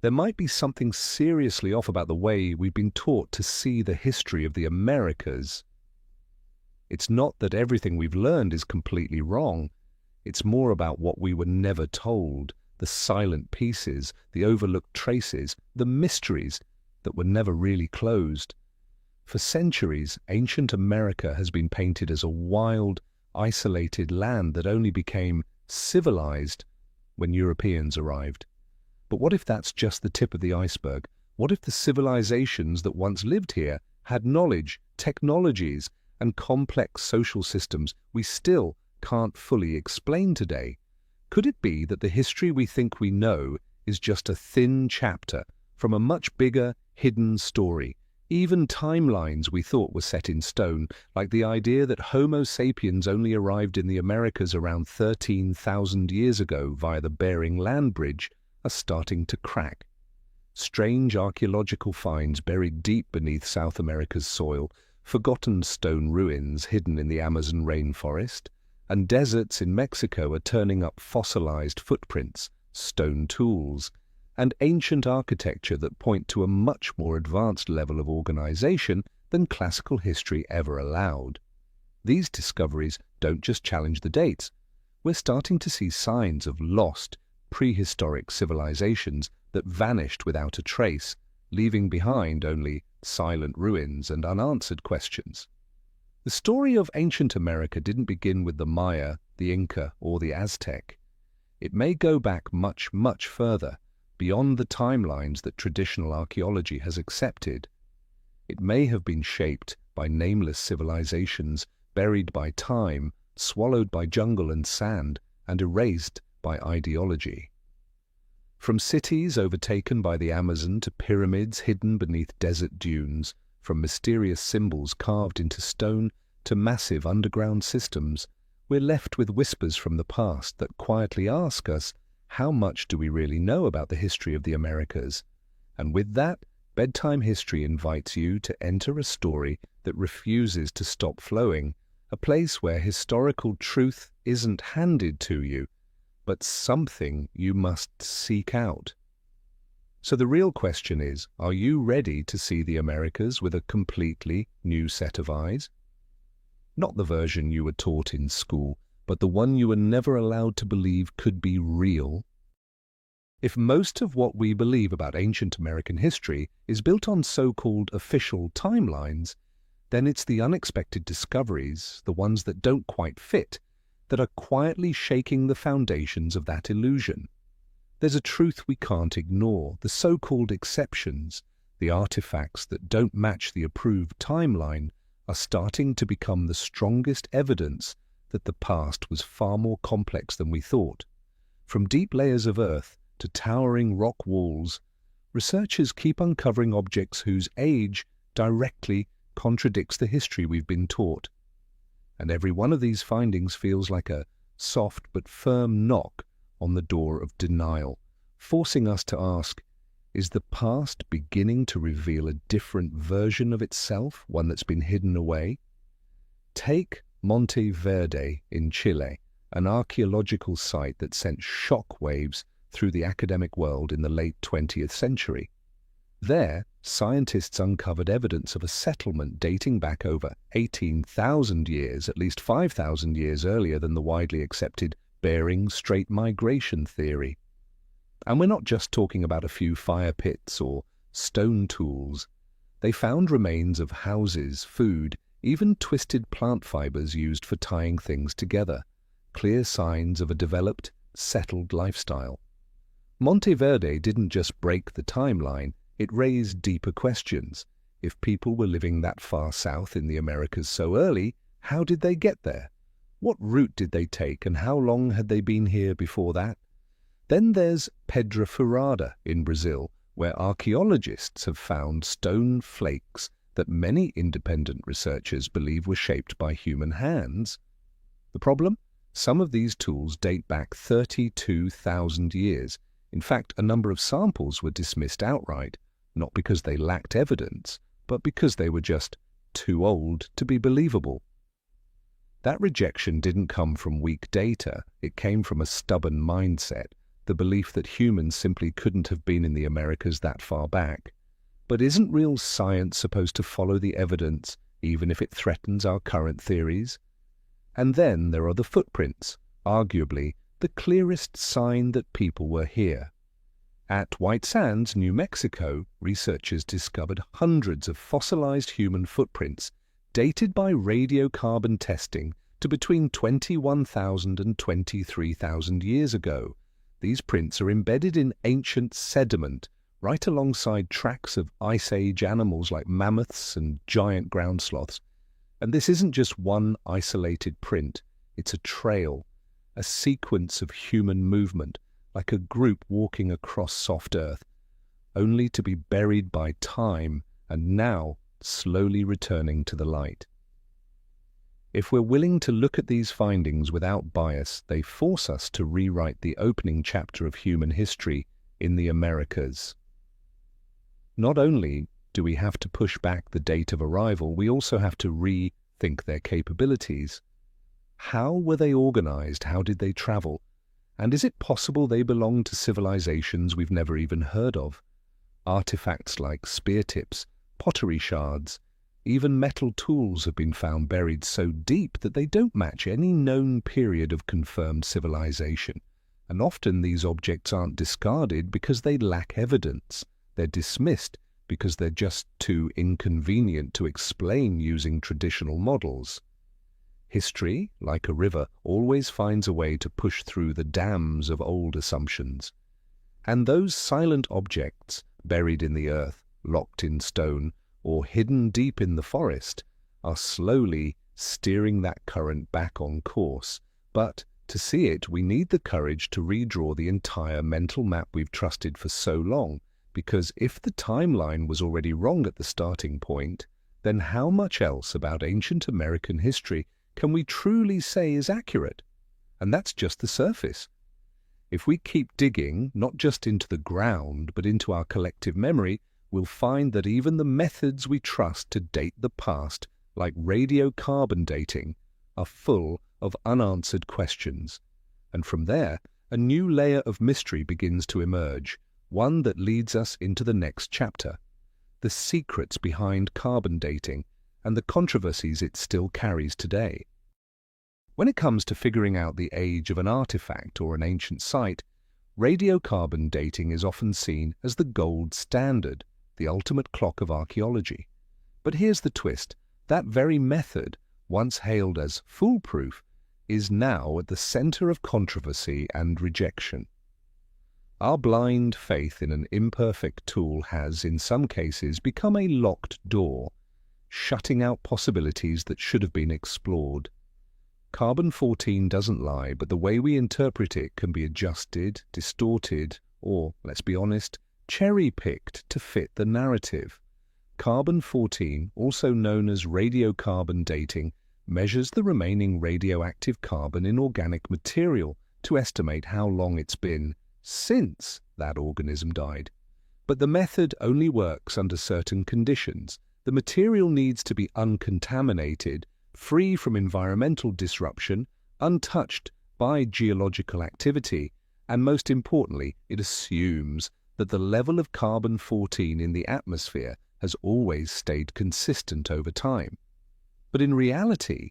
there might be something seriously off about the way we've been taught to see the history of the Americas. It's not that everything we've learned is completely wrong. It's more about what we were never told, the silent pieces, the overlooked traces, the mysteries that were never really closed. For centuries, ancient America has been painted as a wild, isolated land that only became civilized when Europeans arrived. But what if that's just the tip of the iceberg? What if the civilizations that once lived here had knowledge, technologies, and complex social systems we still can't fully explain today? Could it be that the history we think we know is just a thin chapter from a much bigger, hidden story? Even timelines we thought were set in stone, like the idea that Homo sapiens only arrived in the Americas around 13,000 years ago via the Bering Land Bridge, are starting to crack. Strange archaeological finds buried deep beneath South America's soil, forgotten stone ruins hidden in the Amazon rainforest, and deserts in Mexico are turning up fossilized footprints, stone tools, and ancient architecture that point to a much more advanced level of organization than classical history ever allowed. These discoveries don't just challenge the dates. We're starting to see signs of lost, prehistoric civilizations that vanished without a trace, leaving behind only silent ruins and unanswered questions. The story of ancient America didn't begin with the Maya, the Inca, or the Aztec. It may go back much, much further, beyond the timelines that traditional archaeology has accepted. It may have been shaped by nameless civilizations, buried by time, swallowed by jungle and sand, and erased by ideology. From cities overtaken by the Amazon to pyramids hidden beneath desert dunes, from mysterious symbols carved into stone to massive underground systems, we're left with whispers from the past that quietly ask us, how much do we really know about the history of the Americas? And with that, Bedtime History invites you to enter a story that refuses to stop flowing, a place where historical truth isn't handed to you, but something you must seek out. So the real question is, are you ready to see the Americas with a completely new set of eyes? Not the version you were taught in school, but the one you were never allowed to believe could be real. If most of what we believe about ancient American history is built on so-called official timelines, then it's the unexpected discoveries, the ones that don't quite fit, that are quietly shaking the foundations of that illusion. There's a truth we can't ignore, the so-called exceptions, the artifacts that don't match the approved timeline, are starting to become the strongest evidence that the past was far more complex than we thought. From deep layers of earth to towering rock walls, researchers keep uncovering objects whose age directly contradicts the history we've been taught. And every one of these findings feels like a soft but firm knock on the door of denial, forcing us to ask, is the past beginning to reveal a different version of itself, one that's been hidden away? Take Monte Verde in Chile, an archaeological site that sent shockwaves through the academic world in the late 20th century. There, scientists uncovered evidence of a settlement dating back over 18,000 years, at least 5,000 years earlier than the widely accepted Bering Strait migration theory. And we're not just talking about a few fire pits or stone tools. They found remains of houses, food, even twisted plant fibers used for tying things together, clear signs of a developed, settled lifestyle. Monteverde didn't just break the timeline, it raised deeper questions. If people were living that far south in the Americas so early, how did they get there? What route did they take, and how long had they been here before that? Then there's Pedra Furada in Brazil, where archaeologists have found stone flakes that many independent researchers believe were shaped by human hands. The problem? Some of these tools date back 32,000 years. In fact, a number of samples were dismissed outright, not because they lacked evidence, but because they were just too old to be believable. That rejection didn't come from weak data, it came from a stubborn mindset, the belief that humans simply couldn't have been in the Americas that far back. But isn't real science supposed to follow the evidence, even if it threatens our current theories? And then there are the footprints, arguably the clearest sign that people were here. At White Sands, New Mexico, researchers discovered hundreds of fossilized human footprints dated by radiocarbon testing to between 21,000 and 23,000 years ago. These prints are embedded in ancient sediment, right alongside tracks of Ice Age animals like mammoths and giant ground sloths. And this isn't just one isolated print, it's a trail, a sequence of human movement, like a group walking across soft earth, only to be buried by time and now slowly returning to the light. If we're willing to look at these findings without bias, they force us to rewrite the opening chapter of human history in the Americas. Not only do we have to push back the date of arrival, we also have to rethink their capabilities. How were they organized? How did they travel? And is it possible they belong to civilizations we've never even heard of? Artifacts like spear tips, pottery shards, even metal tools have been found buried so deep that they don't match any known period of confirmed civilization. And often these objects aren't discarded because they lack evidence. They're dismissed because they're just too inconvenient to explain using traditional models. History, like a river, always finds a way to push through the dams of old assumptions. And those silent objects, buried in the earth, locked in stone, or hidden deep in the forest, are slowly steering that current back on course. But to see it, we need the courage to redraw the entire mental map we've trusted for so long, because if the timeline was already wrong at the starting point, then how much else about ancient American history can we truly say is accurate? And that's just the surface. If we keep digging, not just into the ground, but into our collective memory, we'll find that even the methods we trust to date the past, like radiocarbon dating, are full of unanswered questions. And from there, a new layer of mystery begins to emerge, one that leads us into the next chapter: the secrets behind carbon dating and the controversies it still carries today. When it comes to figuring out the age of an artifact or an ancient site, radiocarbon dating is often seen as the gold standard, the ultimate clock of archaeology. But here's the twist: that very method, once hailed as foolproof, is now at the center of controversy and rejection. Our blind faith in an imperfect tool has, in some cases, become a locked door, shutting out possibilities that should have been explored. Carbon-14 doesn't lie, but the way we interpret it can be adjusted, distorted, or, let's be honest, cherry-picked to fit the narrative. Carbon-14, also known as radiocarbon dating, measures the remaining radioactive carbon in organic material to estimate how long it's been since that organism died. But the method only works under certain conditions. The material needs to be uncontaminated, free from environmental disruption, untouched by geological activity, and most importantly, it assumes that the level of carbon-14 in the atmosphere has always stayed consistent over time. But in reality,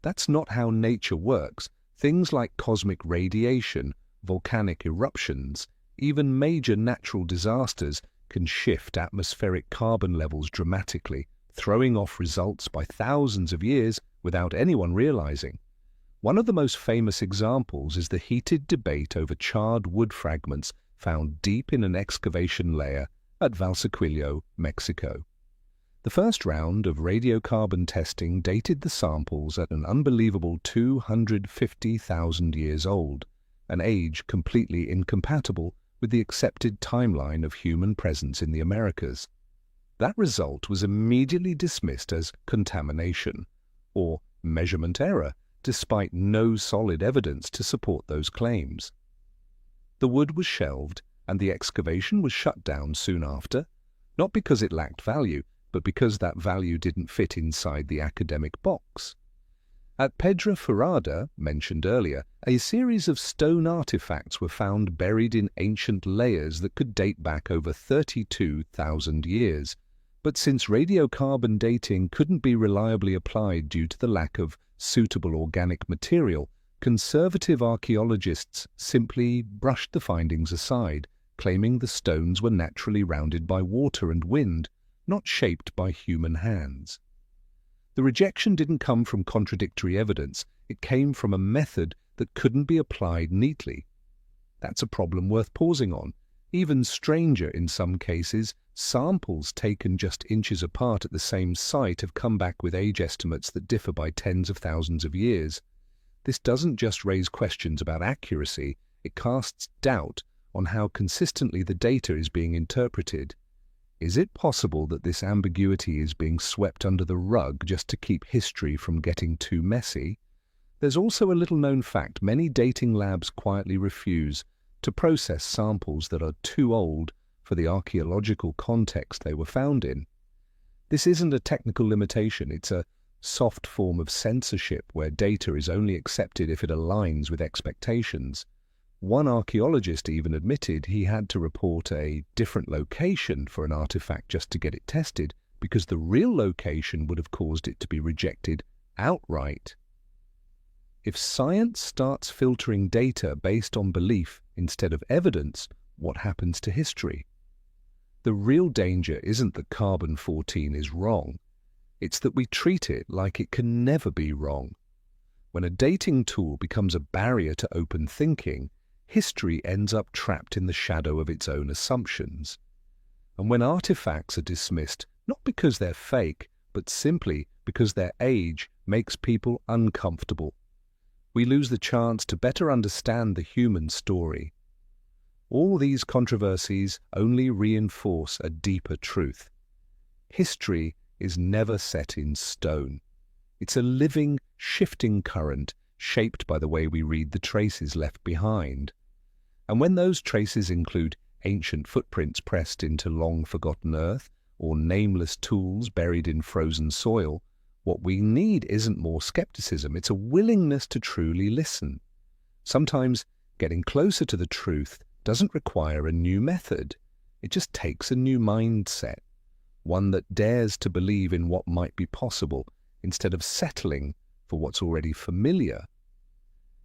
that's not how nature works. Things like cosmic radiation, volcanic eruptions, even major natural disasters can shift atmospheric carbon levels dramatically, throwing off results by thousands of years without anyone realizing. One of the most famous examples is the heated debate over charred wood fragments found deep in an excavation layer at Valsequillo, Mexico. The first round of radiocarbon testing dated the samples at an unbelievable 250,000 years old, an age completely incompatible with the accepted timeline of human presence in the Americas. That result was immediately dismissed as contamination, or measurement error, despite no solid evidence to support those claims. The wood was shelved, and the excavation was shut down soon after, not because it lacked value, but because that value didn't fit inside the academic box. At Pedra Furada, mentioned earlier, a series of stone artifacts were found buried in ancient layers that could date back over 32,000 years. But since radiocarbon dating couldn't be reliably applied due to the lack of suitable organic material, conservative archaeologists simply brushed the findings aside, claiming the stones were naturally rounded by water and wind, not shaped by human hands. The rejection didn't come from contradictory evidence, it came from a method that couldn't be applied neatly. That's a problem worth pausing on. Even stranger in some cases, samples taken just inches apart at the same site have come back with age estimates that differ by tens of thousands of years. This doesn't just raise questions about accuracy, it casts doubt on how consistently the data is being interpreted. Is it possible that this ambiguity is being swept under the rug just to keep history from getting too messy? There's also a little-known fact: many dating labs quietly refuse to process samples that are too old for the archaeological context they were found in. This isn't a technical limitation, it's a soft form of censorship where data is only accepted if it aligns with expectations. One archaeologist even admitted he had to report a different location for an artifact just to get it tested, because the real location would have caused it to be rejected outright. If science starts filtering data based on belief instead of evidence, what happens to history? The real danger isn't that carbon-14 is wrong. It's that we treat it like it can never be wrong. When a dating tool becomes a barrier to open thinking, history ends up trapped in the shadow of its own assumptions. And when artifacts are dismissed, not because they're fake, but simply because their age makes people uncomfortable, we lose the chance to better understand the human story. All these controversies only reinforce a deeper truth. History is never set in stone. It's a living, shifting current shaped by the way we read the traces left behind. And when those traces include ancient footprints pressed into long-forgotten earth or nameless tools buried in frozen soil, what we need isn't more skepticism, it's a willingness to truly listen. Sometimes getting closer to the truth doesn't require a new method. It just takes a new mindset, one that dares to believe in what might be possible instead of settling for what's already familiar.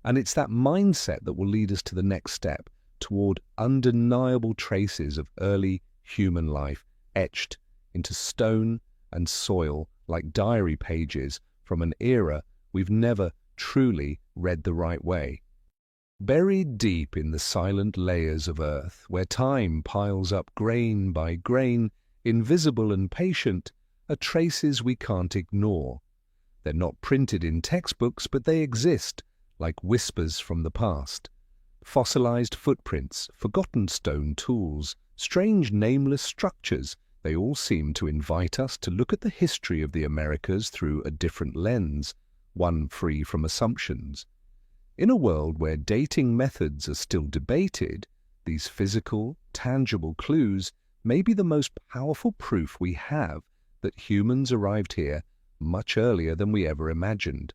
And it's that mindset that will lead us to the next step, toward undeniable traces of early human life etched into stone and soil like diary pages from an era we've never truly read the right way. Buried deep in the silent layers of earth, where time piles up grain by grain, invisible and patient, are traces we can't ignore. They're not printed in textbooks, but they exist, like whispers from the past. Fossilized footprints, forgotten stone tools, strange nameless structures, they all seem to invite us to look at the history of the Americas through a different lens, one free from assumptions. In a world where dating methods are still debated, these physical, tangible clues may be the most powerful proof we have that humans arrived here much earlier than we ever imagined.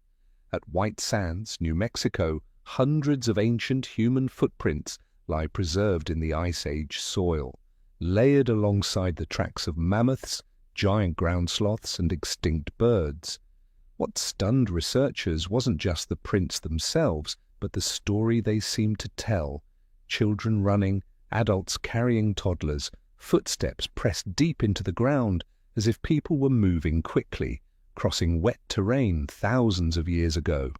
At White Sands, New Mexico, hundreds of ancient human footprints lie preserved in the Ice Age soil, layered alongside the tracks of mammoths, giant ground sloths, and extinct birds. What stunned researchers wasn't just the prints themselves, but the story they seemed to tell. Children running, adults carrying toddlers, footsteps pressed deep into the ground as if people were moving quickly, crossing wet terrain thousands of years ago.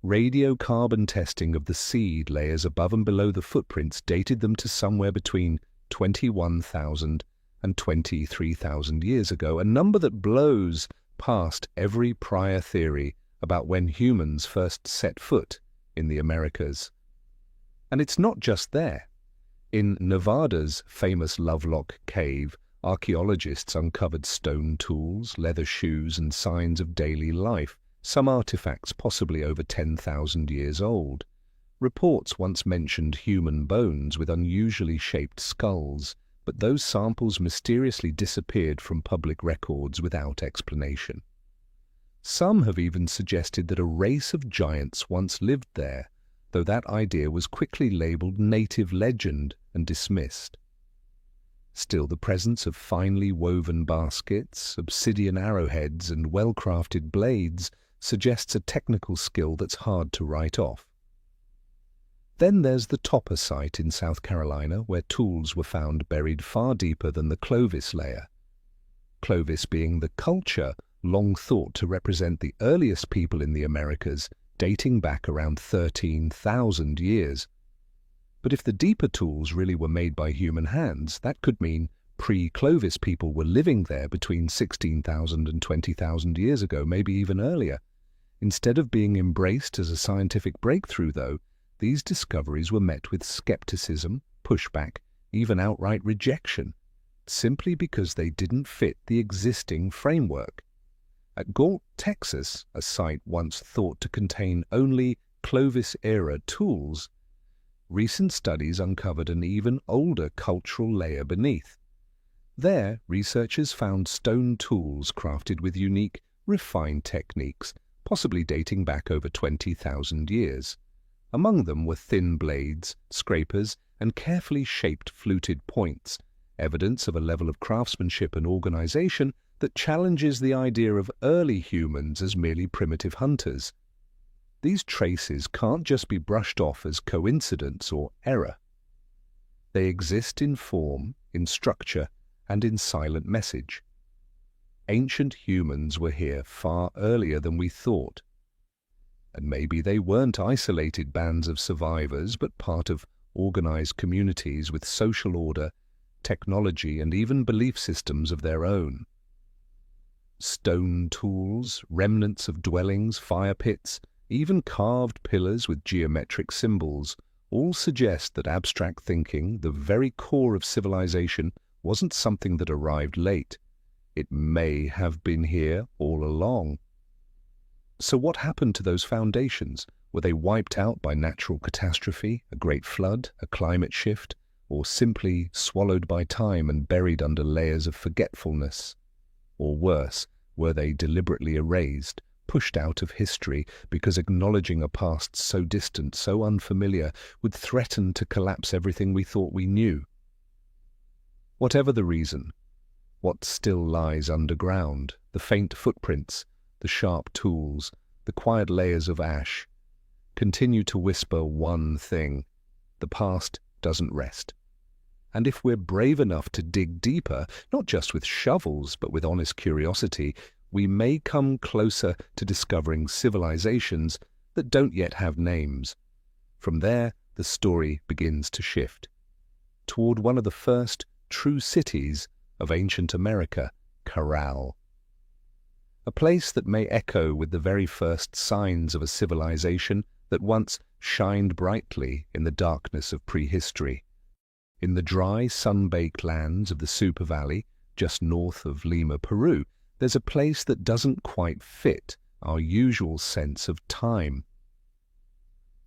Radiocarbon testing of the seed layers above and below the footprints dated them to somewhere between 21,000 and 23,000 years ago, a number that blows past every prior theory about when humans first set foot in the Americas. And it's not just there. In Nevada's famous Lovelock Cave, archaeologists uncovered stone tools, leather shoes, and signs of daily life, some artifacts possibly over 10,000 years old. Reports once mentioned human bones with unusually shaped skulls, but those samples mysteriously disappeared from public records without explanation. Some have even suggested that a race of giants once lived there, though that idea was quickly labeled native legend and dismissed. Still, the presence of finely woven baskets, obsidian arrowheads, and well-crafted blades suggests a technical skill that's hard to write off. Then there's the Topper site in South Carolina, where tools were found buried far deeper than the Clovis layer. Clovis being the culture long thought to represent the earliest people in the Americas, dating back around 13,000 years. But if the deeper tools really were made by human hands, that could mean pre-Clovis people were living there between 16,000 and 20,000 years ago, maybe even earlier. Instead of being embraced as a scientific breakthrough, though, these discoveries were met with skepticism, pushback, even outright rejection, simply because they didn't fit the existing framework. At Galt, Texas, a site once thought to contain only Clovis-era tools, recent studies uncovered an even older cultural layer beneath. There, researchers found stone tools crafted with unique, refined techniques, possibly dating back over 20,000 years. Among them were thin blades, scrapers, and carefully shaped fluted points, evidence of a level of craftsmanship and organization that challenges the idea of early humans as merely primitive hunters. These traces can't just be brushed off as coincidence or error. They exist in form, in structure, and in silent message. Ancient humans were here far earlier than we thought. And maybe they weren't isolated bands of survivors, but part of organized communities with social order, technology, and even belief systems of their own. Stone tools, remnants of dwellings, fire pits, even carved pillars with geometric symbols, all suggest that abstract thinking, the very core of civilization, wasn't something that arrived late. It may have been here all along. So what happened to those foundations? Were they wiped out by natural catastrophe, a great flood, a climate shift, or simply swallowed by time and buried under layers of forgetfulness? Or worse, were they deliberately erased, pushed out of history because acknowledging a past so distant, so unfamiliar, would threaten to collapse everything we thought we knew? Whatever the reason, what still lies underground, the faint footprints, the sharp tools, the quiet layers of ash, continue to whisper one thing: the past doesn't rest. And if we're brave enough to dig deeper, not just with shovels, but with honest curiosity, we may come closer to discovering civilizations that don't yet have names. From there, the story begins to shift toward one of the first true cities of ancient America, Corral. A place that may echo with the very first signs of a civilization that once shined brightly in the darkness of prehistory. In the dry, sun-baked lands of the Super Valley, just north of Lima, Peru, there's a place that doesn't quite fit our usual sense of time.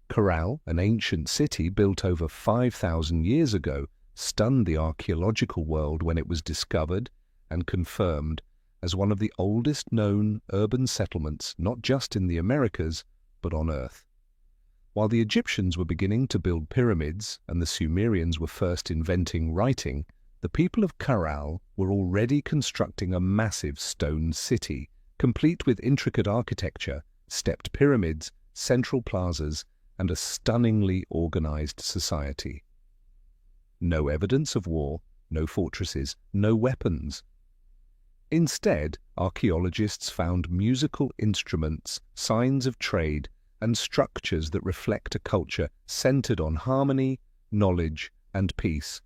Corral, an ancient city built over 5,000 years ago, stunned the archaeological world when it was discovered and confirmed as one of the oldest known urban settlements, not just in the Americas, but on Earth. While the Egyptians were beginning to build pyramids and the Sumerians were first inventing writing, the people of Corral were already constructing a massive stone city, complete with intricate architecture, stepped pyramids, central plazas, and a stunningly organized society. No evidence of war, no fortresses, no weapons. Instead, archaeologists found musical instruments, signs of trade, and structures that reflect a culture centered on harmony, knowledge, and peace.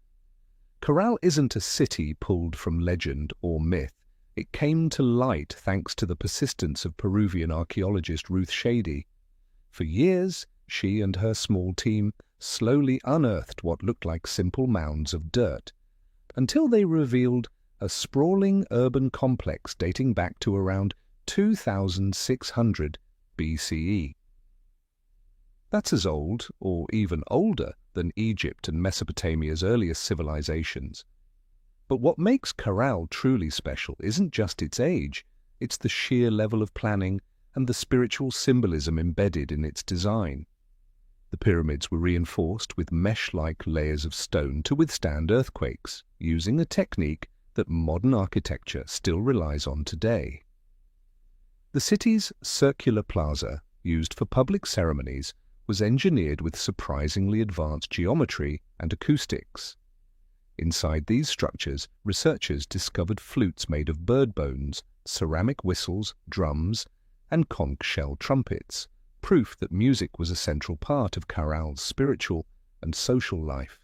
Corral isn't a city pulled from legend or myth. It came to light thanks to the persistence of Peruvian archaeologist Ruth Shady. For years, she and her small team slowly unearthed what looked like simple mounds of dirt, until they revealed a sprawling urban complex dating back to around 2600 BCE. That's as old, or even older, than Egypt and Mesopotamia's earliest civilizations. But what makes Corral truly special isn't just its age, It's the sheer level of planning and the spiritual symbolism embedded in its design. The pyramids were reinforced with mesh-like layers of stone to withstand earthquakes, using a technique that modern architecture still relies on today. The city's circular plaza, used for public ceremonies, was engineered with surprisingly advanced geometry and acoustics. Inside these structures, researchers discovered flutes made of bird bones, ceramic whistles, drums, and conch shell trumpets, proof that music was a central part of Karal's spiritual and social life.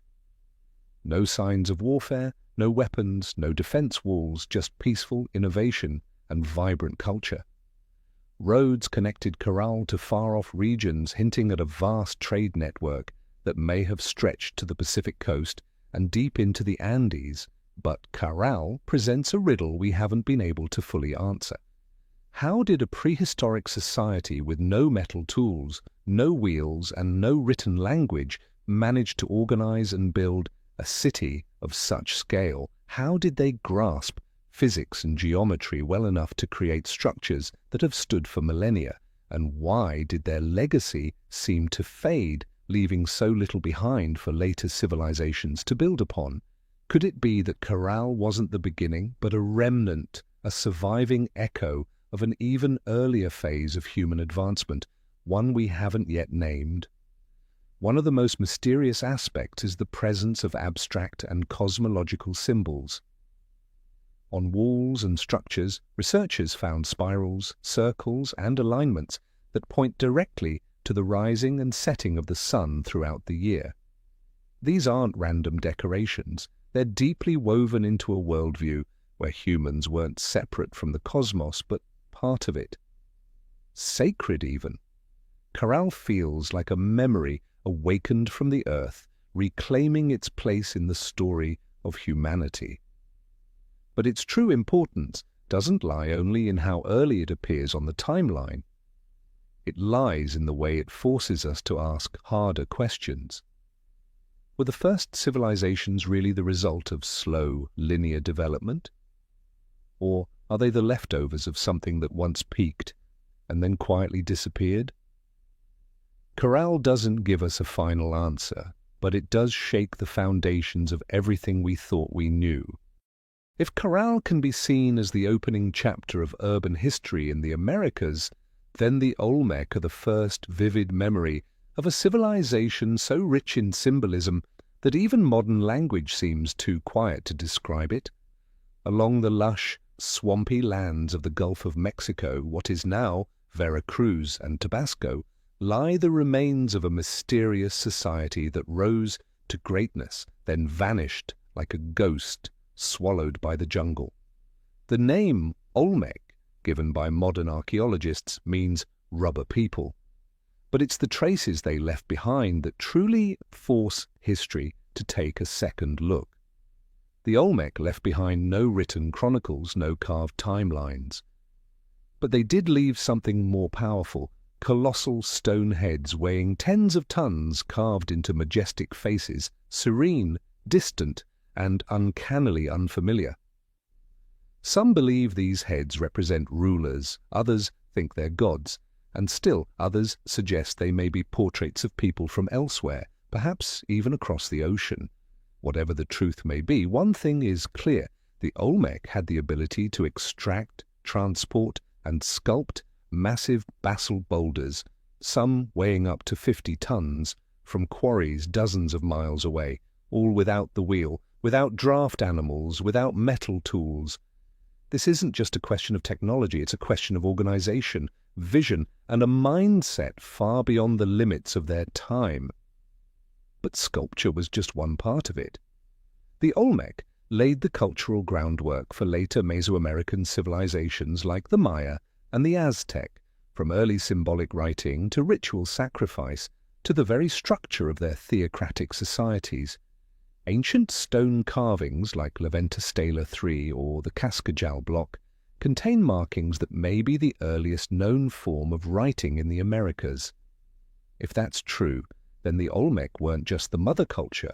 No signs of warfare, no weapons, no defense walls, just peaceful innovation and vibrant culture. Roads connected Karal to far-off regions, hinting at a vast trade network that may have stretched to the Pacific coast and deep into the Andes, but Karal presents a riddle we haven't been able to fully answer. How did a prehistoric society with no metal tools, no wheels, and no written language manage to organize and build a city of such scale? How did they grasp physics and geometry well enough to create structures that have stood for millennia? And why did their legacy seem to fade, leaving so little behind for later civilizations to build upon? Could it be that Karal wasn't the beginning, but a remnant, a surviving echo of an even earlier phase of human advancement, one we haven't yet named? One of the most mysterious aspects is the presence of abstract and cosmological symbols. On walls and structures, researchers found spirals, circles, and alignments that point directly to the rising and setting of the sun throughout the year. These aren't random decorations. They're deeply woven into a worldview where humans weren't separate from the cosmos, but part of it. Sacred, even. Karal feels like a memory awakened from the earth, reclaiming its place in the story of humanity. But its true importance doesn't lie only in how early it appears on the timeline. It lies in the way it forces us to ask harder questions. Were the first civilizations really the result of slow, linear development? Or are they the leftovers of something that once peaked and then quietly disappeared? Karal doesn't give us a final answer, but it does shake the foundations of everything we thought we knew. If Karal can be seen as the opening chapter of urban history in the Americas, then the Olmec are the first vivid memory of a civilization so rich in symbolism that even modern language seems too quiet to describe it. Along the lush, swampy lands of the Gulf of Mexico, what is now Veracruz and Tabasco, lie the remains of a mysterious society that rose to greatness, then vanished like a ghost swallowed by the jungle. The name Olmec, given by modern archaeologists, means rubber people. But it's the traces they left behind that truly force history to take a second look. The Olmec left behind no written chronicles, no carved timelines. But they did leave something more powerful: colossal stone heads weighing tens of tons carved into majestic faces, serene, distant, and uncannily unfamiliar. Some believe these heads represent rulers, others think they're gods, and still others suggest they may be portraits of people from elsewhere, perhaps even across the ocean. Whatever the truth may be, one thing is clear: the Olmec had the ability to extract, transport, and sculpt massive basalt boulders, some weighing up to 50 tons, from quarries dozens of miles away, all without the wheel, without draft animals, without metal tools. This isn't just a question of technology, it's a question of organization, vision, and a mindset far beyond the limits of their time. But sculpture was just one part of it. The Olmec laid the cultural groundwork for later Mesoamerican civilizations like the Maya and the Aztec, from early symbolic writing to ritual sacrifice to the very structure of their theocratic societies. Ancient stone carvings like Leventa Stela III or the Cascajal block contain markings that may be the earliest known form of writing in the Americas. If that's true, then the Olmec weren't just the mother culture.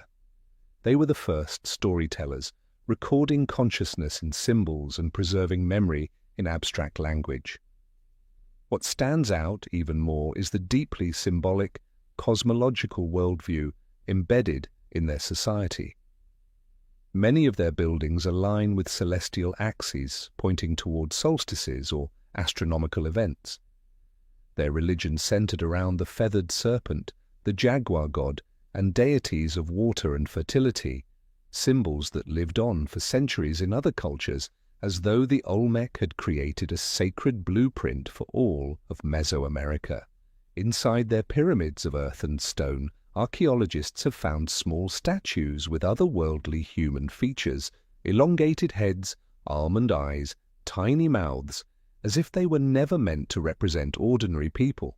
They were the first storytellers, recording consciousness in symbols and preserving memory in abstract language. What stands out even more is the deeply symbolic, cosmological worldview embedded in their society. Many of their buildings align with celestial axes pointing toward solstices or astronomical events. Their religion centered around the feathered serpent, the jaguar god, and deities of water and fertility, symbols that lived on for centuries in other cultures, as though the Olmec had created a sacred blueprint for all of Mesoamerica. Inside their pyramids of earth and stone, archaeologists have found small statues with otherworldly human features, elongated heads, almond eyes, tiny mouths, as if they were never meant to represent ordinary people.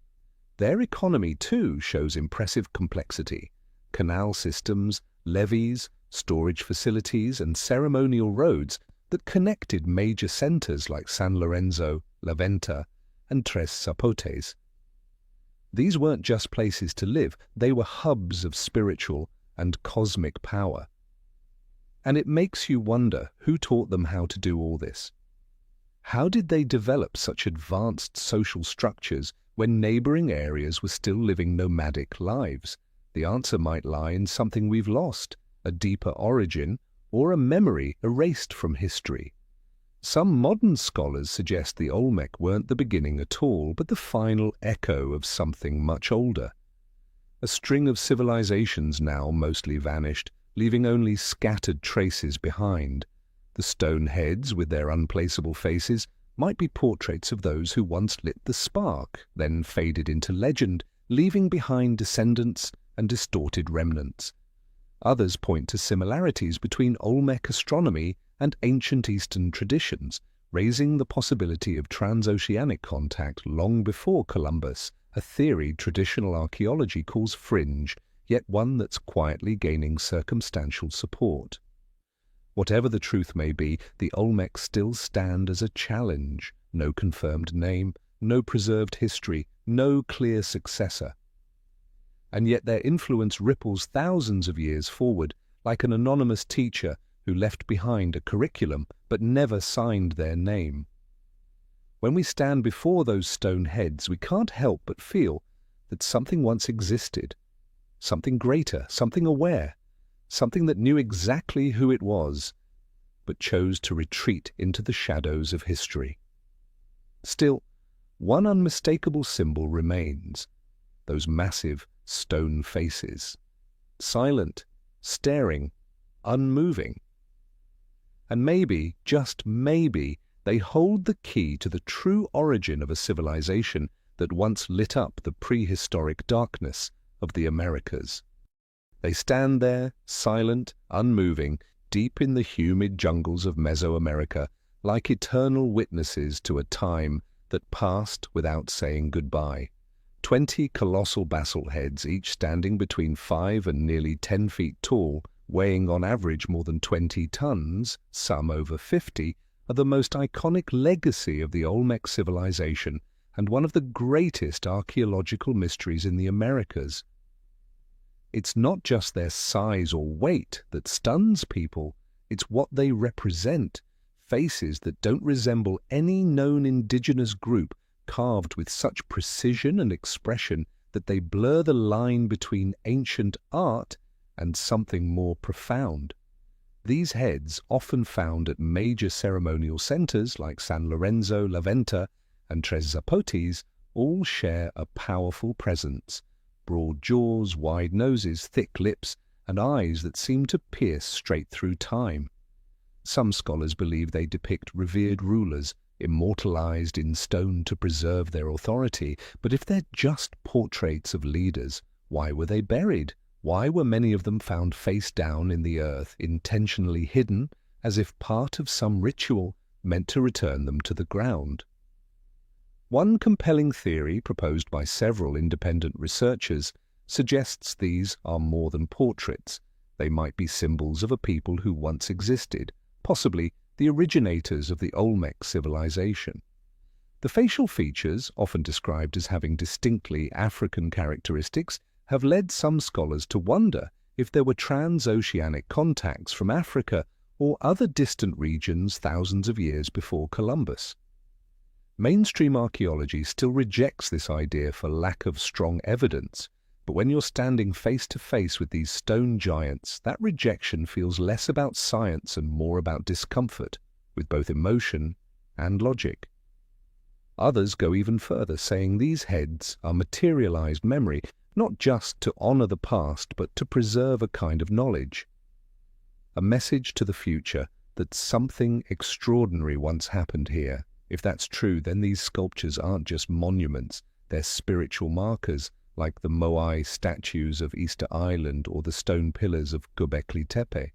Their economy, too, shows impressive complexity. Canal systems, levees, storage facilities, and ceremonial roads that connected major centers like San Lorenzo, La Venta, and Tres Zapotes. These weren't just places to live, they were hubs of spiritual and cosmic power. And it makes you wonder who taught them how to do all this. How did they develop such advanced social structures when neighboring areas were still living nomadic lives? The answer might lie in something we've lost, a deeper origin, or a memory erased from history. Some modern scholars suggest the Olmec weren't the beginning at all, but the final echo of something much older. A string of civilizations now mostly vanished, leaving only scattered traces behind. The stone heads, with their unplaceable faces, might be portraits of those who once lit the spark, then faded into legend, leaving behind descendants and distorted remnants. Others point to similarities between Olmec astronomy and ancient Eastern traditions, raising the possibility of transoceanic contact long before Columbus, a theory traditional archaeology calls fringe, yet one that's quietly gaining circumstantial support. Whatever the truth may be, the Olmec still stand as a challenge. No confirmed name, no preserved history, no clear successor. And yet their influence ripples thousands of years forward, like an anonymous teacher who left behind a curriculum but never signed their name. When we stand before those stone heads, we can't help but feel that something once existed, something greater, something aware, something that knew exactly who it was, but chose to retreat into the shadows of history. Still, one unmistakable symbol remains, those massive stone faces, silent, staring, unmoving. And maybe, just maybe, they hold the key to the true origin of a civilization that once lit up the prehistoric darkness of the Americas. They stand there, silent, unmoving, deep in the humid jungles of Mesoamerica, like eternal witnesses to a time that passed without saying goodbye. 20 colossal basalt heads, each standing between 5 and nearly 10 feet tall, weighing on average more than 20 tons, some over 50, are the most iconic legacy of the Olmec civilization and one of the greatest archaeological mysteries in the Americas. It's not just their size or weight that stuns people, it's what they represent, faces that don't resemble any known indigenous group, carved with such precision and expression that they blur the line between ancient art and something more profound. These heads, often found at major ceremonial centers like San Lorenzo, La Venta, and Tres Zapotes, all share a powerful presence. Broad jaws, wide noses, thick lips, and eyes that seem to pierce straight through time. Some scholars believe they depict revered rulers, immortalized in stone to preserve their authority. But if they're just portraits of leaders, why were they buried? Why were many of them found face down in the earth, intentionally hidden, as if part of some ritual meant to return them to the ground? One compelling theory, proposed by several independent researchers, suggests these are more than portraits. They might be symbols of a people who once existed, possibly the originators of the Olmec civilization. The facial features, often described as having distinctly African characteristics, have led some scholars to wonder if there were transoceanic contacts from Africa or other distant regions thousands of years before Columbus. Mainstream archaeology still rejects this idea for lack of strong evidence, but when you're standing face to face with these stone giants, that rejection feels less about science and more about discomfort, with both emotion and logic. Others go even further, saying these heads are materialized memory, not just to honor the past, but to preserve a kind of knowledge. A message to the future that something extraordinary once happened here. If that's true, then these sculptures aren't just monuments, they're spiritual markers, like the Moai statues of Easter Island or the stone pillars of Göbekli Tepe.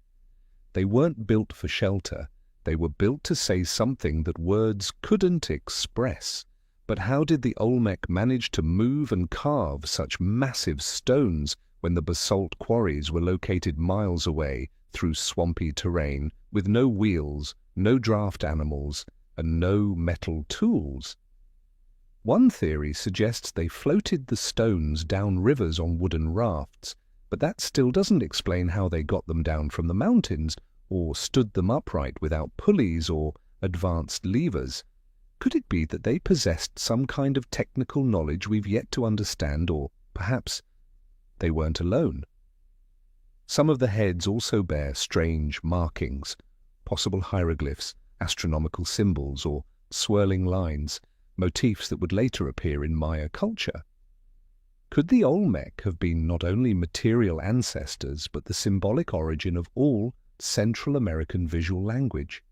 They weren't built for shelter, they were built to say something that words couldn't express. But how did the Olmec manage to move and carve such massive stones when the basalt quarries were located miles away through swampy terrain, with no wheels, no draft animals, and no metal tools? One theory suggests they floated the stones down rivers on wooden rafts, but that still doesn't explain how they got them down from the mountains, or stood them upright without pulleys or advanced levers. Could it be that they possessed some kind of technical knowledge we've yet to understand, or perhaps they weren't alone? Some of the heads also bear strange markings, possible hieroglyphs, astronomical symbols, or swirling lines, motifs that would later appear in Maya culture. Could the Olmec have been not only material ancestors, but the symbolic origin of all Central American visual language?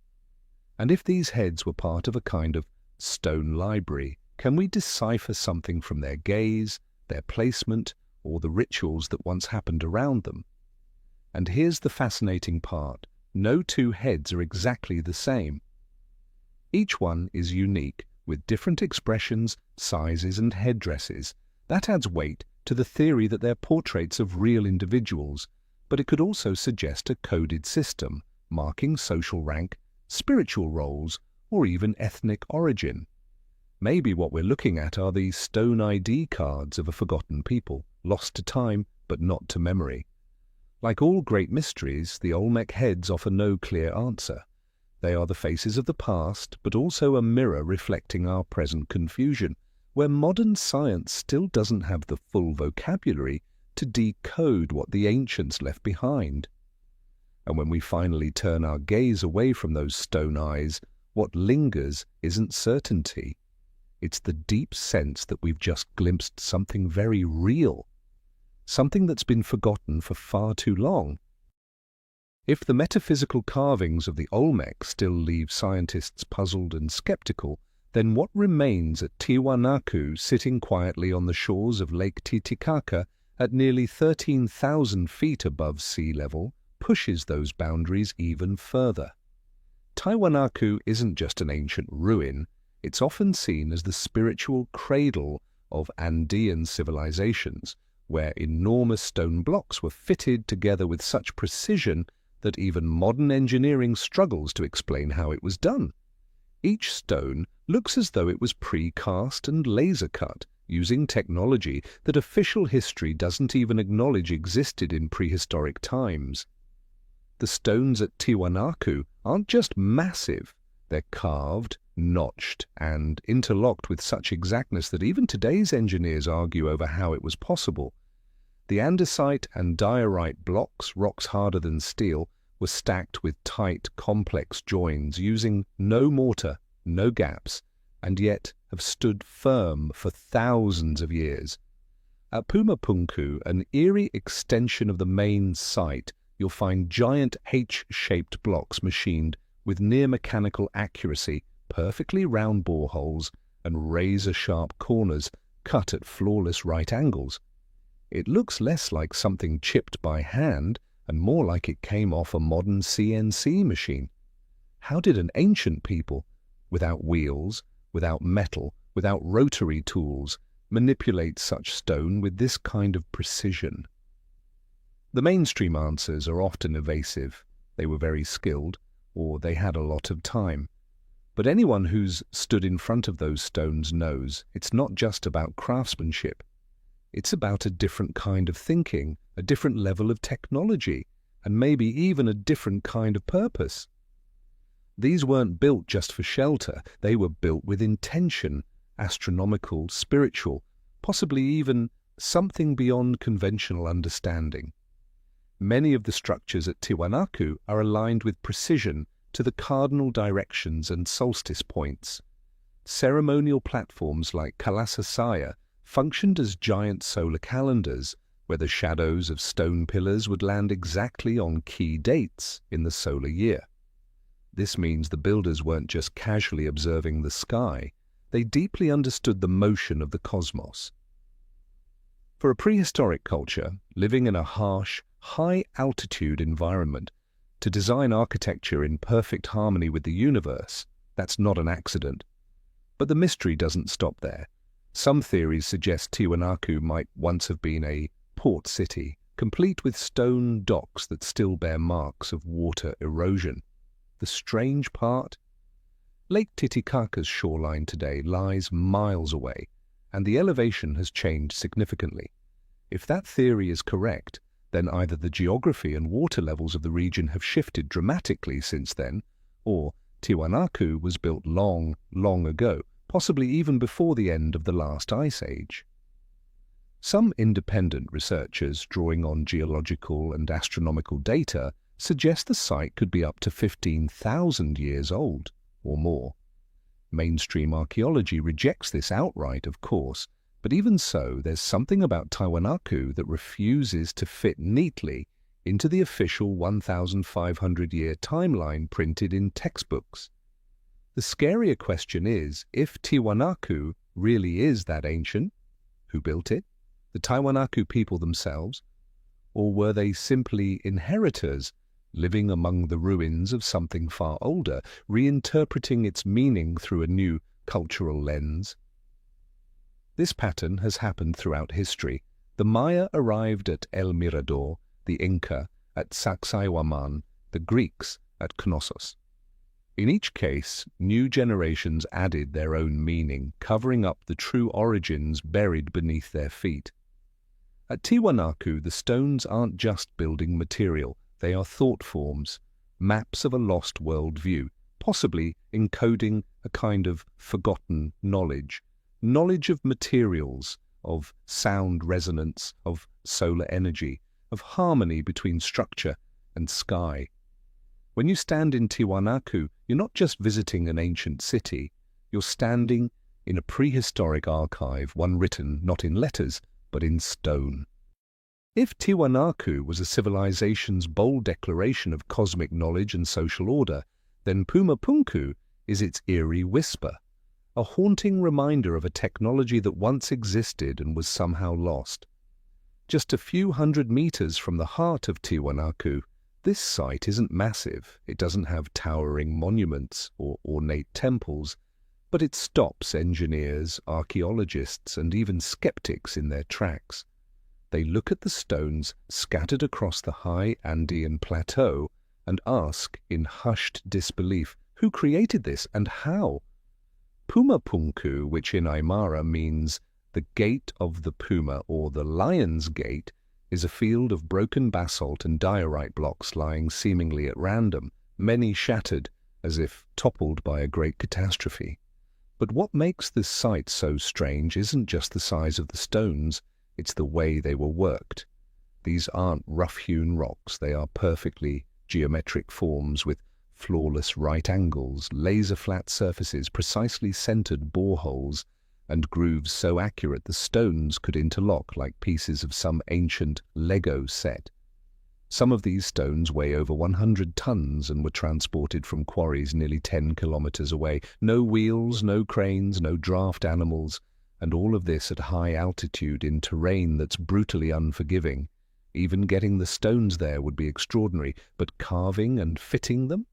And if these heads were part of a kind of stone library, can we decipher something from their gaze, their placement, or the rituals that once happened around them? And here's the fascinating part. No two heads are exactly the same. Each one is unique, with different expressions, sizes, and headdresses. That adds weight to the theory that they're portraits of real individuals, but it could also suggest a coded system, marking social rank, spiritual roles, or even ethnic origin. Maybe what we're looking at are these stone ID cards of a forgotten people, lost to time but not to memory. Like all great mysteries, the Olmec heads offer no clear answer. They are the faces of the past, but also a mirror reflecting our present confusion, where modern science still doesn't have the full vocabulary to decode what the ancients left behind. And when we finally turn our gaze away from those stone eyes, what lingers isn't certainty. It's the deep sense that we've just glimpsed something very real, something that's been forgotten for far too long. If the metaphysical carvings of the Olmec still leave scientists puzzled and skeptical, then what remains at Tiwanaku, sitting quietly on the shores of Lake Titicaca at nearly 13,000 feet above sea level, pushes those boundaries even further? Tiwanaku isn't just an ancient ruin, it's often seen as the spiritual cradle of Andean civilizations, where enormous stone blocks were fitted together with such precision that even modern engineering struggles to explain how it was done. Each stone looks as though it was pre-cast and laser-cut, using technology that official history doesn't even acknowledge existed in prehistoric times. The stones at Tiwanaku aren't just massive, they're carved, notched, and interlocked with such exactness that even today's engineers argue over how it was possible. The andesite and diorite blocks, rocks harder than steel, were stacked with tight, complex joins using no mortar, no gaps, and yet have stood firm for thousands of years. At Pumapunku, an eerie extension of the main site, you'll find giant H-shaped blocks machined with near-mechanical accuracy, perfectly round boreholes, and razor-sharp corners cut at flawless right angles. It looks less like something chipped by hand and more like it came off a modern CNC machine. How did an ancient people, without wheels, without metal, without rotary tools, manipulate such stone with this kind of precision? The mainstream answers are often evasive. They were very skilled, or they had a lot of time. But anyone who's stood in front of those stones knows it's not just about craftsmanship. It's about a different kind of thinking, a different level of technology, and maybe even a different kind of purpose. These weren't built just for shelter, they were built with intention, astronomical, spiritual, possibly even something beyond conventional understanding. Many of the structures at Tiwanaku are aligned with precision to the cardinal directions and solstice points. Ceremonial platforms like Kalasasaya functioned as giant solar calendars, where the shadows of stone pillars would land exactly on key dates in the solar year. This means the builders weren't just casually observing the sky, they deeply understood the motion of the cosmos. For a prehistoric culture, living in a harsh, high-altitude environment, to design architecture in perfect harmony with the universe, that's not an accident. But the mystery doesn't stop there. Some theories suggest Tiwanaku might once have been a port city, complete with stone docks that still bear marks of water erosion. The strange part? Lake Titicaca's shoreline today lies miles away, and the elevation has changed significantly. If that theory is correct, then either the geography and water levels of the region have shifted dramatically since then, or Tiwanaku was built long, long ago, possibly even before the end of the last ice age. Some independent researchers drawing on geological and astronomical data suggest the site could be up to 15,000 years old or more. Mainstream archaeology rejects this outright, of course, but even so, there's something about Tiwanaku that refuses to fit neatly into the official 1,500-year timeline printed in textbooks. The scarier question is, if Tiwanaku really is that ancient, who built it? The Tiwanaku people themselves? Or were they simply inheritors, living among the ruins of something far older, reinterpreting its meaning through a new cultural lens? This pattern has happened throughout history. The Maya arrived at El Mirador, the Inca at Sacsayhuaman, the Greeks at Knossos. In each case, new generations added their own meaning, covering up the true origins buried beneath their feet. At Tiwanaku, the stones aren't just building material, they are thought forms, maps of a lost world view, possibly encoding a kind of forgotten knowledge of materials, of sound resonance, of solar energy, of harmony between structure and sky. When you stand in Tiwanaku, you're not just visiting an ancient city, you're standing in a prehistoric archive, one written not in letters, but in stone. If Tiwanaku was a civilization's bold declaration of cosmic knowledge and social order, then Pumapunku is its eerie whisper, a haunting reminder of a technology that once existed and was somehow lost. Just a few hundred meters from the heart of Tiwanaku, this site isn't massive, it doesn't have towering monuments or ornate temples, but it stops engineers, archaeologists, and even skeptics in their tracks. They look at the stones scattered across the high Andean plateau and ask, in hushed disbelief, who created this and how? Pumapunku, which in Aymara means the gate of the puma or the lion's gate, is a field of broken basalt and diorite blocks lying seemingly at random, many shattered as if toppled by a great catastrophe. But what makes this site so strange isn't just the size of the stones, it's the way they were worked. These aren't rough-hewn rocks, they are perfectly geometric forms with flawless right angles, laser-flat surfaces, precisely centered boreholes, and grooves so accurate the stones could interlock like pieces of some ancient Lego set. Some of these stones weigh over 100 tons and were transported from quarries nearly 10 kilometers away. No wheels, no cranes, no draft animals, and all of this at high altitude in terrain that's brutally unforgiving. Even getting the stones there would be extraordinary, but carving and fitting them?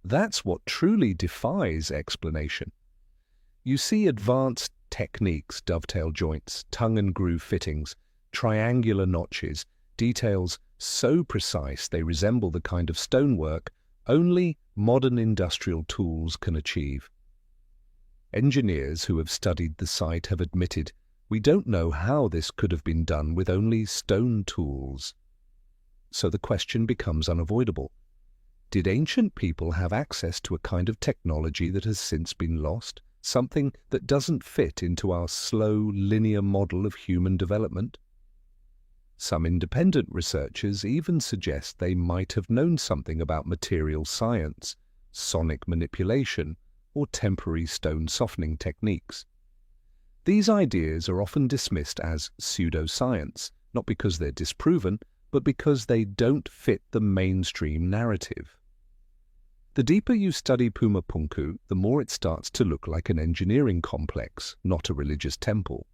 That's what truly defies explanation. You see advanced techniques, dovetail joints, tongue and groove fittings, triangular notches, details so precise they resemble the kind of stonework only modern industrial tools can achieve. Engineers who have studied the site have admitted, we don't know how this could have been done with only stone tools. So the question becomes unavoidable. Did ancient people have access to a kind of technology that has since been lost? Something that doesn't fit into our slow, linear model of human development? Some independent researchers even suggest they might have known something about material science, sonic manipulation, or temporary stone softening techniques. These ideas are often dismissed as pseudoscience, not because they're disproven, but because they don't fit the mainstream narrative. The deeper you study Pumapunku, the more it starts to look like an engineering complex, not a religious temple.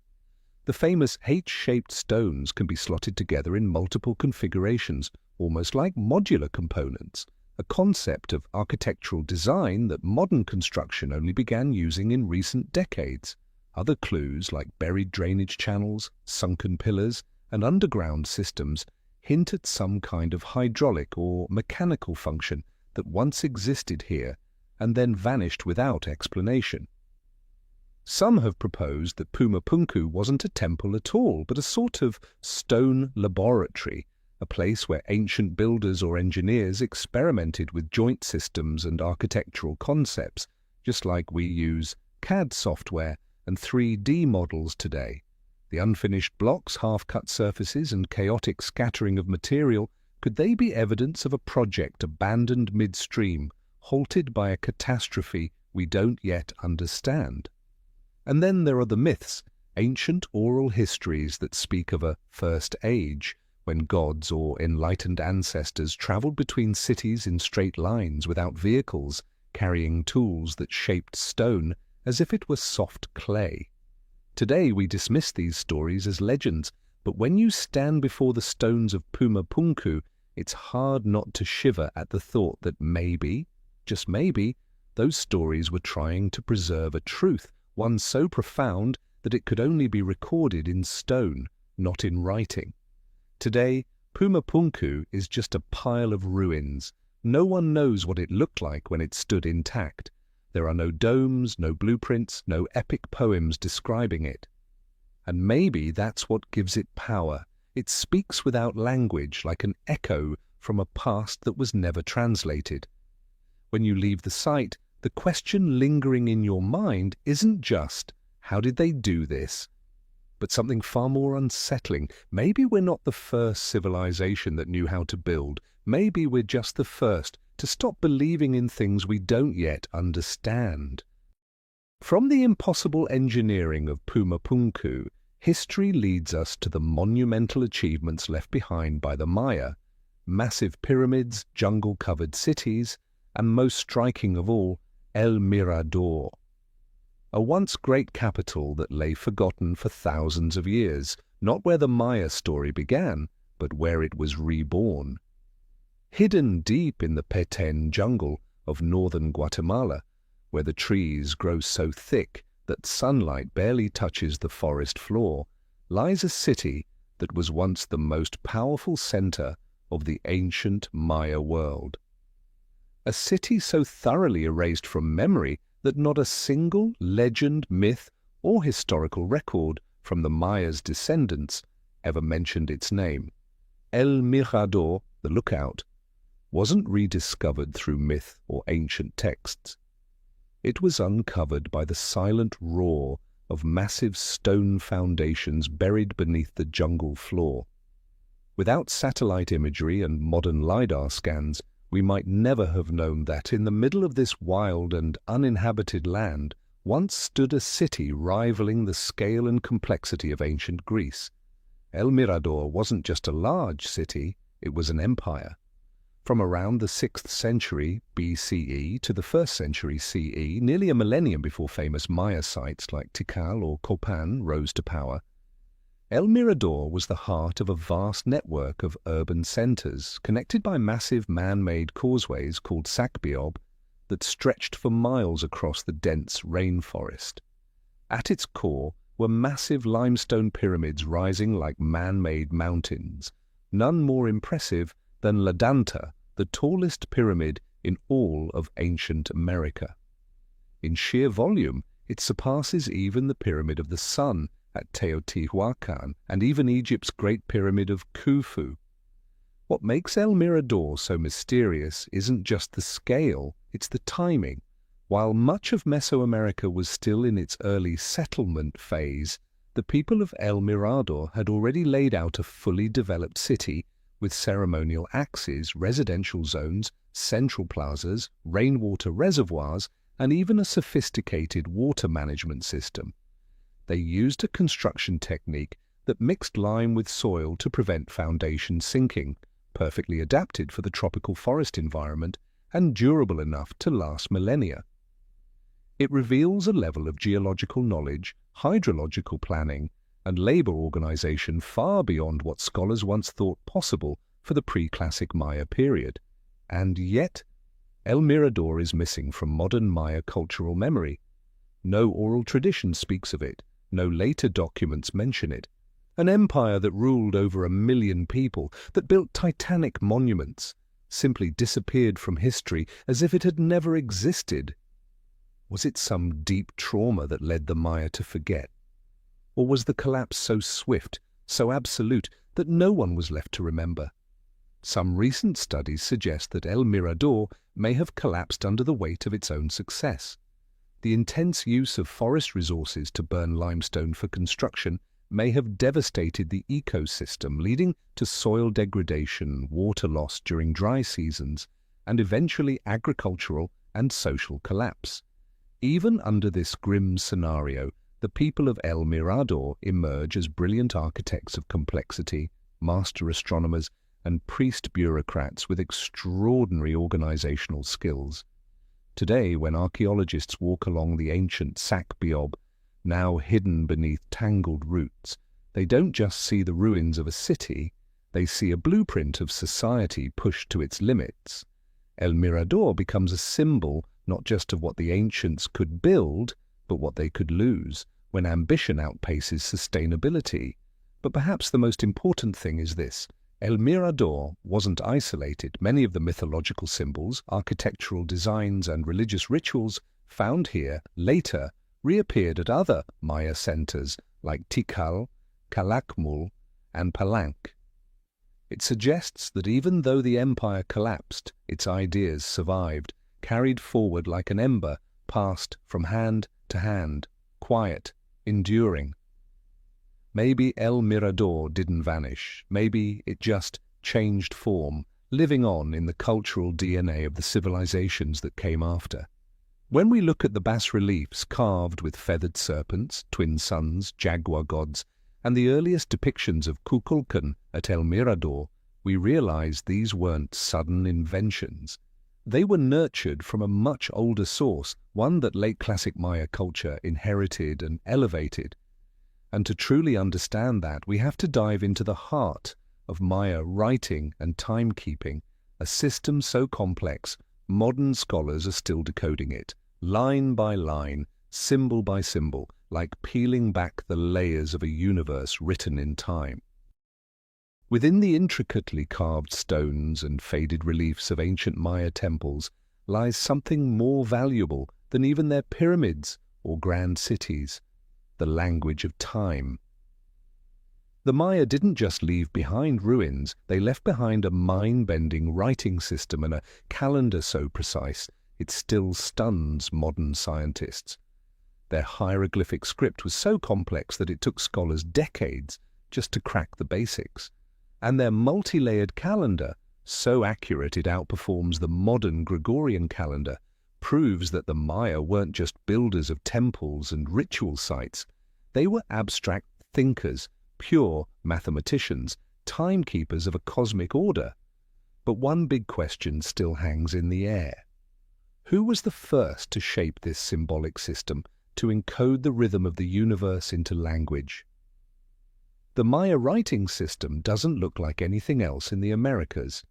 The famous H-shaped stones can be slotted together in multiple configurations, almost like modular components, a concept of architectural design that modern construction only began using in recent decades. Other clues like buried drainage channels, sunken pillars, and underground systems hint at some kind of hydraulic or mechanical function that once existed here and then vanished without explanation. Some have proposed that Pumapunku wasn't a temple at all, but a sort of stone laboratory, a place where ancient builders or engineers experimented with joint systems and architectural concepts, just like we use CAD software and 3D models today. The unfinished blocks, half-cut surfaces, and chaotic scattering of material, could they be evidence of a project abandoned midstream, halted by a catastrophe we don't yet understand? And then there are the myths, ancient oral histories that speak of a first age, when gods or enlightened ancestors traveled between cities in straight lines without vehicles, carrying tools that shaped stone as if it were soft clay. Today we dismiss these stories as legends, but when you stand before the stones of Pumapunku, it's hard not to shiver at the thought that maybe, just maybe, those stories were trying to preserve a truth, one so profound that it could only be recorded in stone, not in writing. Today, Pumapunku is just a pile of ruins. No one knows what it looked like when it stood intact. There are no domes, no blueprints, no epic poems describing it. And maybe that's what gives it power. It speaks without language, like an echo from a past that was never translated. When you leave the site, the question lingering in your mind isn't just, how did they do this? But something far more unsettling. Maybe we're not the first civilization that knew how to build. Maybe we're just the first to stop believing in things we don't yet understand. From the impossible engineering of Pumapunku, history leads us to the monumental achievements left behind by the Maya, massive pyramids, jungle-covered cities, and most striking of all, El Mirador, a once great capital that lay forgotten for thousands of years, not where the Maya story began, but where it was reborn. Hidden deep in the Petén jungle of northern Guatemala, where the trees grow so thick that sunlight barely touches the forest floor, lies a city that was once the most powerful center of the ancient Maya world. A city so thoroughly erased from memory that not a single legend, myth, or historical record from the Maya's descendants ever mentioned its name. El Mirador, the lookout, wasn't rediscovered through myth or ancient texts. It was uncovered by the silent roar of massive stone foundations buried beneath the jungle floor. Without satellite imagery and modern LiDAR scans, we might never have known that in the middle of this wild and uninhabited land once stood a city rivaling the scale and complexity of ancient Greece. El Mirador wasn't just a large city, it was an empire. From around the 6th century BCE to the 1st century CE, nearly a millennium before famous Maya sites like Tikal or Copan rose to power, El Mirador was the heart of a vast network of urban centers connected by massive man-made causeways called Sacbiob that stretched for miles across the dense rainforest. At its core were massive limestone pyramids rising like man-made mountains, none more impressive than La Danta, the tallest pyramid in all of ancient America. In sheer volume, it surpasses even the Pyramid of the Sun at Teotihuacan and even Egypt's Great Pyramid of Khufu. What makes El Mirador so mysterious isn't just the scale, it's the timing. While much of Mesoamerica was still in its early settlement phase, the people of El Mirador had already laid out a fully developed city with ceremonial axes, residential zones, central plazas, rainwater reservoirs, and even a sophisticated water management system. They used a construction technique that mixed lime with soil to prevent foundation sinking, perfectly adapted for the tropical forest environment and durable enough to last millennia. It reveals a level of geological knowledge, hydrological planning, and labor organization far beyond what scholars once thought possible for the pre-classic Maya period. And yet, El Mirador is missing from modern Maya cultural memory. No oral tradition speaks of it, no later documents mention it. An empire that ruled over 1 million people, that built titanic monuments, simply disappeared from history as if it had never existed. Was it some deep trauma that led the Maya to forget? Or was the collapse so swift, so absolute, that no one was left to remember? Some recent studies suggest that El Mirador may have collapsed under the weight of its own success. The intense use of forest resources to burn limestone for construction may have devastated the ecosystem, leading to soil degradation, water loss during dry seasons, and eventually agricultural and social collapse. Even under this grim scenario, the people of El Mirador emerge as brilliant architects of complexity, master astronomers, and priest bureaucrats with extraordinary organizational skills. Today, when archaeologists walk along the ancient Sac Biob, now hidden beneath tangled roots, they don't just see the ruins of a city, they see a blueprint of society pushed to its limits. El Mirador becomes a symbol not just of what the ancients could build, but what they could lose when ambition outpaces sustainability. But perhaps the most important thing is this: El Mirador wasn't isolated. Many of the mythological symbols, architectural designs, and religious rituals found here later reappeared at other Maya centers like Tikal, Calakmul, and Palenque. It suggests that even though the empire collapsed, its ideas survived, carried forward like an ember, passed from hand to hand, quiet, enduring. Maybe El Mirador didn't vanish. Maybe it just changed form, living on in the cultural DNA of the civilizations that came after. When we look at the bas-reliefs carved with feathered serpents, twin suns, jaguar gods, and the earliest depictions of Kukulkan at El Mirador, we realize these weren't sudden inventions. They were nurtured from a much older source, one that late classic Maya culture inherited and elevated. And to truly understand that, we have to dive into the heart of Maya writing and timekeeping, a system so complex, modern scholars are still decoding it, line by line, symbol by symbol, like peeling back the layers of a universe written in time. Within the intricately carved stones and faded reliefs of ancient Maya temples lies something more valuable than even their pyramids or grand cities: the language of time. The Maya didn't just leave behind ruins, they left behind a mind-bending writing system and a calendar so precise it still stuns modern scientists. Their hieroglyphic script was so complex that it took scholars decades just to crack the basics. And their multi-layered calendar, so accurate it outperforms the modern Gregorian calendar, proves that the Maya weren't just builders of temples and ritual sites. They were abstract thinkers, pure mathematicians, timekeepers of a cosmic order. But one big question still hangs in the air. Who was the first to shape this symbolic system, to encode the rhythm of the universe into language? The Maya writing system doesn't look like anything else in the Americas.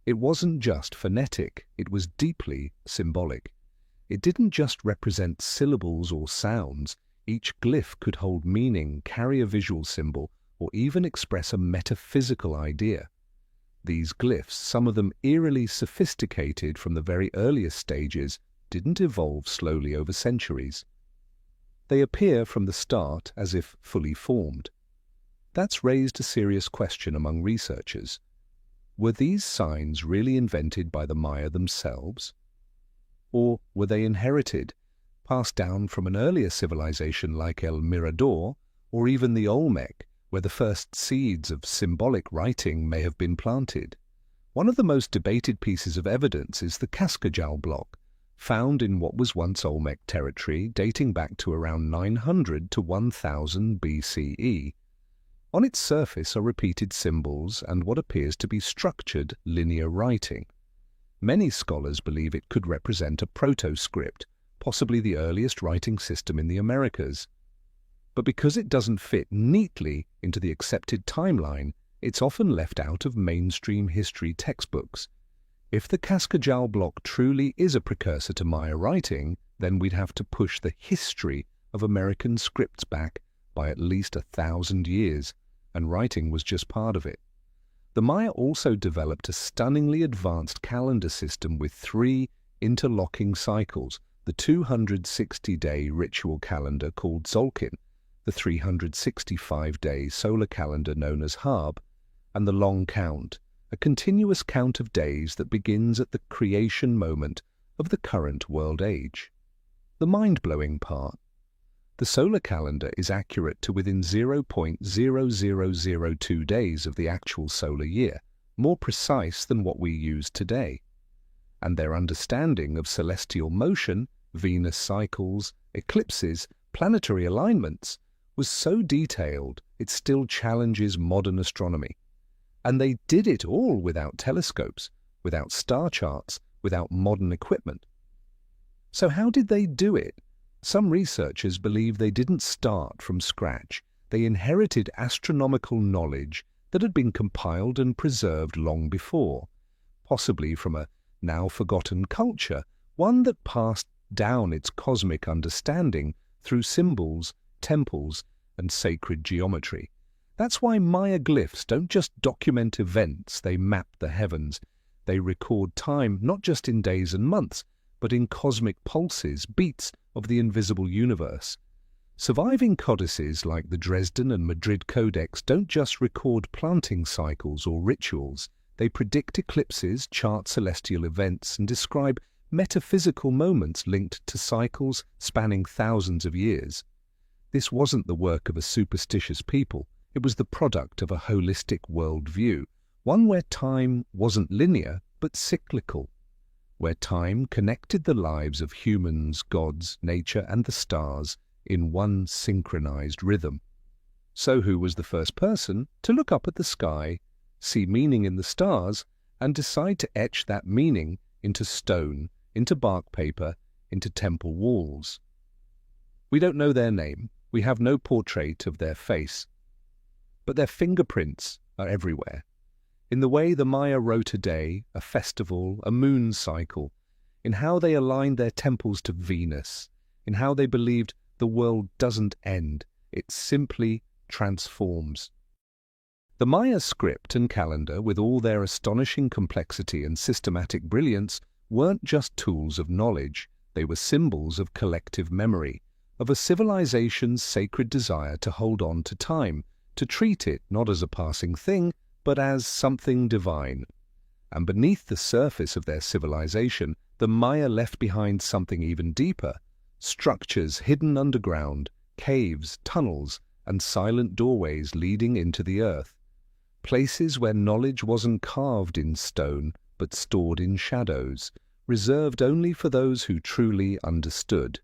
It wasn't just phonetic, it was deeply symbolic. It didn't just represent syllables or sounds. Each glyph could hold meaning, carry a visual symbol, or even express a metaphysical idea. These glyphs, some of them eerily sophisticated from the very earliest stages, didn't evolve slowly over centuries. They appear from the start as if fully formed. That's raised a serious question among researchers. Were these signs really invented by the Maya themselves? Or were they inherited, passed down from an earlier civilization like El Mirador, or even the Olmec, where the first seeds of symbolic writing may have been planted? One of the most debated pieces of evidence is the Cascajal block, found in what was once Olmec territory, dating back to around 900 to 1000 BCE. On its surface are repeated symbols and what appears to be structured linear writing. Many scholars believe it could represent a proto-script, possibly the earliest writing system in the Americas. But because it doesn't fit neatly into the accepted timeline, it's often left out of mainstream history textbooks. If the Cascajal block truly is a precursor to Maya writing, then we'd have to push the history of American scripts back by at least 1,000 years, and writing was just part of it. The Maya also developed a stunningly advanced calendar system with 3 interlocking cycles: the 260-day ritual calendar called Tzolk'in, the 365-day solar calendar known as Harb, and the long count, a continuous count of days that begins at the creation moment of the current world age. The mind-blowing part: the solar calendar is accurate to within 0.0002 days of the actual solar year, more precise than what we use today. And their understanding of celestial motion, Venus cycles, eclipses, planetary alignments, was so detailed it still challenges modern astronomy. And they did it all without telescopes, without star charts, without modern equipment. So how did they do it? Some researchers believe they didn't start from scratch. They inherited astronomical knowledge that had been compiled and preserved long before, possibly from a now-forgotten culture, one that passed down its cosmic understanding through symbols, temples, and sacred geometry. That's why Maya glyphs don't just document events, they map the heavens. They record time not just in days and months, but in cosmic pulses, beats of the invisible universe. Surviving codices like the Dresden and Madrid Codex don't just record planting cycles or rituals. They predict eclipses, chart celestial events, and describe metaphysical moments linked to cycles spanning thousands of years. This wasn't the work of a superstitious people. It was the product of a holistic worldview, one where time wasn't linear but cyclical, where time connected the lives of humans, gods, nature, and the stars in one synchronized rhythm. So who was the first person to look up at the sky, see meaning in the stars, and decide to etch that meaning into stone, into bark paper, into temple walls? We don't know their name. We have no portrait of their face. But their fingerprints are everywhere. In the way the Maya wrote a day, a festival, a moon cycle, in how they aligned their temples to Venus, in how they believed the world doesn't end, it simply transforms. The Maya script and calendar, with all their astonishing complexity and systematic brilliance, weren't just tools of knowledge. They were symbols of collective memory, of a civilization's sacred desire to hold on to time, to treat it not as a passing thing, but as something divine. And beneath the surface of their civilization, the Maya left behind something even deeper: structures hidden underground, caves, tunnels, and silent doorways leading into the earth. Places where knowledge wasn't carved in stone, but stored in shadows, reserved only for those who truly understood.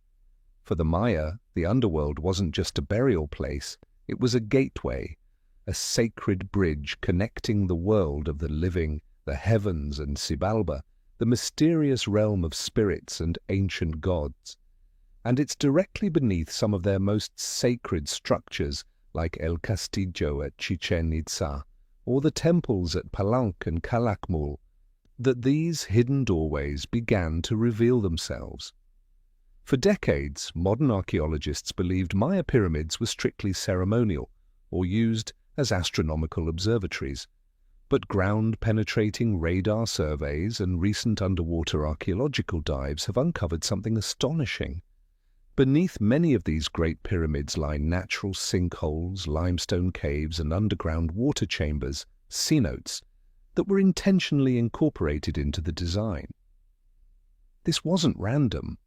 For the Maya, the underworld wasn't just a burial place. It was a gateway, a sacred bridge connecting the world of the living, the heavens and Xibalba, the mysterious realm of spirits and ancient gods. And it's directly beneath some of their most sacred structures, like El Castillo at Chichen Itza, or the temples at Palenque and Calakmul, that these hidden doorways began to reveal themselves. For decades, modern archaeologists believed Maya pyramids were strictly ceremonial, or used as astronomical observatories. But ground-penetrating radar surveys and recent underwater archaeological dives have uncovered something astonishing. Beneath many of these great pyramids lie natural sinkholes, limestone caves, and underground water chambers, cenotes. that were intentionally incorporated into the design. This wasn't random.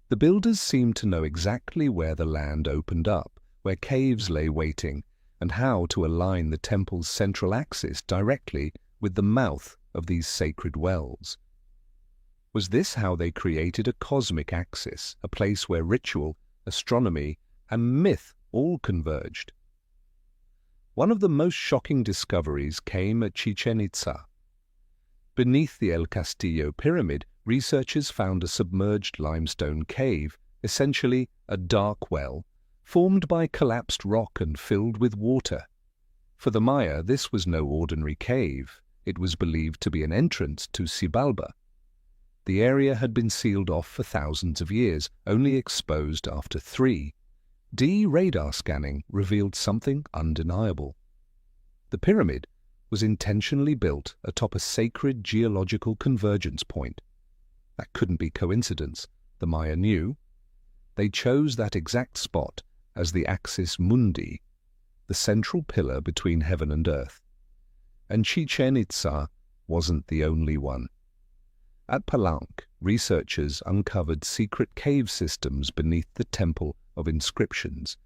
The builders seemed to know exactly where the land opened up, where caves lay waiting, and how to align the temple's central axis directly with the mouth of these sacred wells. Was this how they created a cosmic axis, a place where ritual, astronomy, and myth all converged? One of the most shocking discoveries came at Chichen Itza. Beneath the El Castillo pyramid, researchers found a submerged limestone cave, essentially a dark well, formed by collapsed rock and filled with water. For the Maya, this was no ordinary cave. It was believed to be an entrance to Xibalba. The area had been sealed off for thousands of years, only exposed after 3D radar scanning revealed something undeniable. The pyramid was intentionally built atop a sacred geological convergence point. That couldn't be coincidence, the Maya knew. They chose that exact spot as the axis mundi, the central pillar between heaven and earth. And Chichen Itza wasn't the only one. At Palenque, researchers uncovered secret cave systems beneath the Temple of Inscriptions.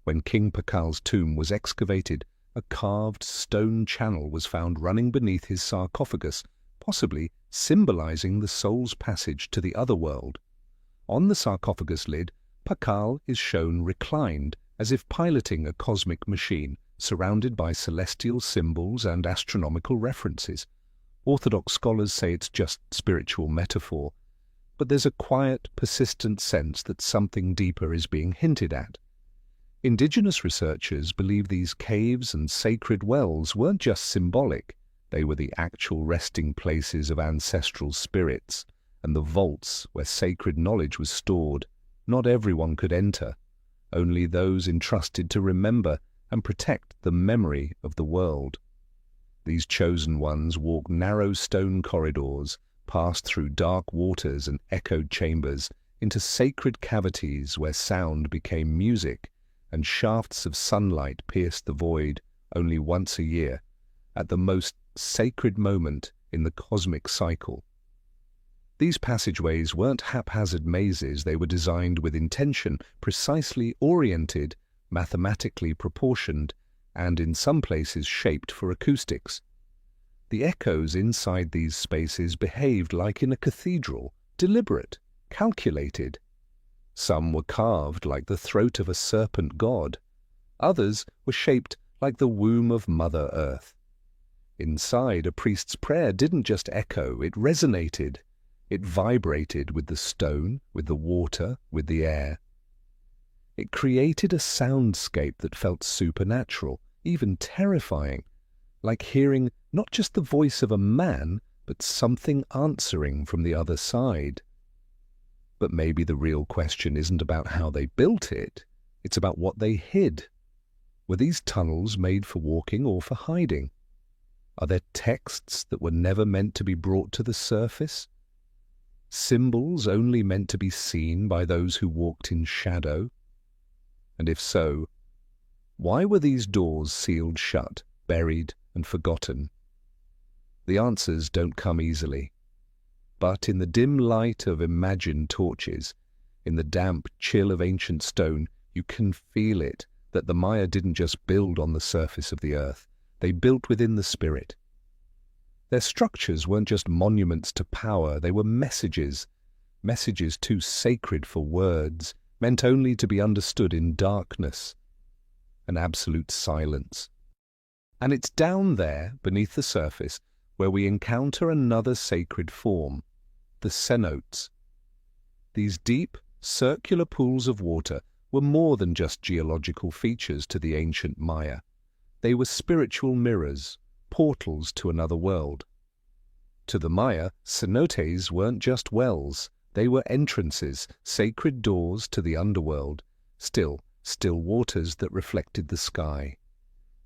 When King Pakal's tomb was excavated, a carved stone channel was found running beneath his sarcophagus, possibly symbolizing the soul's passage to the other world. On the sarcophagus lid, Pakal is shown reclined, as if piloting a cosmic machine, surrounded by celestial symbols and astronomical references. Orthodox scholars say it's just spiritual metaphor, but there's a quiet, persistent sense that something deeper is being hinted at. Indigenous researchers believe these caves and sacred wells weren't just symbolic. They were the actual resting places of ancestral spirits and the vaults where sacred knowledge was stored. Not everyone could enter, only those entrusted to remember and protect the memory of the world. These chosen ones walked narrow stone corridors, passed through dark waters and echoed chambers, into sacred cavities where sound became music, and shafts of sunlight pierced the void only once a year, at the most sacred moment in the cosmic cycle. These passageways weren't haphazard mazes. They were designed with intention, precisely oriented, mathematically proportioned, and in some places shaped for acoustics. The echoes inside these spaces behaved like in a cathedral, deliberate, calculated. Some were carved like the throat of a serpent god. Others were shaped like the womb of Mother Earth. Inside, a priest's prayer didn't just echo, it resonated. It vibrated with the stone, with the water, with the air. It created a soundscape that felt supernatural, even terrifying, like hearing not just the voice of a man, but something answering from the other side. But maybe the real question isn't about how they built it, it's about what they hid. Were these tunnels made for walking or for hiding? Are there texts that were never meant to be brought to the surface? Symbols only meant to be seen by those who walked in shadow? And if so, why were these doors sealed shut, buried and forgotten? The answers don't come easily. But in the dim light of imagined torches, in the damp chill of ancient stone, you can feel it, that the Maya didn't just build on the surface of the earth. They built within the spirit. Their structures weren't just monuments to power, they were messages too sacred for words, meant only to be understood in darkness, an absolute silence. And it's down there, beneath the surface, where we encounter another sacred form, the cenotes. These deep, circular pools of water were more than just geological features to the ancient Maya. They were spiritual mirrors, portals to another world. To the Maya, cenotes weren't just wells, they were entrances, sacred doors to the underworld, still waters that reflected the sky,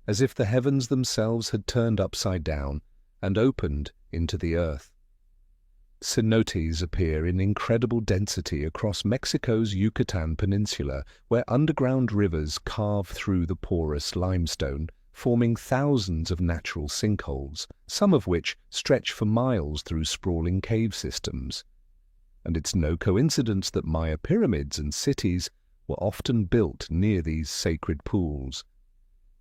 as if the heavens themselves had turned upside down and opened into the earth. Cenotes appear in incredible density across Mexico's Yucatan Peninsula, where underground rivers carve through the porous limestone, forming thousands of natural sinkholes, some of which stretch for miles through sprawling cave systems. And it's no coincidence that Maya pyramids and cities were often built near these sacred pools.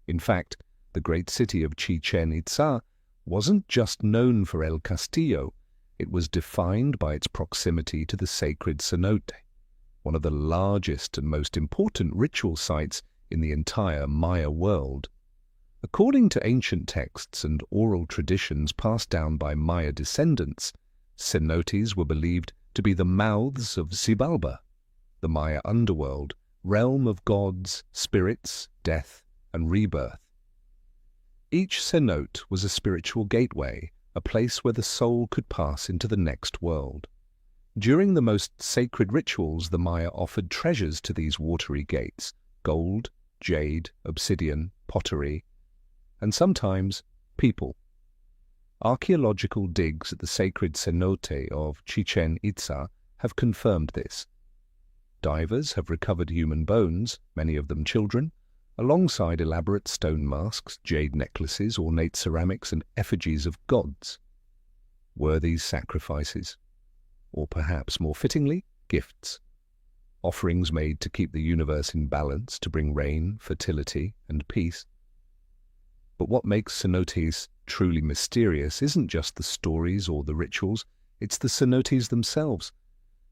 In fact, the great city of Chichen Itza wasn't just known for El Castillo, it was defined by its proximity to the sacred cenote, one of the largest and most important ritual sites in the entire Maya world. According to ancient texts and oral traditions passed down by Maya descendants, cenotes were believed to be the mouths of Xibalba, the Maya underworld, realm of gods, spirits, death, and rebirth. Each cenote was a spiritual gateway, a place where the soul could pass into the next world. During the most sacred rituals, the Maya offered treasures to these watery gates: gold, jade, obsidian, pottery, and sometimes people. Archaeological digs at the sacred cenote of Chichen Itza have confirmed this. Divers have recovered human bones, many of them children, alongside elaborate stone masks, jade necklaces, ornate ceramics, and effigies of gods. Were these sacrifices? Or perhaps more fittingly, gifts? Offerings made to keep the universe in balance, to bring rain, fertility, and peace. But what makes cenotes truly mysterious isn't just the stories or the rituals, it's the cenotes themselves.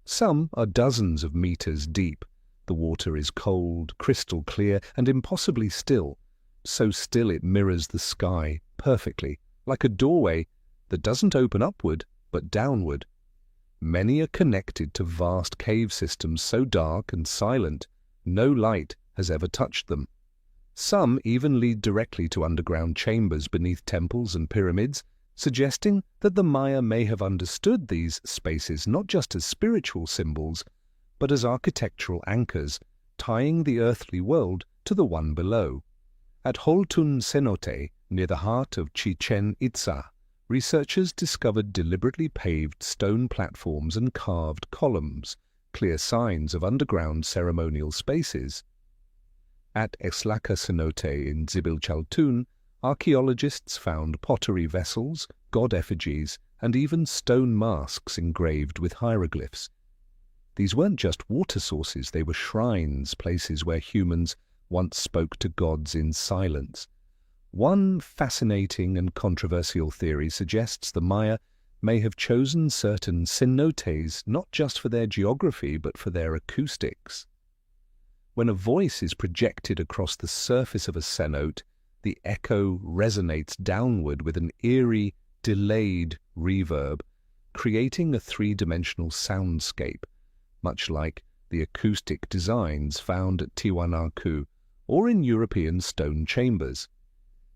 Some are dozens of meters deep. The water is cold, crystal clear, and impossibly still, so still it mirrors the sky perfectly, like a doorway that doesn't open upward, but downward. Many are connected to vast cave systems so dark and silent, no light has ever touched them. Some even lead directly to underground chambers beneath temples and pyramids, suggesting that the Maya may have understood these spaces not just as spiritual symbols, but as architectural anchors, tying the earthly world to the one below. At Holtun Cenote, near the heart of Chichen Itza, researchers discovered deliberately paved stone platforms and carved columns, clear signs of underground ceremonial spaces. At Eslaka Cenote in Zibilchaltun, archaeologists found pottery vessels, god effigies, and even stone masks engraved with hieroglyphs. These weren't just water sources, they were shrines, places where humans once spoke to gods in silence. One fascinating and controversial theory suggests the Maya may have chosen certain cenotes not just for their geography but for their acoustics. When a voice is projected across the surface of a cenote, the echo resonates downward with an eerie, delayed reverb, creating a three-dimensional soundscape, much like the acoustic designs found at Tiwanaku or in European stone chambers.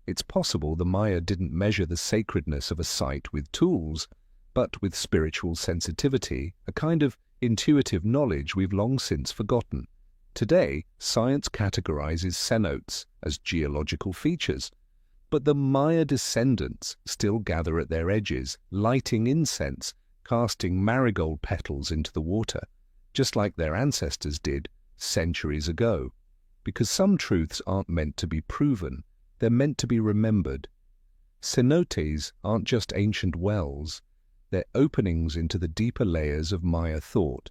It's possible the Maya didn't measure the sacredness of a site with tools, but with spiritual sensitivity, a kind of intuitive knowledge we've long since forgotten. Today, science categorizes cenotes as geological features, but the Maya descendants still gather at their edges, lighting incense, casting marigold petals into the water, just like their ancestors did centuries ago. Because some truths aren't meant to be proven, they're meant to be remembered. Cenotes aren't just ancient wells, they're openings into the deeper layers of Maya thought,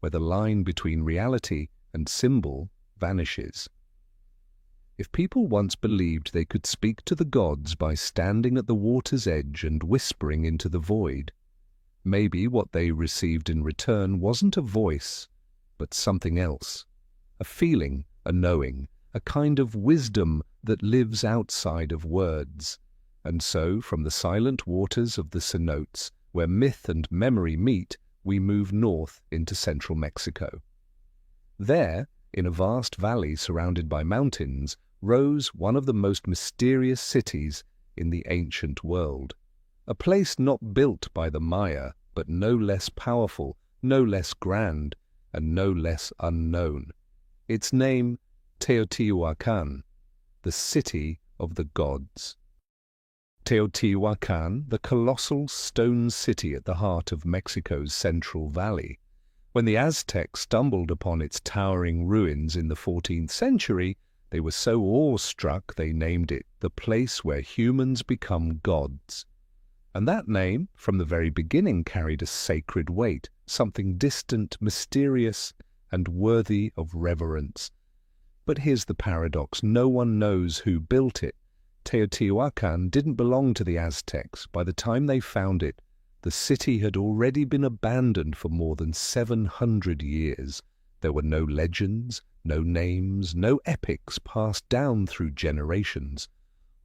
where the line between reality and symbol vanishes. If people once believed they could speak to the gods by standing at the water's edge and whispering into the void, maybe what they received in return wasn't a voice, but something else. A feeling, a knowing, a kind of wisdom that lives outside of words. And so, from the silent waters of the cenotes, where myth and memory meet, we move north into central Mexico. There, in a vast valley surrounded by mountains, rose one of the most mysterious cities in the ancient world. A place not built by the Maya, but no less powerful, no less grand, and no less unknown. Its name, Teotihuacan, the city of the gods. Teotihuacan, the colossal stone city at the heart of Mexico's Central Valley. When the Aztecs stumbled upon its towering ruins in the 14th century, They were so awestruck they named it the place where humans become gods. And that name, from the very beginning, carried a sacred weight, something distant, mysterious, and worthy of reverence. But here's the paradox. No one knows who built it. Teotihuacan didn't belong to the Aztecs. By the time they found it, the city had already been abandoned for more than 700 years. There were no legends, no names, no epics passed down through generations.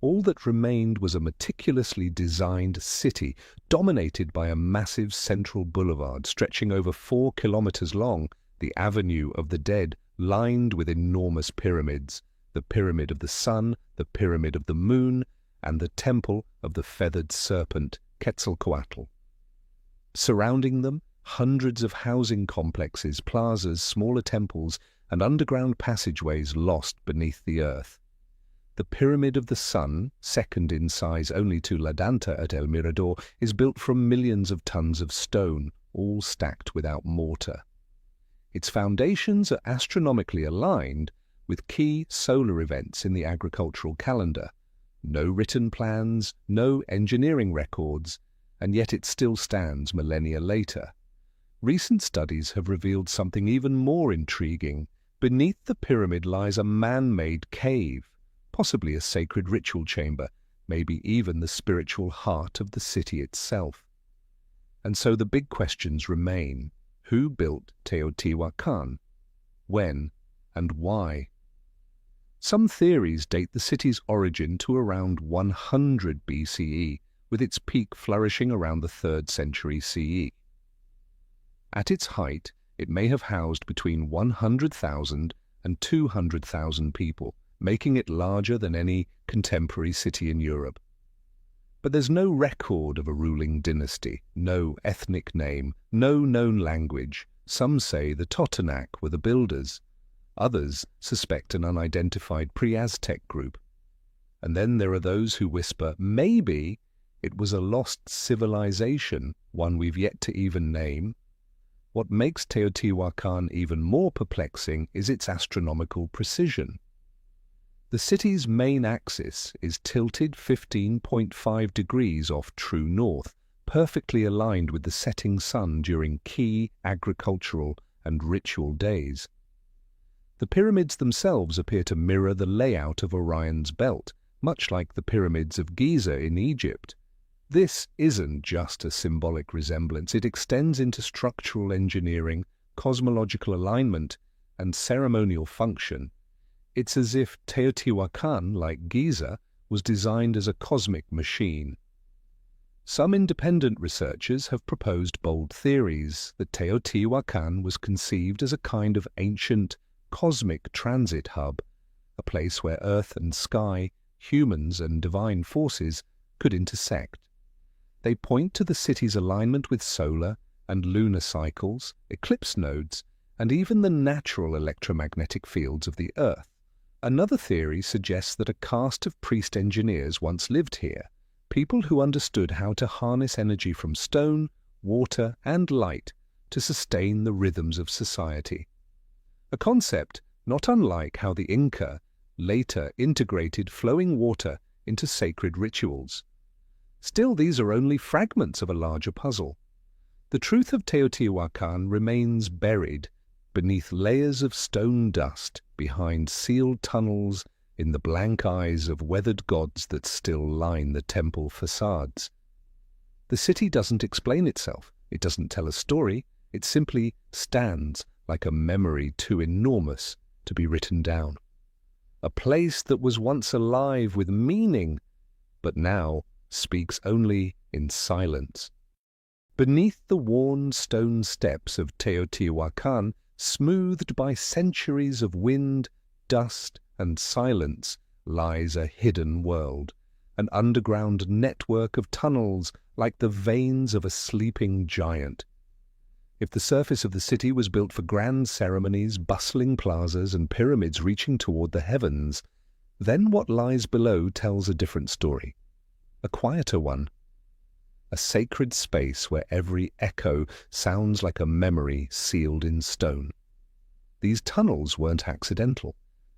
All that remained was a meticulously designed city, dominated by a massive central boulevard stretching over 4 kilometers long, the Avenue of the Dead, lined with enormous pyramids, the Pyramid of the Sun, the Pyramid of the Moon, and the Temple of the Feathered Serpent, Quetzalcoatl. Surrounding them, hundreds of housing complexes, plazas, smaller temples, and underground passageways lost beneath the earth. The Pyramid of the Sun, second in size only to La Danta at El Mirador, is built from millions of tons of stone, all stacked without mortar. Its foundations are astronomically aligned with key solar events in the agricultural calendar. No written plans, no engineering records, and yet it still stands millennia later. Recent studies have revealed something even more intriguing. Beneath the pyramid lies a man-made cave, possibly a sacred ritual chamber, maybe even the spiritual heart of the city itself. And so the big questions remain. Who built Teotihuacan? When? And why? Some theories date the city's origin to around 100 BCE, with its peak flourishing around the 3rd century CE. At its height, it may have housed between 100,000 and 200,000 people, making it larger than any contemporary city in Europe. But there's no record of a ruling dynasty, no ethnic name, no known language. Some say the Totonac were the builders. Others suspect an unidentified pre-Aztec group. And then there are those who whisper, maybe it was a lost civilization, one we've yet to even name. What makes Teotihuacan even more perplexing is its astronomical precision. The city's main axis is tilted 15.5 degrees off true north, perfectly aligned with the setting sun during key agricultural and ritual days. The pyramids themselves appear to mirror the layout of Orion's belt, much like the pyramids of Giza in Egypt. This isn't just a symbolic resemblance, it extends into structural engineering, cosmological alignment, and ceremonial function. It's as if Teotihuacan, like Giza, was designed as a cosmic machine. Some independent researchers have proposed bold theories that Teotihuacan was conceived as a kind of ancient cosmic transit hub, a place where earth and sky, humans and divine forces could intersect. They point to the city's alignment with solar and lunar cycles, eclipse nodes, and even the natural electromagnetic fields of the earth. Another theory suggests that a caste of priest engineers once lived here, people who understood how to harness energy from stone, water, and light to sustain the rhythms of society. A concept not unlike how the Inca later integrated flowing water into sacred rituals. Still, these are only fragments of a larger puzzle. The truth of Teotihuacan remains buried beneath layers of stone dust, behind sealed tunnels, in the blank eyes of weathered gods that still line the temple facades. The city doesn't explain itself, it doesn't tell a story, it simply stands like a memory too enormous to be written down. A place that was once alive with meaning, but now speaks only in silence. Beneath the worn stone steps of Teotihuacan, smoothed by centuries of wind, dust, and silence, lies a hidden world, an underground network of tunnels like the veins of a sleeping giant. If the surface of the city was built for grand ceremonies, bustling plazas, and pyramids reaching toward the heavens, then what lies below tells a different story, a quieter one. A sacred space where every echo sounds like a memory sealed in stone. These tunnels weren't accidental.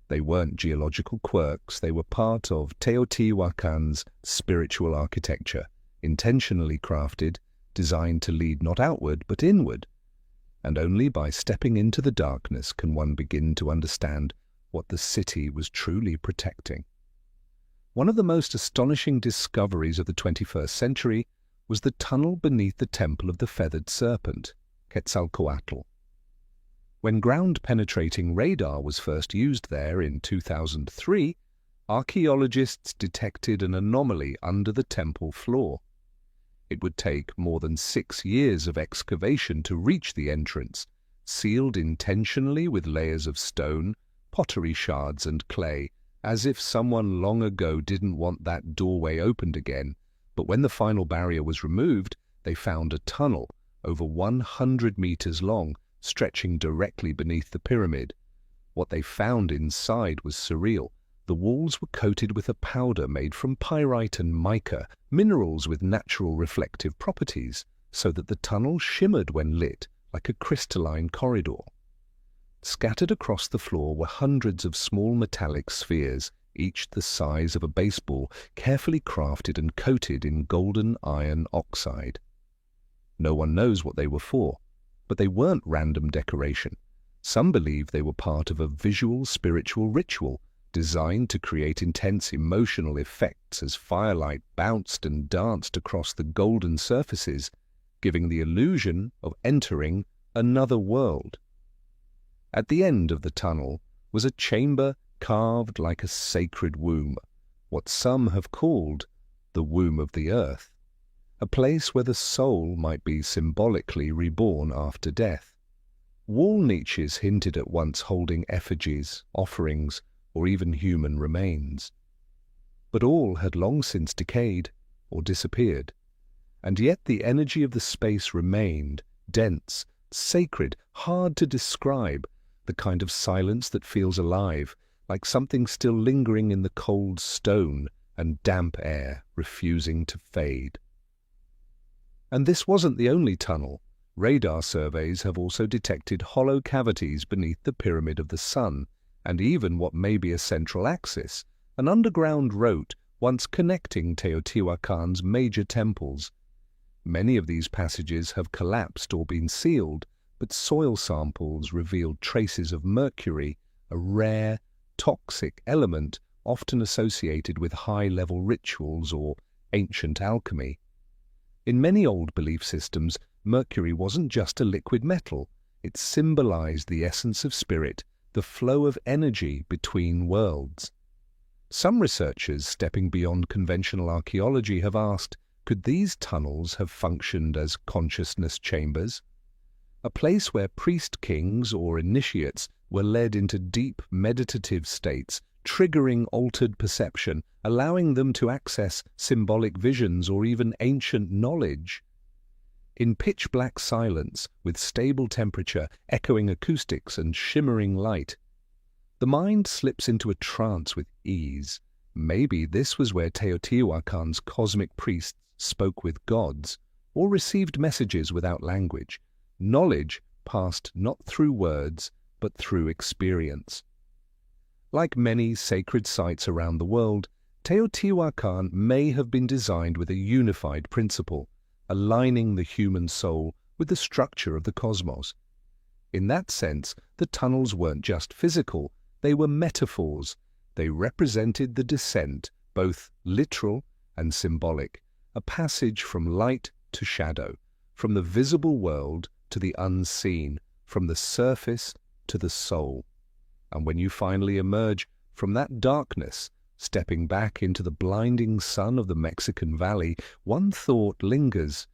They weren't geological quirks, they were part of Teotihuacan's spiritual architecture, intentionally crafted, designed to lead not outward but inward. And only by stepping into the darkness can one begin to understand what the city was truly protecting. One of the most astonishing discoveries of the 21st century was the tunnel beneath the Temple of the Feathered Serpent, Quetzalcoatl. When ground-penetrating radar was first used there in 2003, archaeologists detected an anomaly under the temple floor. It would take more than 6 years of excavation to reach the entrance, sealed intentionally with layers of stone, pottery shards and clay, as if someone long ago didn't want that doorway opened again. But when the final barrier was removed, they found a tunnel over 100 meters long, stretching directly beneath the pyramid. What they found inside was surreal. The walls were coated with a powder made from pyrite and mica, minerals with natural reflective properties, so that the tunnel shimmered when lit, like a crystalline corridor. Scattered across the floor were hundreds of small metallic spheres, each the size of a baseball, carefully crafted and coated in golden iron oxide. No one knows what they were for, but they weren't random decoration. Some believe they were part of a visual spiritual ritual designed to create intense emotional effects as firelight bounced and danced across the golden surfaces, giving the illusion of entering another world. At the end of the tunnel was a chamber carved like a sacred womb, what some have called the womb of the earth, a place where the soul might be symbolically reborn after death. Wall niches hinted at once holding effigies, offerings, or even human remains. But all had long since decayed or disappeared, and yet the energy of the space remained, dense, sacred, hard to describe, the kind of silence that feels alive, like something still lingering in the cold stone and damp air, refusing to fade. And this wasn't the only tunnel. Radar surveys have also detected hollow cavities beneath the Pyramid of the Sun, and even what may be a central axis, an underground road once connecting Teotihuacan's major temples. Many of these passages have collapsed or been sealed, but soil samples revealed traces of mercury, a rare, toxic element often associated with high-level rituals or ancient alchemy. In many old belief systems, mercury wasn't just a liquid metal. It symbolized the essence of spirit, the flow of energy between worlds. Some researchers, stepping beyond conventional archaeology, have asked, could these tunnels have functioned as consciousness chambers? A place where priest-kings or initiates were led into deep meditative states, triggering altered perception, allowing them to access symbolic visions or even ancient knowledge. In pitch-black silence, with stable temperature, echoing acoustics and shimmering light, the mind slips into a trance with ease. Maybe this was where Teotihuacan's cosmic priests spoke with gods, or received messages without language, knowledge passed not through words, but through experience. Like many sacred sites around the world, Teotihuacan may have been designed with a unified principle, aligning the human soul with the structure of the cosmos. In that sense, the tunnels weren't just physical, they were metaphors. They represented the descent, both literal and symbolic, a passage from light to shadow, from the visible world to the unseen, from the surface to the soul. And when you finally emerge from that darkness, stepping back into the blinding sun of the Mexican Valley, one thought lingers.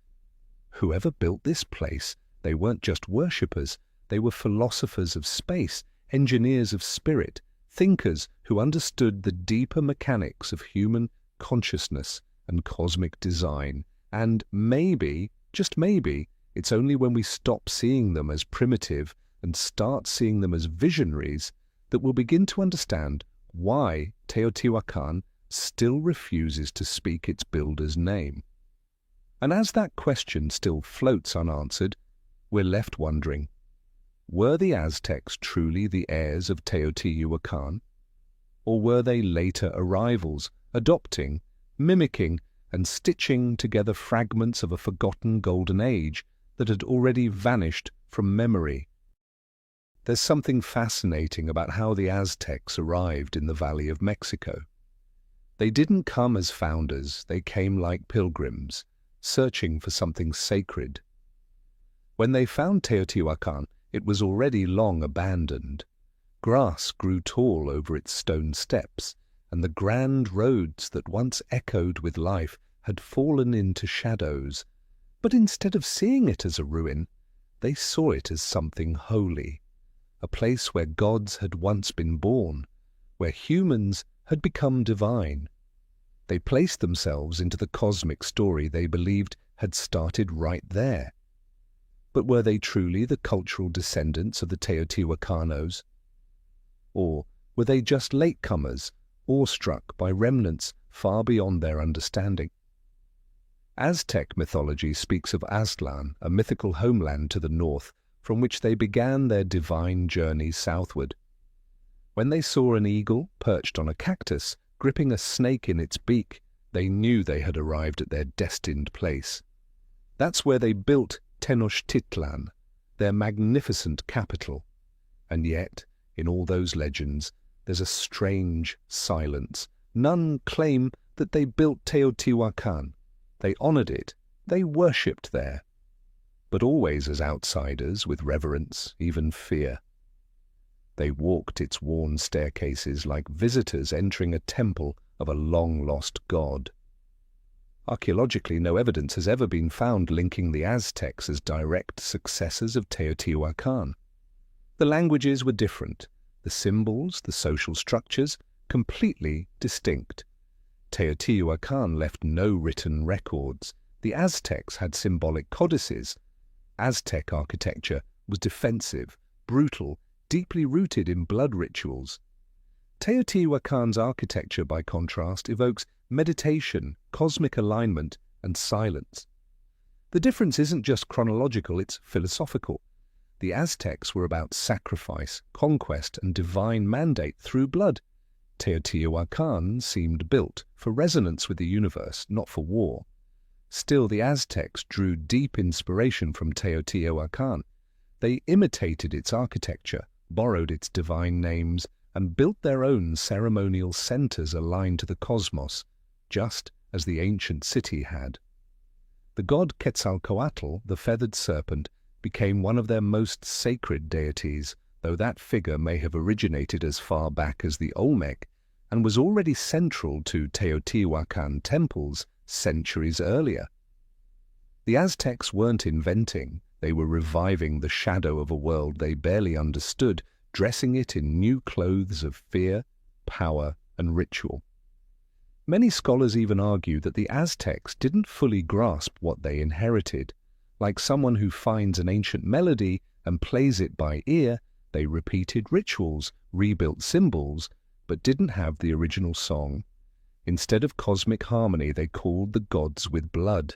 Whoever built this place, they weren't just worshippers, they were philosophers of space, engineers of spirit, thinkers who understood the deeper mechanics of human consciousness and cosmic design. And maybe, just maybe, it's only when we stop seeing them as primitive and start seeing them as visionaries that we'll begin to understand why Teotihuacan still refuses to speak its builder's name. And as that question still floats unanswered, we're left wondering, were the Aztecs truly the heirs of Teotihuacan? Or were they later arrivals, adopting, mimicking, and stitching together fragments of a forgotten golden age that had already vanished from memory? There's something fascinating about how the Aztecs arrived in the Valley of Mexico. They didn't come as founders, they came like pilgrims, searching for something sacred. When they found Teotihuacan, it was already long abandoned. Grass grew tall over its stone steps, and the grand roads that once echoed with life had fallen into shadows. But instead of seeing it as a ruin, they saw it as something holy, a place where gods had once been born, where humans had become divine. They placed themselves into the cosmic story they believed had started right there. But were they truly the cultural descendants of the Teotihuacanos? Or were they just latecomers, awestruck by remnants far beyond their understanding? Aztec mythology speaks of Aztlan, a mythical homeland to the north, from which they began their divine journey southward. When they saw an eagle perched on a cactus, gripping a snake in its beak, they knew they had arrived at their destined place. That's where they built Tenochtitlan, their magnificent capital. And yet, in all those legends, there's a strange silence. None claim that they built Teotihuacan. They honored it, they worshipped there, but always as outsiders with reverence, even fear. They walked its worn staircases like visitors entering a temple of a long-lost god. Archaeologically, no evidence has ever been found linking the Aztecs as direct successors of Teotihuacan. The languages were different, the symbols, the social structures, completely distinct. Teotihuacan left no written records. The Aztecs had symbolic codices. Aztec architecture was defensive, brutal, deeply rooted in blood rituals. Teotihuacan's architecture, by contrast, evokes meditation, cosmic alignment, and silence. The difference isn't just chronological, it's philosophical. The Aztecs were about sacrifice, conquest, and divine mandate through blood. Teotihuacan seemed built for resonance with the universe, not for war. Still, the Aztecs drew deep inspiration from Teotihuacan. They imitated its architecture, borrowed its divine names, and built their own ceremonial centers aligned to the cosmos, just as the ancient city had. The god Quetzalcoatl, the feathered serpent, became one of their most sacred deities, though that figure may have originated as far back as the Olmec and was already central to Teotihuacan temples centuries earlier. The Aztecs weren't inventing, they were reviving the shadow of a world they barely understood, dressing it in new clothes of fear, power, and ritual. Many scholars even argue that the Aztecs didn't fully grasp what they inherited. Like someone who finds an ancient melody and plays it by ear, they repeated rituals, rebuilt symbols, but didn't have the original song. Instead of cosmic harmony, they called the gods with blood.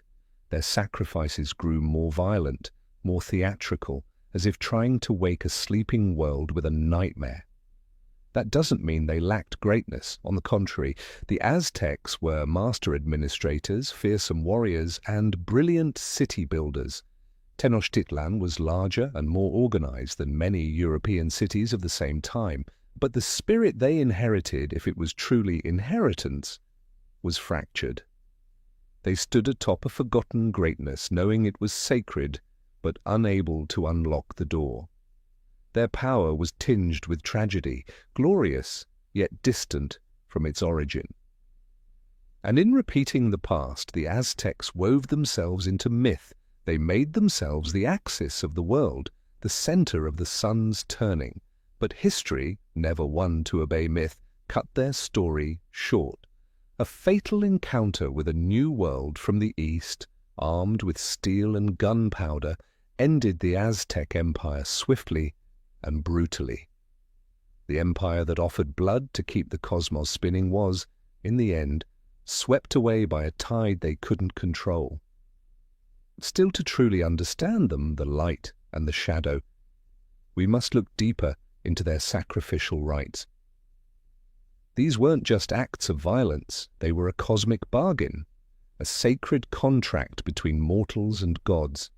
Their sacrifices grew more violent, more theatrical, as if trying to wake a sleeping world with a nightmare. That doesn't mean they lacked greatness. On the contrary, the Aztecs were master administrators, fearsome warriors, and brilliant city builders. Tenochtitlan was larger and more organized than many European cities of the same time, but the spirit they inherited, if it was truly inheritance, was fractured. They stood atop a forgotten greatness, knowing it was sacred, but unable to unlock the door. Their power was tinged with tragedy, glorious, yet distant from its origin. And in repeating the past, the Aztecs wove themselves into myth. They made themselves the axis of the world, the center of the sun's turning. But history, never one to obey myth, cut their story short. A fatal encounter with a new world from the east, armed with steel and gunpowder, ended the Aztec Empire swiftly and brutally. The empire that offered blood to keep the cosmos spinning was, in the end, swept away by a tide they couldn't control. Still, to truly understand them, the light and the shadow, we must look deeper into their sacrificial rites. These weren't just acts of violence, they were a cosmic bargain, a sacred contract between mortals and gods.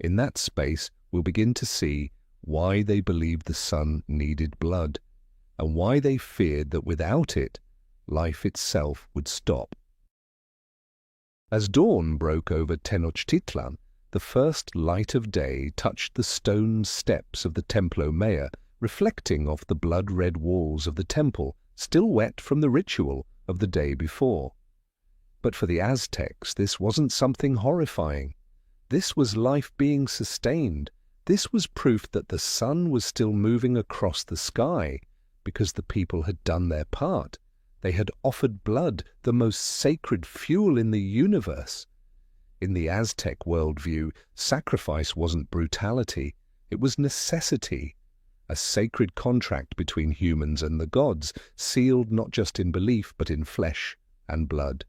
In that space, we'll begin to see why they believed the sun needed blood, and why they feared that without it, life itself would stop. As dawn broke over Tenochtitlan, the first light of day touched the stone steps of the Templo Mayor, reflecting off the blood-red walls of the temple, still wet from the ritual of the day before. But for the Aztecs, this wasn't something horrifying. This was life being sustained. This was proof that the sun was still moving across the sky, because the people had done their part. They had offered blood, the most sacred fuel in the universe. In the Aztec worldview, sacrifice wasn't brutality, it was necessity, a sacred contract between humans and the gods, sealed not just in belief but in flesh and blood.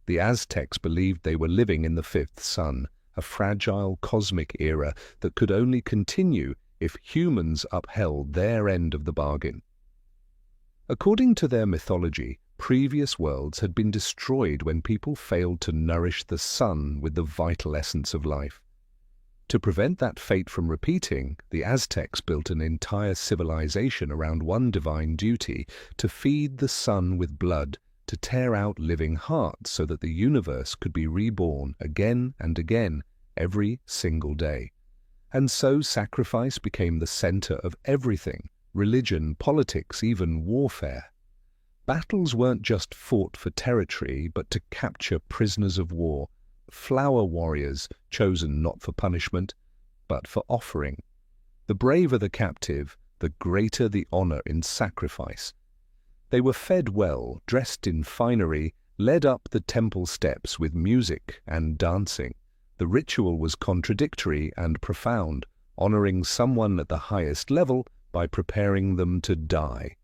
The Aztecs believed they were living in the fifth sun, a fragile cosmic era that could only continue if humans upheld their end of the bargain. According to their mythology, previous worlds had been destroyed when people failed to nourish the sun with the vital essence of life. To prevent that fate from repeating, the Aztecs built an entire civilization around one divine duty: to feed the sun with blood, to tear out living hearts so that the universe could be reborn again and again, every single day. And so sacrifice became the center of everything: religion, politics, even warfare. Battles weren't just fought for territory, but to capture prisoners of war, flower warriors chosen not for punishment, but for offering. The braver the captive, the greater the honor in sacrifice. They were fed well, dressed in finery, led up the temple steps with music and dancing. The ritual was contradictory and profound, honoring someone at the highest level by preparing them to die.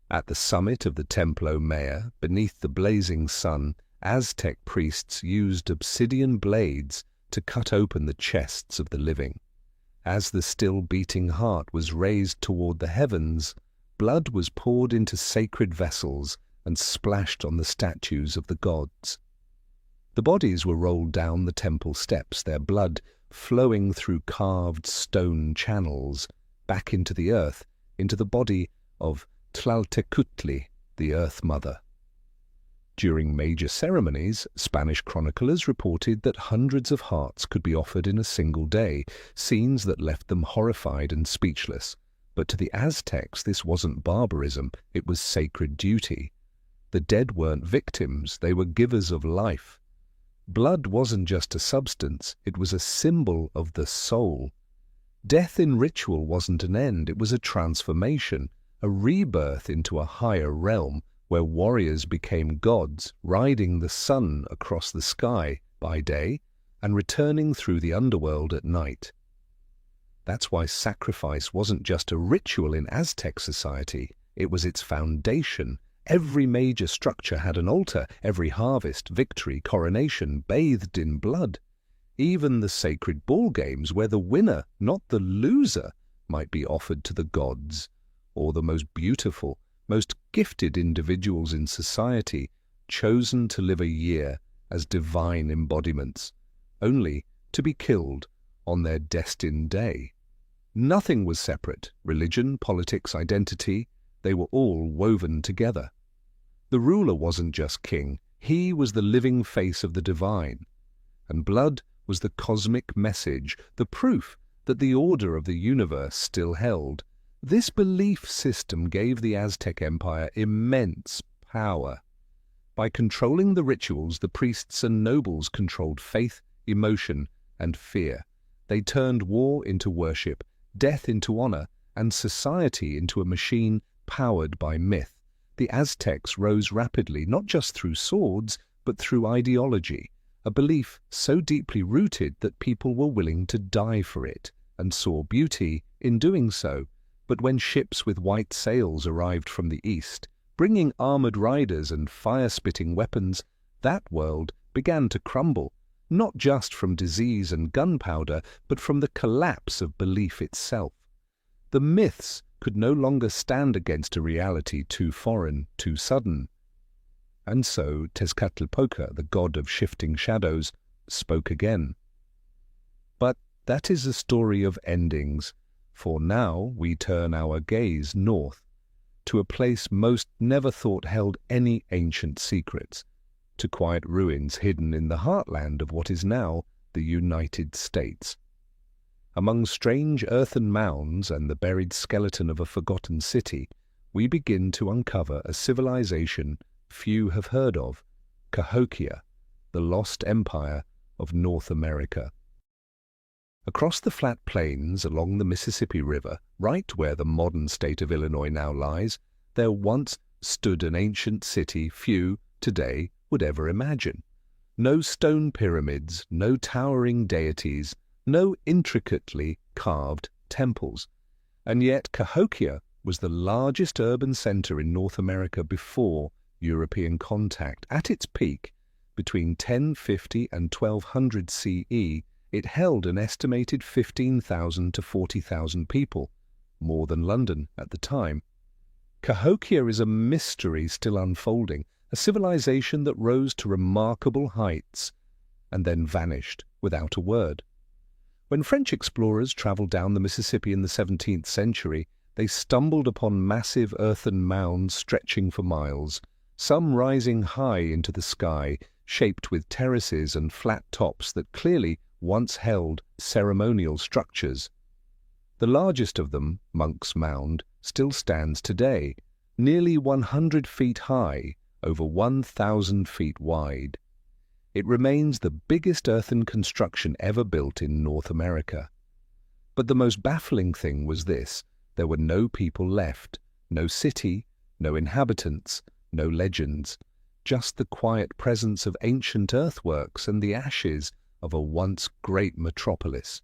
At the summit of the Templo Mayor, beneath the blazing sun, Aztec priests used obsidian blades to cut open the chests of the living. As the still beating heart was raised toward the heavens, blood was poured into sacred vessels and splashed on the statues of the gods. The bodies were rolled down the temple steps, their blood flowing through carved stone channels back into the earth, into the body of Tlaltecutli, the Earth Mother. During major ceremonies, Spanish chroniclers reported that hundreds of hearts could be offered in a single day, scenes that left them horrified and speechless. But to the Aztecs, this wasn't barbarism, it was sacred duty. The dead weren't victims, they were givers of life. Blood wasn't just a substance, it was a symbol of the soul. Death in ritual wasn't an end, it was a transformation, a rebirth into a higher realm where warriors became gods, riding the sun across the sky by day and returning through the underworld at night. That's why sacrifice wasn't just a ritual in Aztec society, it was its foundation. Every major structure had an altar, every harvest, victory, coronation bathed in blood. Even the sacred ball games where the winner, not the loser, might be offered to the gods, or the most beautiful, most gifted individuals in society, chosen to live a year as divine embodiments, only to be killed on their destined day. Nothing was separate: religion, politics, identity, they were all woven together. The ruler wasn't just king, he was the living face of the divine. And blood was the cosmic message, the proof that the order of the universe still held. This belief system gave the Aztec Empire immense power. By controlling the rituals, the priests and nobles controlled faith, emotion, and fear. They turned war into worship, death into honor, and society into a machine powered by myth. The Aztecs rose rapidly, not just through swords, but through ideology, a belief so deeply rooted that people were willing to die for it, and saw beauty in doing so. But when ships with white sails arrived from the east, bringing armored riders and fire-spitting weapons, that world began to crumble, not just from disease and gunpowder, but from the collapse of belief itself. The myths could no longer stand against a reality too foreign, too sudden. And so Tezcatlipoca, the god of shifting shadows, spoke again. But that is a story of endings, for now we turn our gaze north, to a place most never thought held any ancient secrets, to quiet ruins hidden in the heartland of what is now the United States. Among strange earthen mounds and the buried skeleton of a forgotten city, we begin to uncover a civilization few have heard of, Cahokia, the lost empire of North America. Across the flat plains along the Mississippi River, right where the modern state of Illinois now lies, there once stood an ancient city few, today, would ever imagine. No stone pyramids, no towering deities, no intricately carved temples. And yet Cahokia was the largest urban center in North America before European contact. At its peak, between 1050 and 1200 CE, it held an estimated 15,000 to 40,000 people, more than London at the time. Cahokia is a mystery still unfolding, a civilization that rose to remarkable heights and then vanished without a word. When French explorers traveled down the Mississippi in the 17th century, they stumbled upon massive earthen mounds stretching for miles, some rising high into the sky, shaped with terraces and flat tops that clearly once held ceremonial structures. The largest of them, Monk's Mound, still stands today, nearly 100 feet high, over 1,000 feet wide. It remains the biggest earthen construction ever built in North America. But the most baffling thing was this: there were no people left, no city, no inhabitants, no legends, just the quiet presence of ancient earthworks and the ashes of a once great metropolis.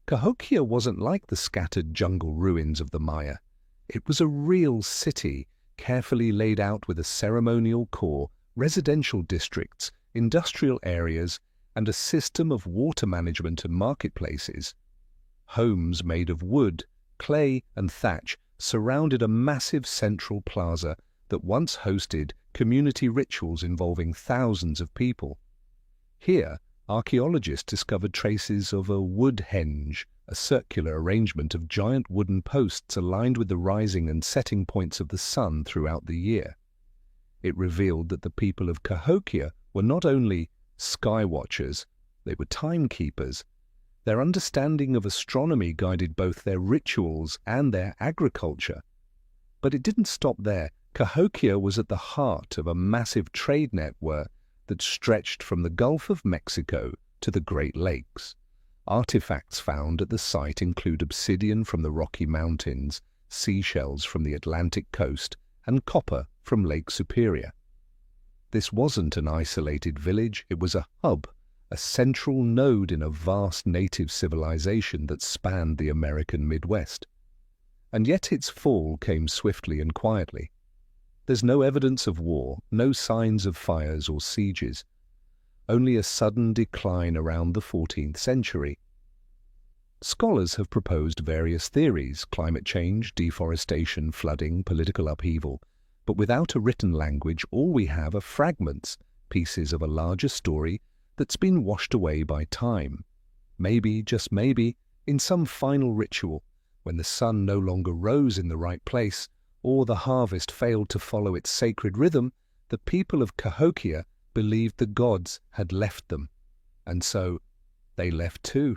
Cahokia wasn't like the scattered jungle ruins of the Maya. It was a real city, carefully laid out with a ceremonial core, residential districts, industrial areas, and a system of water management and marketplaces. Homes made of wood, clay, and thatch surrounded a massive central plaza that once hosted community rituals involving thousands of people. Here, archaeologists discovered traces of a wood henge, a circular arrangement of giant wooden posts aligned with the rising and setting points of the sun throughout the year. It revealed that the people of Cahokia were not only sky watchers, they were timekeepers. Their understanding of astronomy guided both their rituals and their agriculture. But it didn't stop there. Cahokia was at the heart of a massive trade network that stretched from the Gulf of Mexico to the Great Lakes. Artifacts found at the site include obsidian from the Rocky Mountains, seashells from the Atlantic coast, and copper from Lake Superior. This wasn't an isolated village, it was a hub, a central node in a vast native civilization that spanned the American Midwest. And yet its fall came swiftly and quietly. There's no evidence of war, no signs of fires or sieges, only a sudden decline around the 14th century. Scholars have proposed various theories: climate change, deforestation, flooding, political upheaval. But without a written language, all we have are fragments, pieces of a larger story that's been washed away by time. Maybe, just maybe, in some final ritual, when the sun no longer rose in the right place, or the harvest failed to follow its sacred rhythm, the people of Cahokia believed the gods had left them, and so they left too.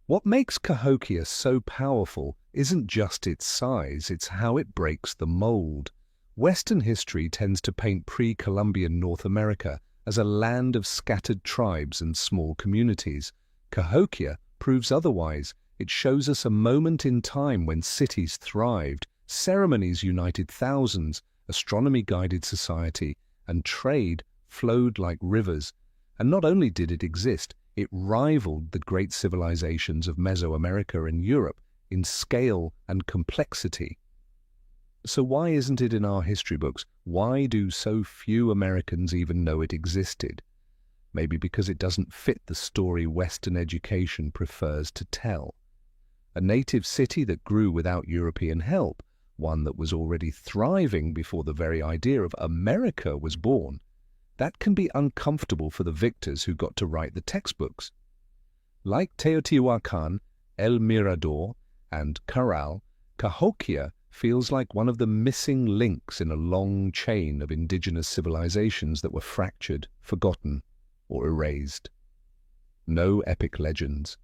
What makes Cahokia so powerful isn't just its size, it's how it breaks the mold. Western history tends to paint pre-Columbian North America as a land of scattered tribes and small communities. Cahokia proves otherwise. It shows us a moment in time when cities thrived, ceremonies united thousands, astronomy guided society, and trade flowed like rivers. And not only did it exist, it rivaled the great civilizations of Mesoamerica and Europe in scale and complexity. So why isn't it in our history books? Why do so few Americans even know it existed? Maybe because it doesn't fit the story Western education prefers to tell. a native city that grew without European help, one that was already thriving before the very idea of America was born. That can be uncomfortable for the victors who got to write the textbooks. Like Teotihuacan, El Mirador, and Caral, Cahokia feels like one of the missing links in a long chain of indigenous civilizations that were fractured, forgotten, or erased. No epic legends.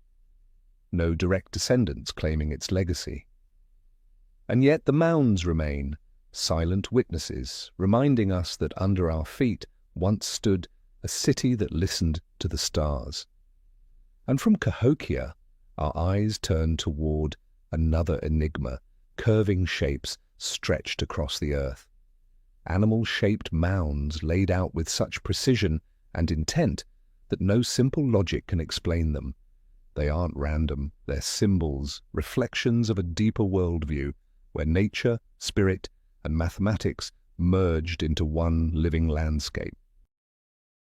No direct descendants claiming its legacy. And yet the mounds remain, silent witnesses, reminding us that under our feet once stood a city that listened to the stars. And from Cahokia, our eyes turn toward another enigma, curving shapes stretched across the earth. Animal-shaped mounds laid out with such precision and intent that no simple logic can explain them. They aren't random, they're symbols, reflections of a deeper worldview, where nature, spirit, and mathematics merged into one living landscape.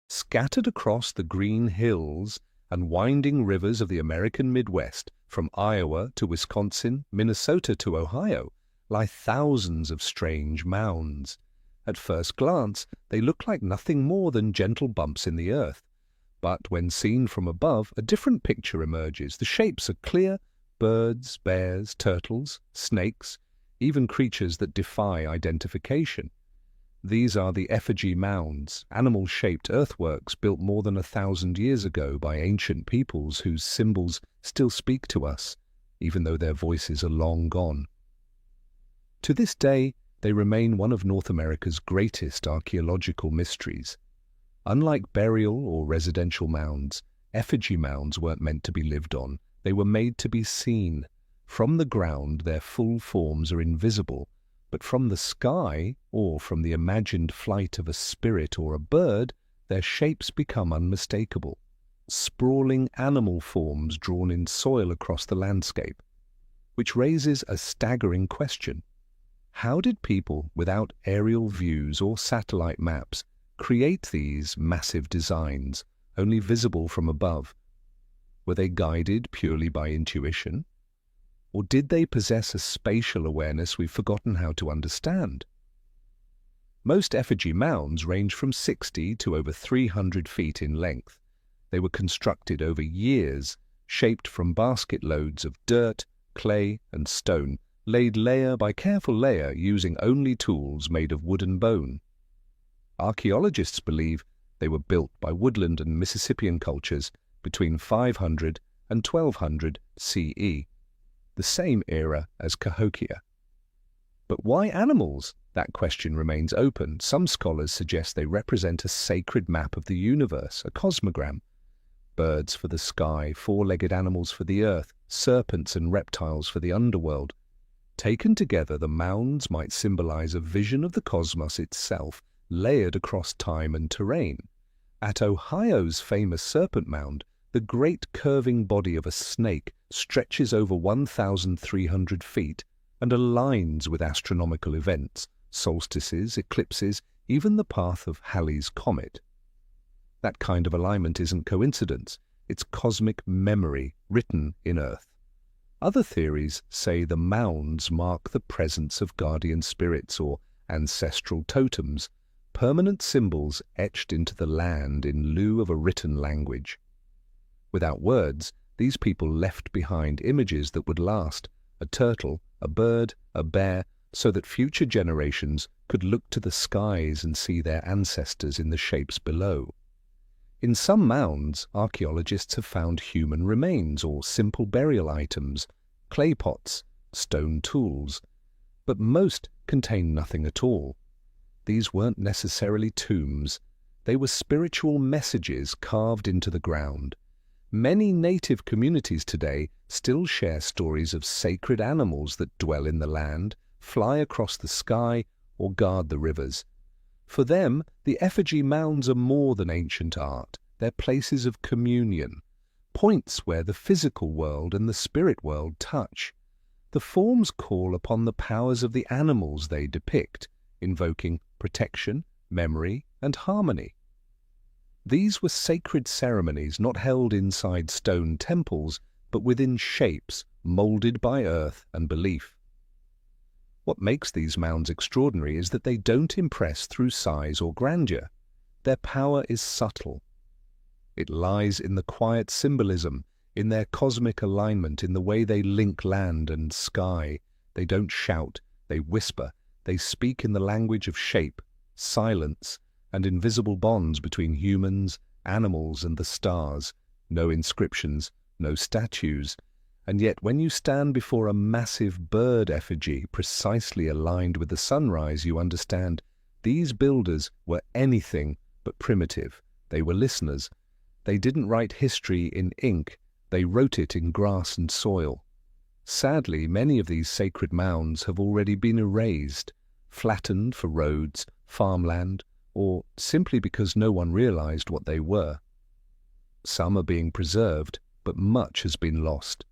Scattered across the green hills and winding rivers of the American Midwest, from Iowa to Wisconsin, Minnesota to Ohio, lie thousands of strange mounds. At first glance, they look like nothing more than gentle bumps in the earth. But when seen from above, a different picture emerges. The shapes are clear: birds, bears, turtles, snakes, even creatures that defy identification. These are the effigy mounds, animal-shaped earthworks built more than 1,000 years ago by ancient peoples whose symbols still speak to us, even though their voices are long gone. To this day, they remain one of North America's greatest archaeological mysteries. Unlike burial or residential mounds, effigy mounds weren't meant to be lived on. They were made to be seen. From the ground, their full forms are invisible, but from the sky, or from the imagined flight of a spirit or a bird, their shapes become unmistakable. Sprawling animal forms drawn in soil across the landscape, which raises a staggering question. How did people without aerial views or satellite maps create these massive designs, only visible from above? Were they guided purely by intuition? Or did they possess a spatial awareness we've forgotten how to understand? Most effigy mounds range from 60 to over 300 feet in length. They were constructed over years, shaped from basket loads of dirt, clay, and stone, laid layer by careful layer using only tools made of wood and bone. Archaeologists believe they were built by woodland and Mississippian cultures between 500 and 1200 CE, the same era as Cahokia. But why animals? That question remains open. Some scholars suggest they represent a sacred map of the universe, a cosmogram. Birds for the sky, four-legged animals for the earth, serpents and reptiles for the underworld. Taken together, the mounds might symbolize a vision of the cosmos itself, layered across time and terrain. At Ohio's famous Serpent Mound, the great curving body of a snake stretches over 1,300 feet and aligns with astronomical events, solstices, eclipses, even the path of Halley's Comet. That kind of alignment isn't coincidence, it's cosmic memory written in Earth. Other theories say the mounds mark the presence of guardian spirits or ancestral totems, permanent symbols etched into the land in lieu of a written language. Without words, these people left behind images that would last: a turtle, a bird, a bear, so that future generations could look to the skies and see their ancestors in the shapes below. In some mounds, archaeologists have found human remains or simple burial items, clay pots, stone tools, but most contain nothing at all. These weren't necessarily tombs. They were spiritual messages carved into the ground. Many native communities today still share stories of sacred animals that dwell in the land, fly across the sky, or guard the rivers. For them, the effigy mounds are more than ancient art. They're places of communion, points where the physical world and the spirit world touch. The forms call upon the powers of the animals they depict, invoking protection, memory, and harmony. These were sacred ceremonies not held inside stone temples, but within shapes, molded by earth and belief. What makes these mounds extraordinary is that they don't impress through size or grandeur. Their power is subtle. It lies in the quiet symbolism, in their cosmic alignment, in the way they link land and sky. They don't shout, they whisper, they speak in the language of shape, silence, and invisible bonds between humans, animals, and the stars. No inscriptions, no statues. And yet when you stand before a massive bird effigy precisely aligned with the sunrise, you understand these builders were anything but primitive. They were listeners. They didn't write history in ink, they wrote it in grass and soil. Sadly, many of these sacred mounds have already been erased, flattened for roads, farmland, or simply because no one realized what they were. Some are being preserved, but much has been lost.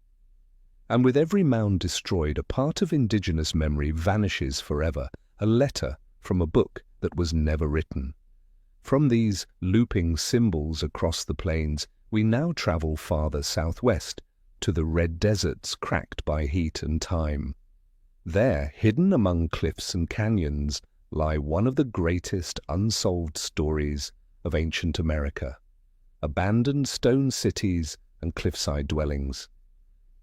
And with every mound destroyed, a part of indigenous memory vanishes forever, a letter from a book that was never written. From these looping symbols across the plains, we now travel farther southwest, to the red deserts cracked by heat and time. There, hidden among cliffs and canyons, lie one of the greatest unsolved stories of ancient America: abandoned stone cities and cliffside dwellings.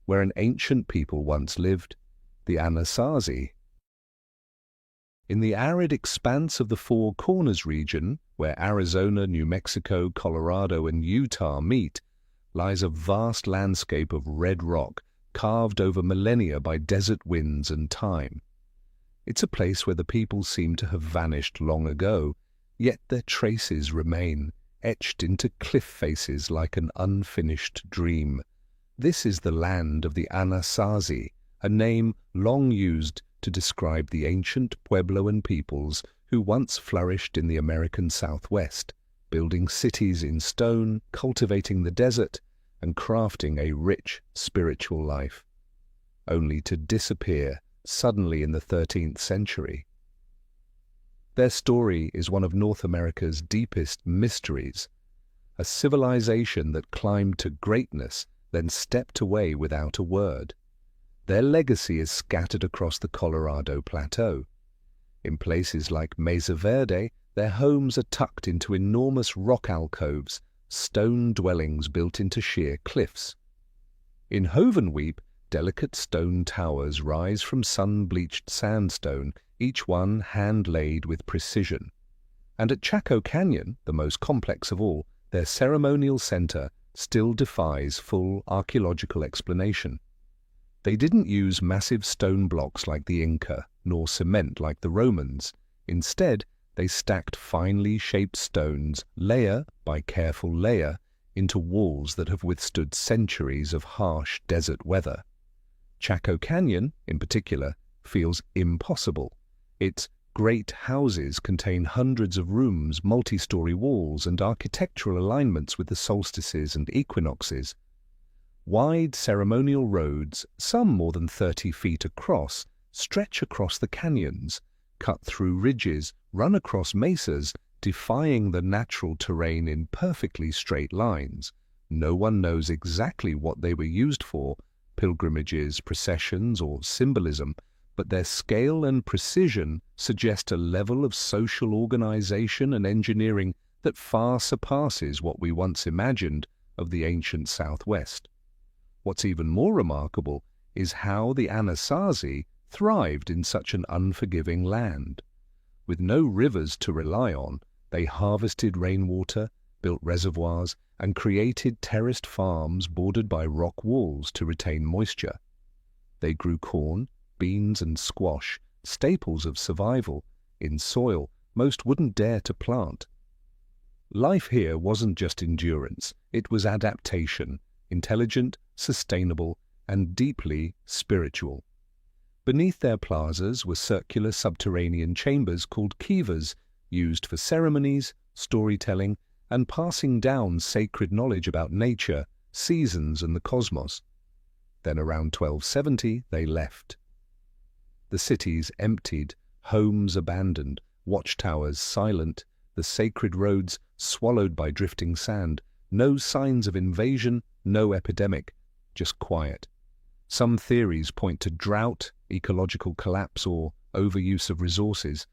Where an ancient people once lived, the Anasazi. In the arid expanse of the Four Corners region, where Arizona, New Mexico, Colorado, and Utah meet, lies a vast landscape of red rock carved over millennia by desert winds and time. It's a place where the people seem to have vanished long ago, yet their traces remain, etched into cliff faces like an unfinished dream. This is the land of the Anasazi, a name long used to describe the ancient Puebloan peoples who once flourished in the American Southwest, building cities in stone, cultivating the desert, and crafting a rich spiritual life, only to disappear suddenly in the 13th century. Their story is one of North America's deepest mysteries, a civilization that climbed to greatness, then stepped away without a word. Their legacy is scattered across the Colorado Plateau. In places like Mesa Verde, their homes are tucked into enormous rock alcoves, stone dwellings built into sheer cliffs. In Hovenweep, delicate stone towers rise from sun-bleached sandstone, each one hand-laid with precision. And at Chaco Canyon, the most complex of all, their ceremonial center still defies full archaeological explanation. They didn't use massive stone blocks like the Inca, nor cement like the Romans. Instead, they stacked finely shaped stones, layer by careful layer, into walls that have withstood centuries of harsh desert weather. Chaco Canyon, in particular, feels impossible. Its great houses contain hundreds of rooms, multi-story walls, and architectural alignments with the solstices and equinoxes. Wide ceremonial roads, some more than 30 feet across, stretch across the canyons, cut through ridges, run across mesas, defying the natural terrain in perfectly straight lines. No one knows exactly what they were used for, pilgrimages, processions, or symbolism, but their scale and precision suggest a level of social organization and engineering that far surpasses what we once imagined of the ancient Southwest. What's even more remarkable is how the Anasazi thrived in such an unforgiving land. With no rivers to rely on, they harvested rainwater, built reservoirs, and created terraced farms bordered by rock walls to retain moisture. They grew corn, beans, and squash, staples of survival, in soil most wouldn't dare to plant. Life here wasn't just endurance, it was adaptation, intelligent, sustainable, and deeply spiritual. Beneath their plazas were circular subterranean chambers called kivas, used for ceremonies, storytelling, and passing down sacred knowledge about nature, seasons, and the cosmos. Then around 1270 they left. The cities emptied, homes abandoned, watchtowers silent, the sacred roads swallowed by drifting sand, no signs of invasion, no epidemic, just quiet. Some theories point to drought, ecological collapse, or overuse of resources.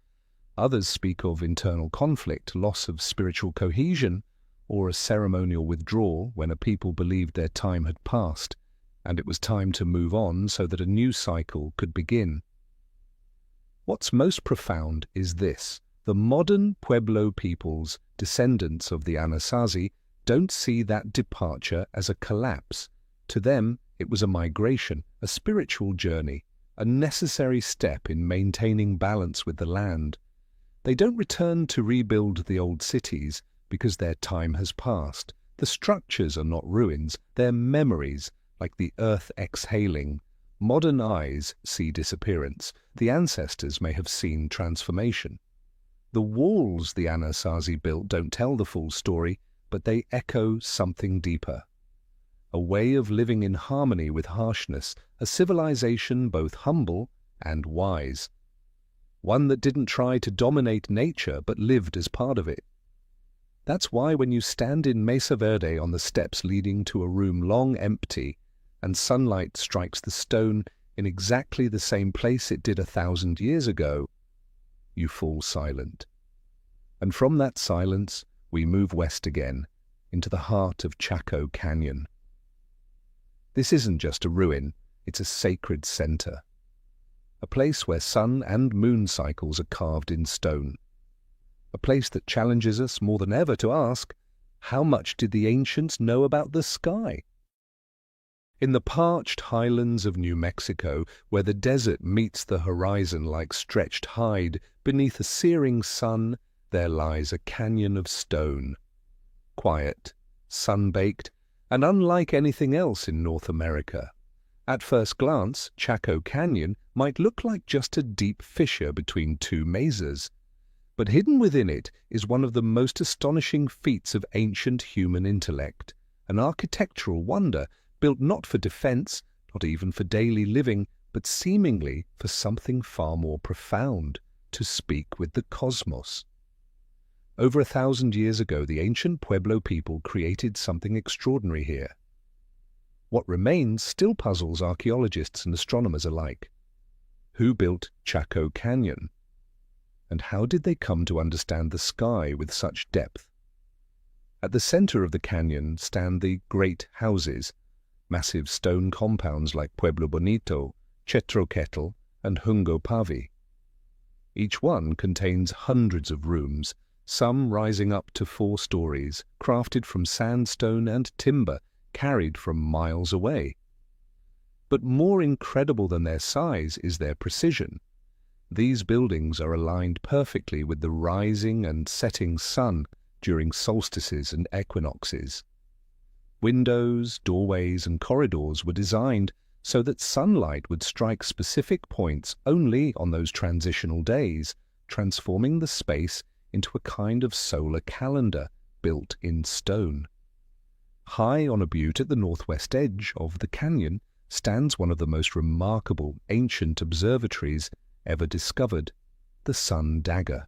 Others speak of internal conflict, loss of spiritual cohesion, or a ceremonial withdrawal when a people believed their time had passed, and it was time to move on so that a new cycle could begin. What's most profound is this: the modern Pueblo peoples, descendants of the Anasazi, don't see that departure as a collapse. To them, it was a migration, a spiritual journey, a necessary step in maintaining balance with the land. They don't return to rebuild the old cities because their time has passed. The structures are not ruins, they're memories, like the earth exhaling. Modern eyes see disappearance. The ancestors may have seen transformation. The walls the Anasazi built don't tell the full story, but they echo something deeper. A way of living in harmony with harshness, a civilization both humble and wise. One that didn't try to dominate nature but lived as part of it. That's why when you stand in Mesa Verde on the steps leading to a room long empty, and sunlight strikes the stone in exactly the same place it did 1,000 years ago, you fall silent. And from that silence, we move west again, into the heart of Chaco Canyon. This isn't just a ruin, it's a sacred center. A place where sun and moon cycles are carved in stone. A place that challenges us more than ever to ask, how much did the ancients know about the sky? In the parched highlands of New Mexico, where the desert meets the horizon like stretched hide, beneath a searing sun, there lies a canyon of stone. Quiet, sun-baked, and unlike anything else in North America. At first glance, Chaco Canyon might look like just a deep fissure between two mesas. But hidden within it is one of the most astonishing feats of ancient human intellect, an architectural wonder built not for defense, not even for daily living, but seemingly for something far more profound, to speak with the cosmos. Over 1,000 years ago, the ancient Pueblo people created something extraordinary here. What remains still puzzles archaeologists and astronomers alike. Who built Chaco Canyon? And how did they come to understand the sky with such depth? At the center of the canyon stand the Great Houses, massive stone compounds like Pueblo Bonito, Chetroquetl, and Hungopavi. Each one contains hundreds of rooms, some rising up to 4 stories, crafted from sandstone and timber carried from miles away. But more incredible than their size is their precision. These buildings are aligned perfectly with the rising and setting sun during solstices and equinoxes. Windows, doorways, and corridors were designed so that sunlight would strike specific points only on those transitional days, transforming the space into a kind of solar calendar built in stone. High on a butte at the northwest edge of the canyon stands one of the most remarkable ancient observatories ever discovered, the Sun Dagger.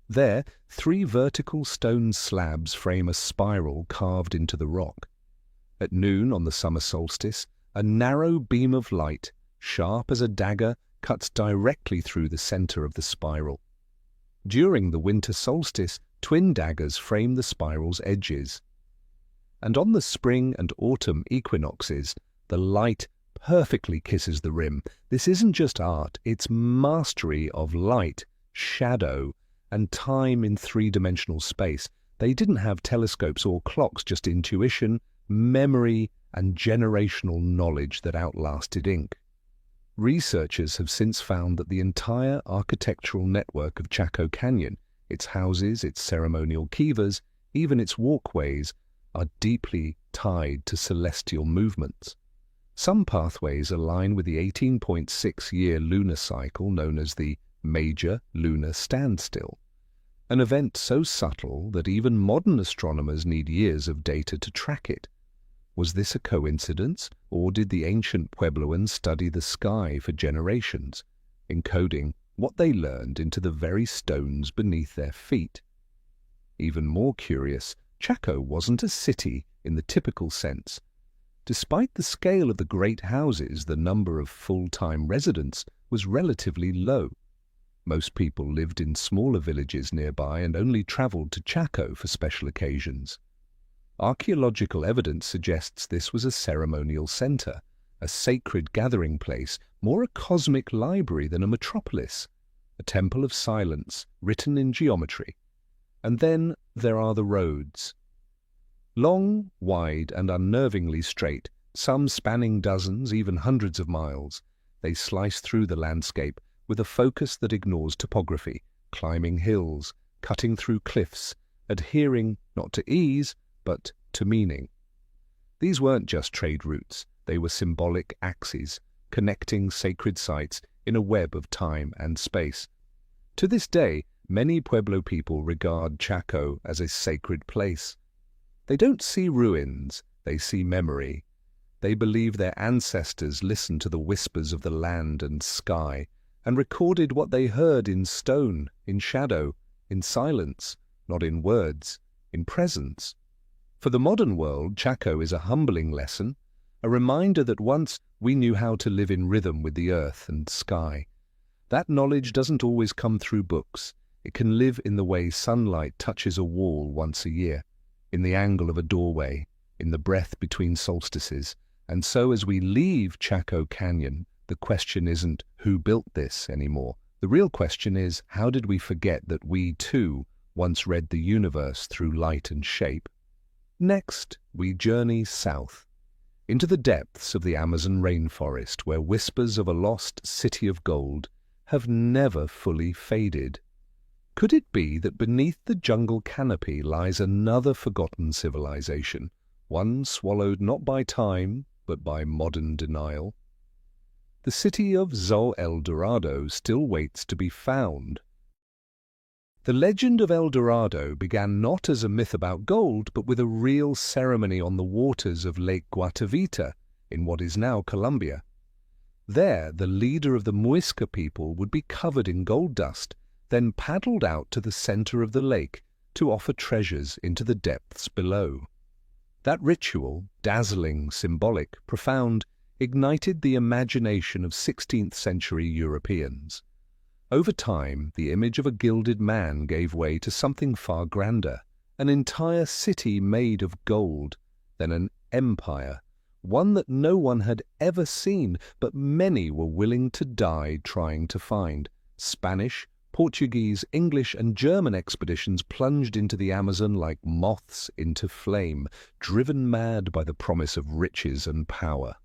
There, 3 vertical stone slabs frame a spiral carved into the rock. At noon on the summer solstice, a narrow beam of light, sharp as a dagger, cuts directly through the center of the spiral. During the winter solstice, twin daggers frame the spiral's edges. And on the spring and autumn equinoxes, the light perfectly kisses the rim. This isn't just art, it's mastery of light, shadow, and time in 3-dimensional space. They didn't have telescopes or clocks, just intuition, memory, and generational knowledge that outlasted ink. Researchers have since found that the entire architectural network of Chaco Canyon, its houses, its ceremonial kivas, even its walkways, are deeply tied to celestial movements. Some pathways align with the 18.6-year lunar cycle known as the Major Lunar Standstill, an event so subtle that even modern astronomers need years of data to track it. Was this a coincidence, or did the ancient Puebloans study the sky for generations, encoding what they learned into the very stones beneath their feet? Even more curious, Chaco wasn't a city in the typical sense. Despite the scale of the great houses, the number of full-time residents was relatively low. Most people lived in smaller villages nearby and only travelled to Chaco for special occasions. Archaeological evidence suggests this was a ceremonial centre, a sacred gathering place, more a cosmic library than a metropolis, a temple of silence written in geometry. And then there are the roads. Long, wide, and unnervingly straight, some spanning dozens, even hundreds of miles, they slice through the landscape with a focus that ignores topography, climbing hills, cutting through cliffs, adhering not to ease, but to meaning. These weren't just trade routes, they were symbolic axes, connecting sacred sites in a web of time and space. To this day, many Pueblo people regard Chaco as a sacred place. They don't see ruins, they see memory. They believe their ancestors listened to the whispers of the land and sky and recorded what they heard in stone, in shadow, in silence, not in words, in presence. For the modern world, Chaco is a humbling lesson, a reminder that once we knew how to live in rhythm with the earth and sky. That knowledge doesn't always come through books. It can live in the way sunlight touches a wall once a year, in the angle of a doorway, in the breath between solstices. And so as we leave Chaco Canyon, the question isn't who built this anymore. The real question is, how did we forget that we too once read the universe through light and shape? Next, we journey south, into the depths of the Amazon rainforest, where whispers of a lost city of gold have never fully faded. Could it be that beneath the jungle canopy lies another forgotten civilization, one swallowed not by time, but by modern denial? The city of El Dorado still waits to be found. The legend of El Dorado began not as a myth about gold, but with a real ceremony on the waters of Lake Guatavita, in what is now Colombia. There, the leader of the Muisca people would be covered in gold dust, then paddled out to the center of the lake to offer treasures into the depths below. That ritual, dazzling, symbolic, profound, ignited the imagination of 16th century Europeans. Over time, the image of a gilded man gave way to something far grander, an entire city made of gold, then an empire, one that no one had ever seen, but many were willing to die trying to find. Spanish, Portuguese, English, and German expeditions plunged into the Amazon like moths into flame, driven mad by the promise of riches and power.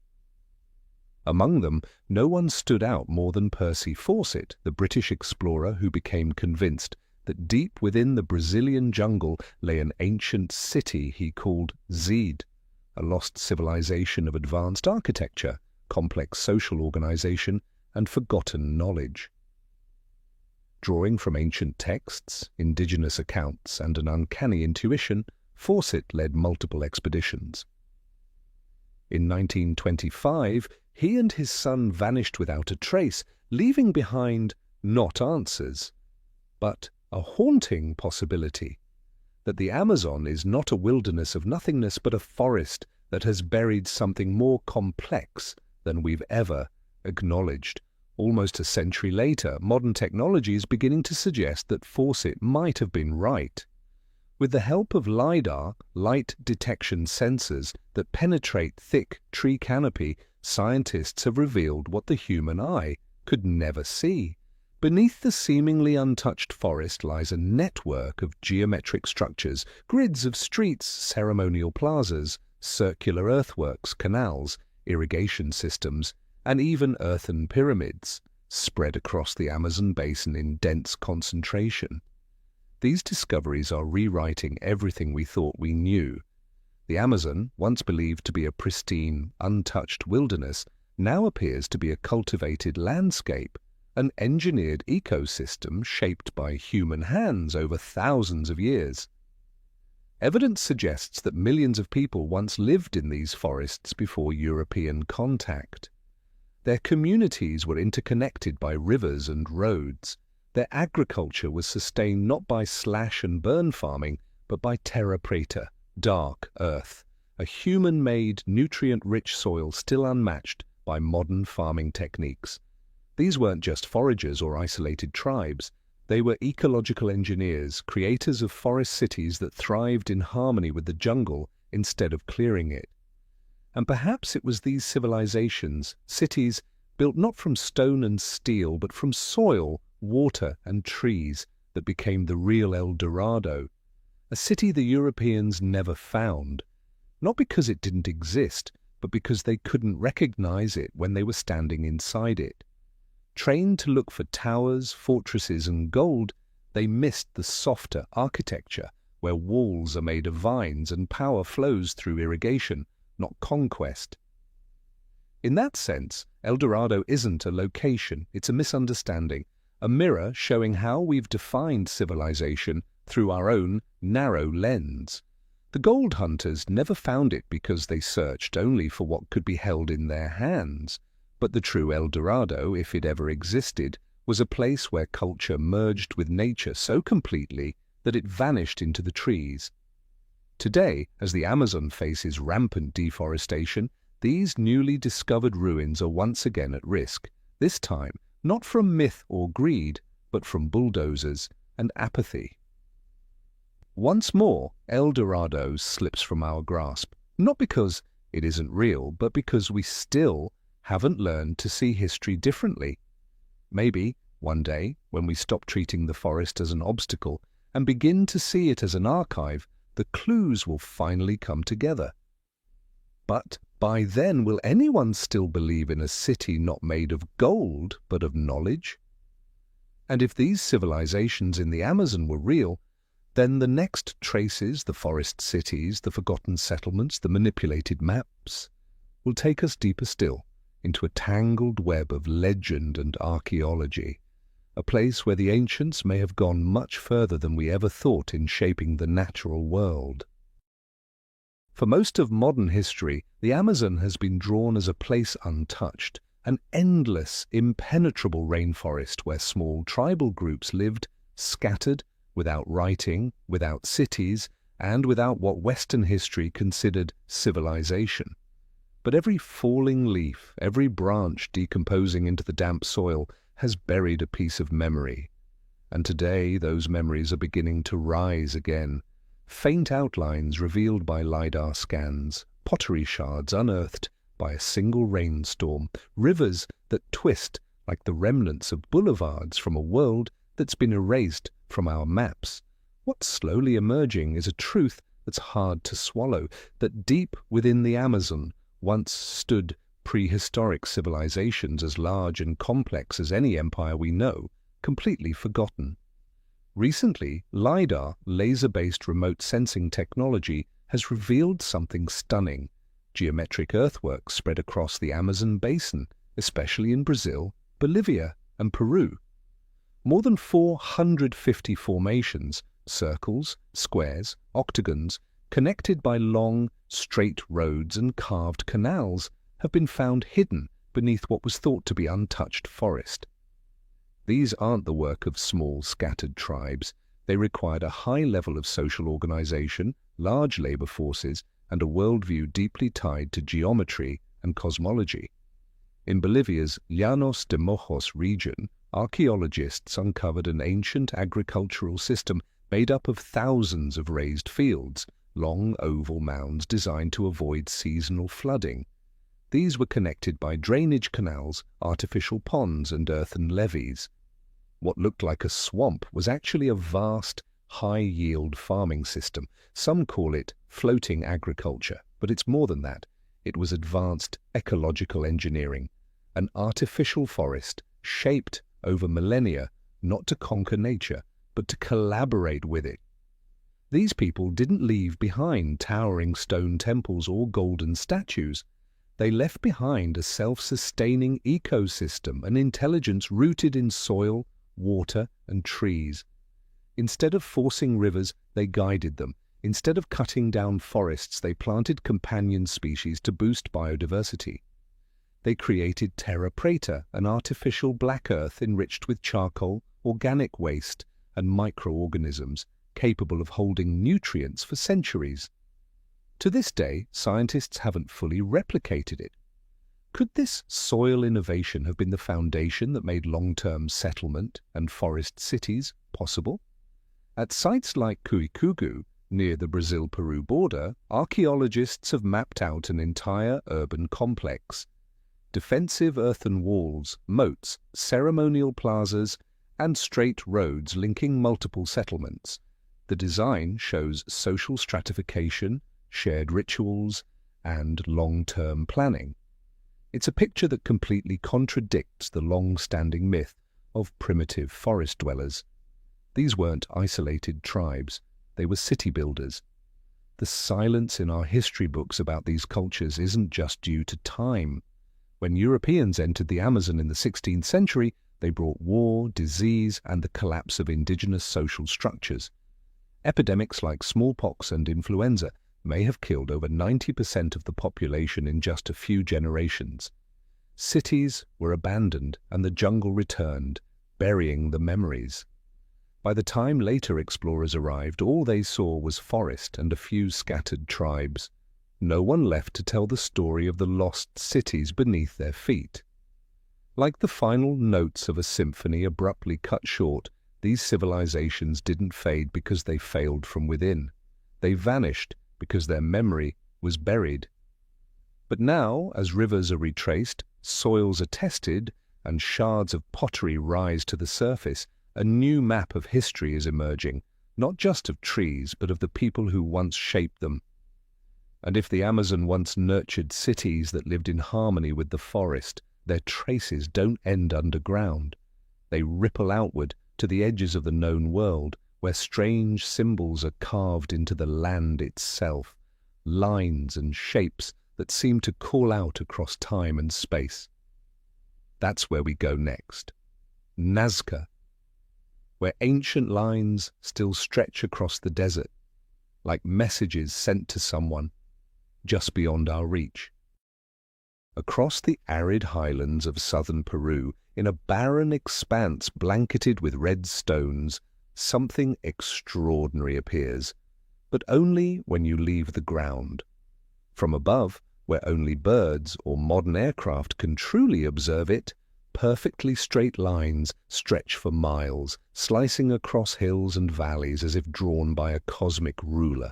Among them, no one stood out more than Percy Fawcett, the British explorer who became convinced that deep within the Brazilian jungle lay an ancient city he called Zed, a lost civilization of advanced architecture, complex social organization, and forgotten knowledge. Drawing from ancient texts, indigenous accounts, and an uncanny intuition, Fawcett led multiple expeditions. In 1925, he and his son vanished without a trace, leaving behind not answers, but a haunting possibility that the Amazon is not a wilderness of nothingness but a forest that has buried something more complex than we've ever acknowledged. Almost a century later, modern technology is beginning to suggest that Fawcett might have been right. With the help of LiDAR, light detection sensors that penetrate thick tree canopy, scientists have revealed what the human eye could never see. Beneath the seemingly untouched forest lies a network of geometric structures, grids of streets, ceremonial plazas, circular earthworks, canals, irrigation systems, and even earthen pyramids, spread across the Amazon basin in dense concentration. These discoveries are rewriting everything we thought we knew. The Amazon, once believed to be a pristine, untouched wilderness, now appears to be a cultivated landscape, an engineered ecosystem shaped by human hands over thousands of years. Evidence suggests that millions of people once lived in these forests before European contact. Their communities were interconnected by rivers and roads. Their agriculture was sustained not by slash and burn farming, but by terra preta, dark earth, a human-made, nutrient-rich soil still unmatched by modern farming techniques. These weren't just foragers or isolated tribes. They were ecological engineers, creators of forest cities that thrived in harmony with the jungle instead of clearing it. And perhaps it was these civilizations, cities built not from stone and steel, but from soil, water, and trees, that became the real El Dorado, a city the Europeans never found, not because it didn't exist, but because they couldn't recognize it when they were standing inside it. Trained to look for towers, fortresses, and gold, they missed the softer architecture, where walls are made of vines and power flows through irrigation, not conquest. In that sense, El Dorado isn't a location, it's a misunderstanding, a mirror showing how we've defined civilization through our own narrow lens. The gold hunters never found it because they searched only for what could be held in their hands. But the true El Dorado, if it ever existed, was a place where culture merged with nature so completely that it vanished into the trees. Today, as the Amazon faces rampant deforestation, these newly discovered ruins are once again at risk, this time not from myth or greed, but from bulldozers and apathy. Once more, El Dorado slips from our grasp, not because it isn't real, but because we still haven't learned to see history differently. Maybe, one day, when we stop treating the forest as an obstacle and begin to see it as an archive, the clues will finally come together. But by then, will anyone still believe in a city not made of gold, but of knowledge? And if these civilizations in the Amazon were real, then the next traces, the forest cities, the forgotten settlements, the manipulated maps, will take us deeper still, into a tangled web of legend and archaeology, a place where the ancients may have gone much further than we ever thought in shaping the natural world. For most of modern history, the Amazon has been drawn as a place untouched, an endless, impenetrable rainforest where small tribal groups lived, scattered, without writing, without cities, and without what Western history considered civilization. But every falling leaf, every branch decomposing into the damp soil has buried a piece of memory. And today those memories are beginning to rise again. Faint outlines revealed by LiDAR scans, pottery shards unearthed by a single rainstorm, rivers that twist like the remnants of boulevards from a world that's been erased from our maps. What's slowly emerging is a truth that's hard to swallow, that deep within the Amazon once stood prehistoric civilizations as large and complex as any empire we know, completely forgotten. Recently, LiDAR, laser-based remote sensing technology, has revealed something stunning. Geometric earthworks spread across the Amazon basin, especially in Brazil, Bolivia, and Peru. More than 450 formations, circles, squares, octagons, connected by long, straight roads and carved canals, have been found hidden beneath what was thought to be untouched forest. These aren't the work of small, scattered tribes. They required a high level of social organization, large labor forces, and a worldview deeply tied to geometry and cosmology. In Bolivia's Llanos de Mojos region, archaeologists uncovered an ancient agricultural system made up of thousands of raised fields, long oval mounds designed to avoid seasonal flooding. These were connected by drainage canals, artificial ponds, and earthen levees. What looked like a swamp was actually a vast, high-yield farming system. Some call it floating agriculture, but it's more than that. It was advanced ecological engineering, an artificial forest shaped over millennia not to conquer nature, but to collaborate with it. These people didn't leave behind towering stone temples or golden statues. They left behind a self-sustaining ecosystem, an intelligence rooted in soil, water, and trees. Instead of forcing rivers, they guided them. Instead of cutting down forests, they planted companion species to boost biodiversity. They created terra preta, an artificial black earth enriched with charcoal, organic waste, and microorganisms capable of holding nutrients for centuries. To this day, scientists haven't fully replicated it. Could this soil innovation have been the foundation that made long-term settlement and forest cities possible? At sites like Cuicugu, near the Brazil-Peru border, archaeologists have mapped out an entire urban complex. Defensive earthen walls, moats, ceremonial plazas, and straight roads linking multiple settlements. The design shows social stratification, shared rituals, and long-term planning. It's a picture that completely contradicts the long-standing myth of primitive forest dwellers. These weren't isolated tribes, they were city builders. The silence in our history books about these cultures isn't just due to time. When Europeans entered the Amazon in the 16th century, they brought war, disease, and the collapse of indigenous social structures. Epidemics like smallpox and influenza may have killed over 90% of the population in just a few generations. Cities were abandoned and the jungle returned, burying the memories. By the time later explorers arrived, all they saw was forest and a few scattered tribes. No one left to tell the story of the lost cities beneath their feet. Like the final notes of a symphony abruptly cut short, these civilizations didn't fade because they failed from within. They vanished because their memory was buried. But now, as rivers are retraced, soils are tested, and shards of pottery rise to the surface, a new map of history is emerging, not just of trees, but of the people who once shaped them. And if the Amazon once nurtured cities that lived in harmony with the forest, their traces don't end underground. They ripple outward to the edges of the known world, where strange symbols are carved into the land itself, lines and shapes that seem to call out across time and space. That's where we go next. Nazca, where ancient lines still stretch across the desert, like messages sent to someone just beyond our reach. Across the arid highlands of southern Peru, in a barren expanse blanketed with red stones, something extraordinary appears, but only when you leave the ground. From above, where only birds or modern aircraft can truly observe it, perfectly straight lines stretch for miles, slicing across hills and valleys as if drawn by a cosmic ruler.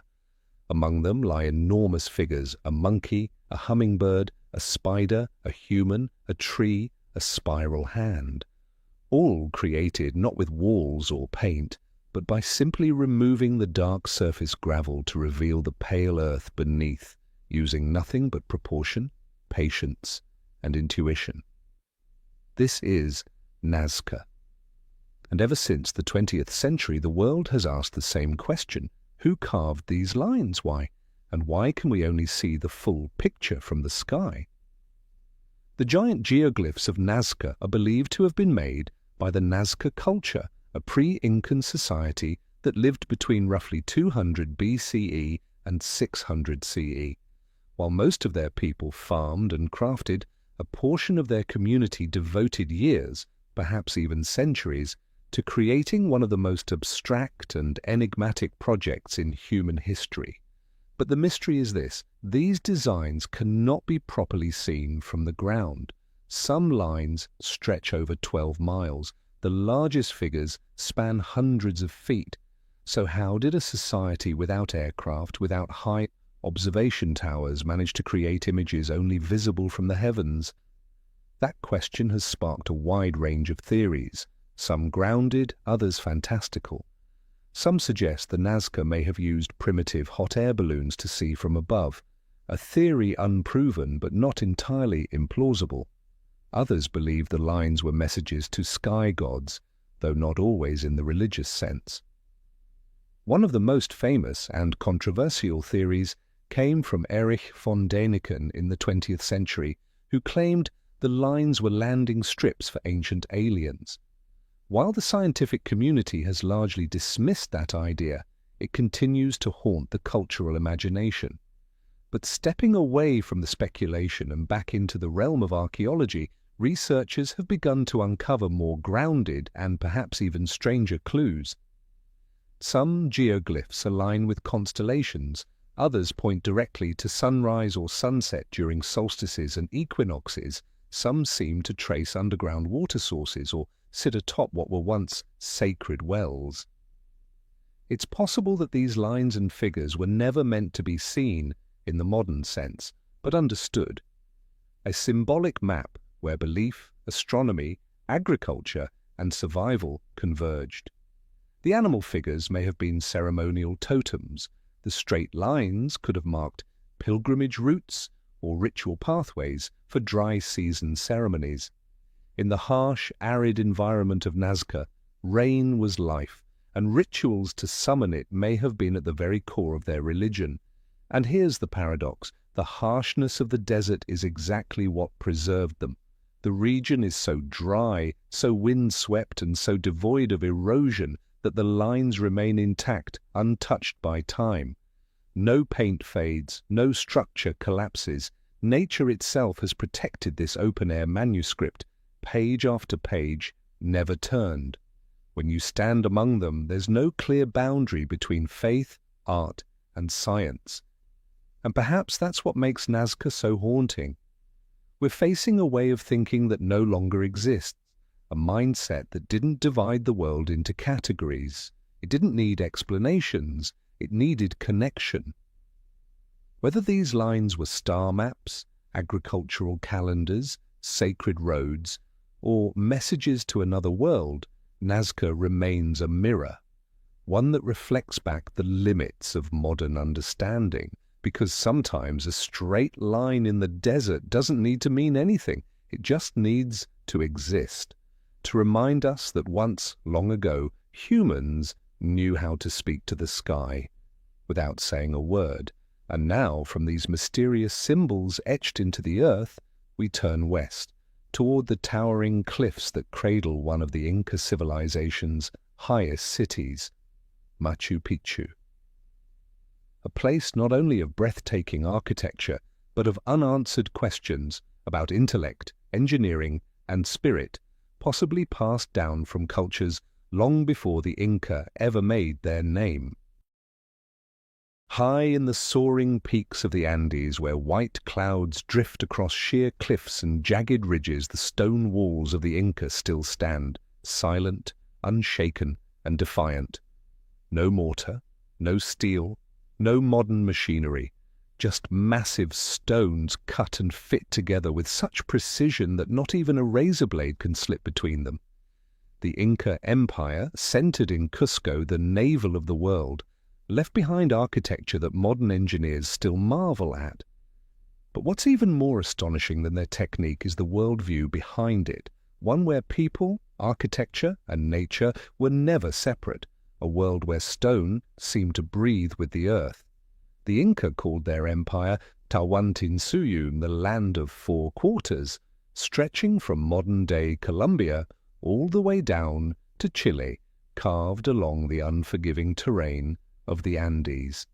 Among them lie enormous figures, a monkey, a hummingbird, a spider, a human, a tree, a spiral hand. All created not with walls or paint, but by simply removing the dark surface gravel to reveal the pale earth beneath, using nothing but proportion, patience, and intuition. This is Nazca. And ever since the 20th century, the world has asked the same question. Who carved these lines? Why? And why can we only see the full picture from the sky? The giant geoglyphs of Nazca are believed to have been made by the Nazca culture, a pre-Incan society that lived between roughly 200 BCE and 600 CE. While most of their people farmed and crafted, a portion of their community devoted years, perhaps even centuries, to creating one of the most abstract and enigmatic projects in human history. But the mystery is this: these designs cannot be properly seen from the ground. Some lines stretch over 12 miles. The largest figures span hundreds of feet. So how did a society without aircraft, without high observation towers, manage to create images only visible from the heavens? That question has sparked a wide range of theories, some grounded, others fantastical. Some suggest the Nazca may have used primitive hot air balloons to see from above, a theory unproven but not entirely implausible. Others believe the lines were messages to sky gods, though not always in the religious sense. One of the most famous and controversial theories came from Erich von Däniken in the 20th century, who claimed the lines were landing strips for ancient aliens. While the scientific community has largely dismissed that idea, it continues to haunt the cultural imagination. But stepping away from the speculation and back into the realm of archaeology, researchers have begun to uncover more grounded and perhaps even stranger clues. Some geoglyphs align with constellations, Others point directly to sunrise or sunset during solstices and equinoxes. Some seem to trace underground water sources or sit atop what were once sacred wells. It's possible that these lines and figures were never meant to be seen in the modern sense, but understood. A symbolic map where belief, astronomy, agriculture, and survival converged. The animal figures may have been ceremonial totems. The straight lines could have marked pilgrimage routes or ritual pathways for dry season ceremonies. In the harsh, arid environment of Nazca, rain was life, and rituals to summon it may have been at the very core of their religion. And here's the paradox. The harshness of the desert is exactly what preserved them. The region is so dry, so windswept, and so devoid of erosion that the lines remain intact, untouched by time. No paint fades, no structure collapses. Nature itself has protected this open-air manuscript, page after page, never turned. When you stand among them, there's no clear boundary between faith, art, and science. And perhaps that's what makes Nazca so haunting. We're facing a way of thinking that no longer exists, a mindset that didn't divide the world into categories. It didn't need explanations, it needed connection. Whether these lines were star maps, agricultural calendars, sacred roads, or messages to another world, Nazca remains a mirror, one that reflects back the limits of modern understanding, because sometimes a straight line in the desert doesn't need to mean anything. It just needs to exist, to remind us that once, long ago, humans knew how to speak to the sky without saying a word. And now, from these mysterious symbols etched into the earth, we turn west, toward the towering cliffs that cradle one of the Inca civilization's highest cities, Machu Picchu. A place not only of breathtaking architecture, but of unanswered questions about intellect, engineering, and spirit, possibly passed down from cultures long before the Inca ever made their name. High in the soaring peaks of the Andes, where white clouds drift across sheer cliffs and jagged ridges, the stone walls of the Inca still stand, silent, unshaken, and defiant. No mortar, no steel, no modern machinery, just massive stones cut and fit together with such precision that not even a razor blade can slip between them. The Inca Empire, centered in Cusco, the navel of the world, left behind architecture that modern engineers still marvel at. But what's even more astonishing than their technique is the worldview behind it, one where people, architecture, and nature were never separate, a world where stone seemed to breathe with the earth. The Inca called their empire Tawantinsuyu, the land of four quarters, stretching from modern-day Colombia all the way down to Chile, carved along the unforgiving terrain of the Andes.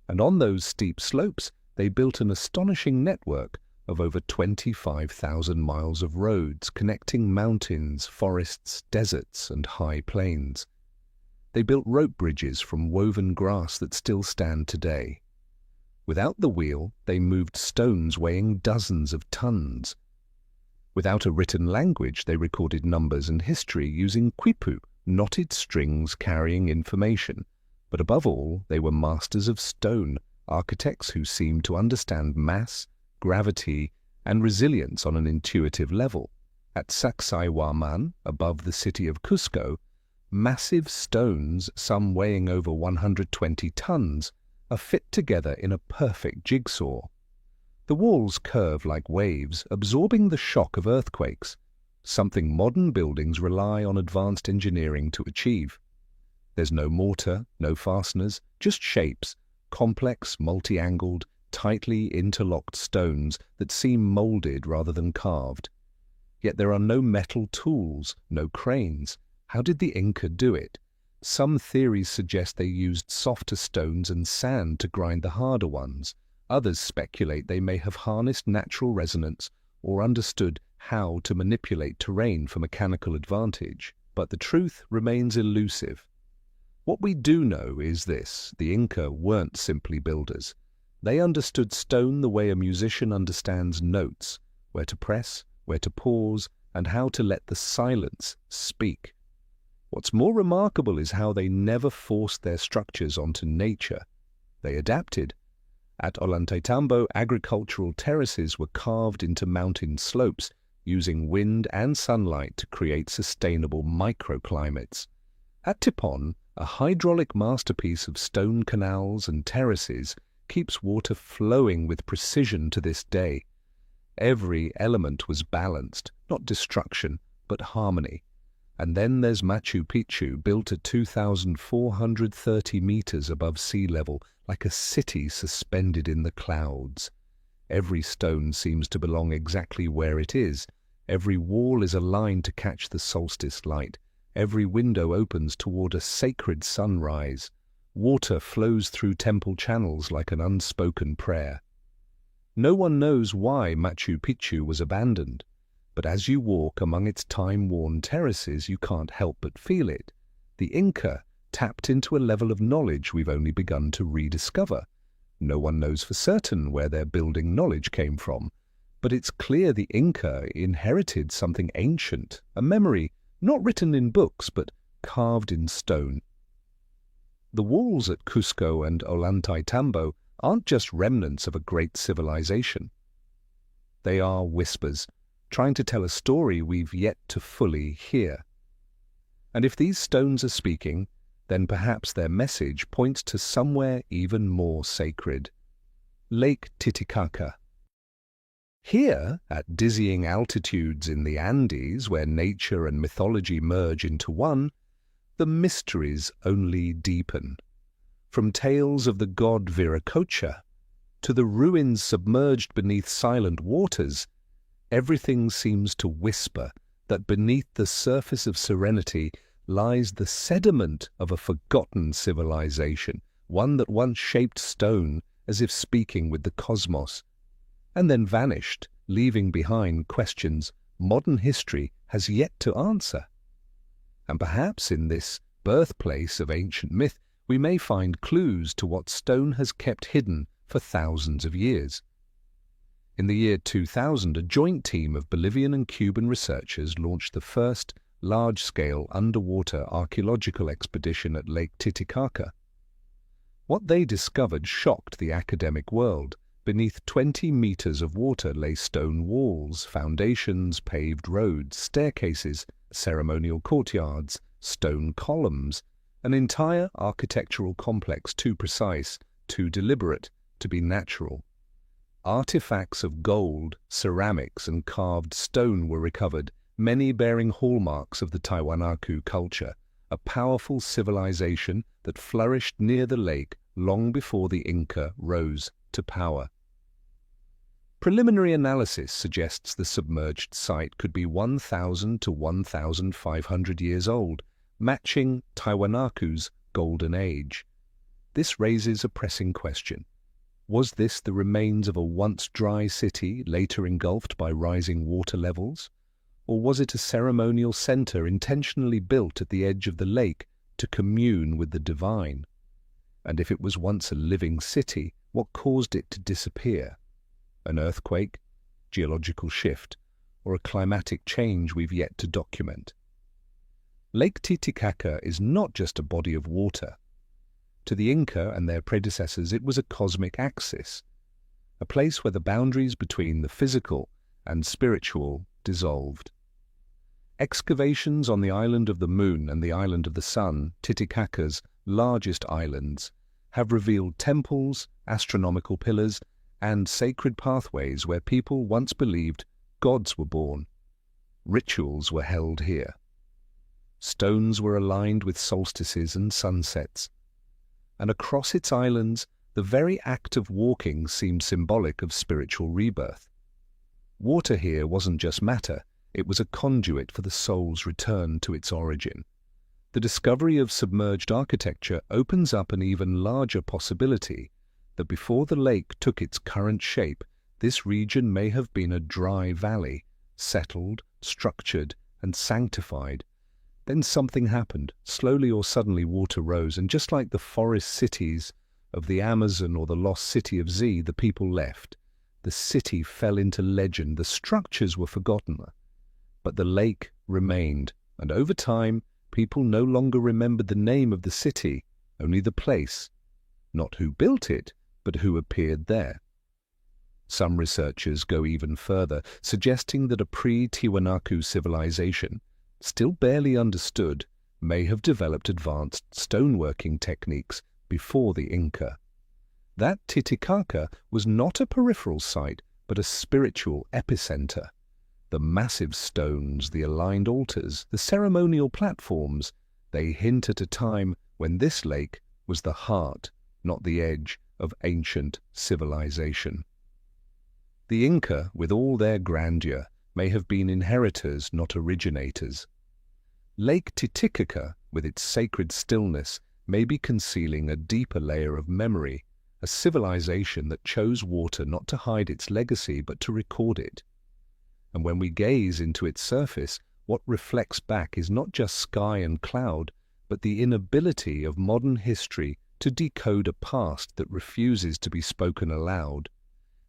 And on those steep slopes, they built an astonishing network of over 25,000 miles of roads connecting mountains, forests, deserts, and high plains. They built rope bridges from woven grass that still stand today. Without the wheel, they moved stones weighing dozens of tons. Without a written language, they recorded numbers and history using quipu, knotted strings carrying information. But above all, they were masters of stone, architects who seemed to understand mass, gravity, and resilience on an intuitive level. At Sacsayhuaman, above the city of Cusco, massive stones, some weighing over 120 tons, are fit together in a perfect jigsaw. The walls curve like waves, absorbing the shock of earthquakes, something modern buildings rely on advanced engineering to achieve. There's no mortar, no fasteners, just shapes, complex, multi-angled, tightly interlocked stones that seem molded rather than carved. Yet there are no metal tools, no cranes. How did the Inca do it? Some theories suggest they used softer stones and sand to grind the harder ones. Others speculate they may have harnessed natural resonance or understood how to manipulate terrain for mechanical advantage. But the truth remains elusive. What we do know is this: the Inca weren't simply builders. They understood stone the way a musician understands notes, where to press, where to pause, and how to let the silence speak. What's more remarkable is how they never forced their structures onto nature. They adapted. At Ollantaytambo, agricultural terraces were carved into mountain slopes, using wind and sunlight to create sustainable microclimates. At Tipon, a hydraulic masterpiece of stone canals and terraces keeps water flowing with precision to this day. Every element was balanced, not destruction, but harmony. And then there's Machu Picchu, built at 2,430 meters above sea level, like a city suspended in the clouds. Every stone seems to belong exactly where it is. Every wall is aligned to catch the solstice light. Every window opens toward a sacred sunrise. Water flows through temple channels like an unspoken prayer. No one knows why Machu Picchu was abandoned, but as you walk among its time-worn terraces, you can't help but feel it. The Inca tapped into a level of knowledge we've only begun to rediscover. No one knows for certain where their building knowledge came from, but it's clear the Inca inherited something ancient, a memory not written in books but carved in stone. The walls at Cusco and Ollantaytambo aren't just remnants of a great civilization. They are whispers, trying to tell a story we've yet to fully hear. And if these stones are speaking, then perhaps their message points to somewhere even more sacred. Lake Titicaca. Here, at dizzying altitudes in the Andes, where nature and mythology merge into one, the mysteries only deepen. From tales of the god Viracocha to the ruins submerged beneath silent waters, everything seems to whisper that beneath the surface of serenity lies the sediment of a forgotten civilization, one that once shaped stone as if speaking with the cosmos, and then vanished, leaving behind questions modern history has yet to answer. And perhaps in this birthplace of ancient myth, we may find clues to what stone has kept hidden for thousands of years. In the year 2000, a joint team of Bolivian and Cuban researchers launched the first large-scale underwater archaeological expedition at Lake Titicaca. What they discovered shocked the academic world. Beneath 20 meters of water lay stone walls, foundations, paved roads, staircases, ceremonial courtyards, stone columns, an entire architectural complex too precise, too deliberate to be natural. Artifacts of gold, ceramics, and carved stone were recovered, many bearing hallmarks of the Tiwanaku culture, a powerful civilization that flourished near the lake long before the Inca rose to power. Preliminary analysis suggests the submerged site could be 1,000 to 1,500 years old, matching Tiwanaku's golden age. This raises a pressing question. Was this the remains of a once dry city, later engulfed by rising water levels? Or was it a ceremonial center intentionally built at the edge of the lake to commune with the divine? And if it was once a living city, what caused it to disappear? An earthquake, geological shift, or a climatic change we've yet to document? Lake Titicaca is not just a body of water. To the Inca and their predecessors, it was a cosmic axis, a place where the boundaries between the physical and spiritual dissolved. Excavations on the island of the Moon and the island of the Sun, Titicaca's largest islands, have revealed temples, astronomical pillars, and sacred pathways where people once believed gods were born. Rituals were held here. Stones were aligned with solstices and sunsets. And across its islands, the very act of walking seemed symbolic of spiritual rebirth. Water here wasn't just matter, it was a conduit for the soul's return to its origin. The discovery of submerged architecture opens up an even larger possibility that before the lake took its current shape, this region may have been a dry valley, settled, structured, and sanctified, Then something happened. Slowly or suddenly water rose, and just like the forest cities of the Amazon or the lost city of Z, the people left. The city fell into legend, the structures were forgotten, but the lake remained, and over time, people no longer remembered the name of the city, only the place, not who built it, but who appeared there. Some researchers go even further, suggesting that a pre-Tiwanaku civilization, still barely understood, may have developed advanced stoneworking techniques before the Inca. That Titicaca was not a peripheral site, but a spiritual epicenter. The massive stones, the aligned altars, the ceremonial platforms, they hint at a time when this lake was the heart, not the edge, of ancient civilization. The Inca, with all their grandeur, may have been inheritors, not originators. Lake Titicaca, with its sacred stillness, may be concealing a deeper layer of memory, a civilization that chose water not to hide its legacy but to record it. And when we gaze into its surface, what reflects back is not just sky and cloud, but the inability of modern history to decode a past that refuses to be spoken aloud.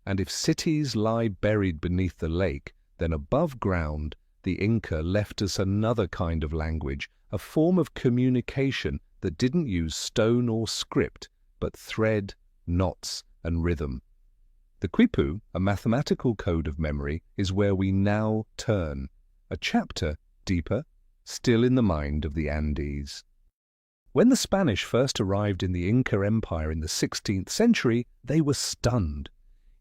And if cities lie buried beneath the lake, then above ground, the Inca left us another kind of language, a form of communication that didn't use stone or script, but thread, knots, and rhythm. The quipu, a mathematical code of memory, is where we now turn, a chapter deeper, still in the mind of the Andes. When the Spanish first arrived in the Inca Empire in the 16th century, they were stunned.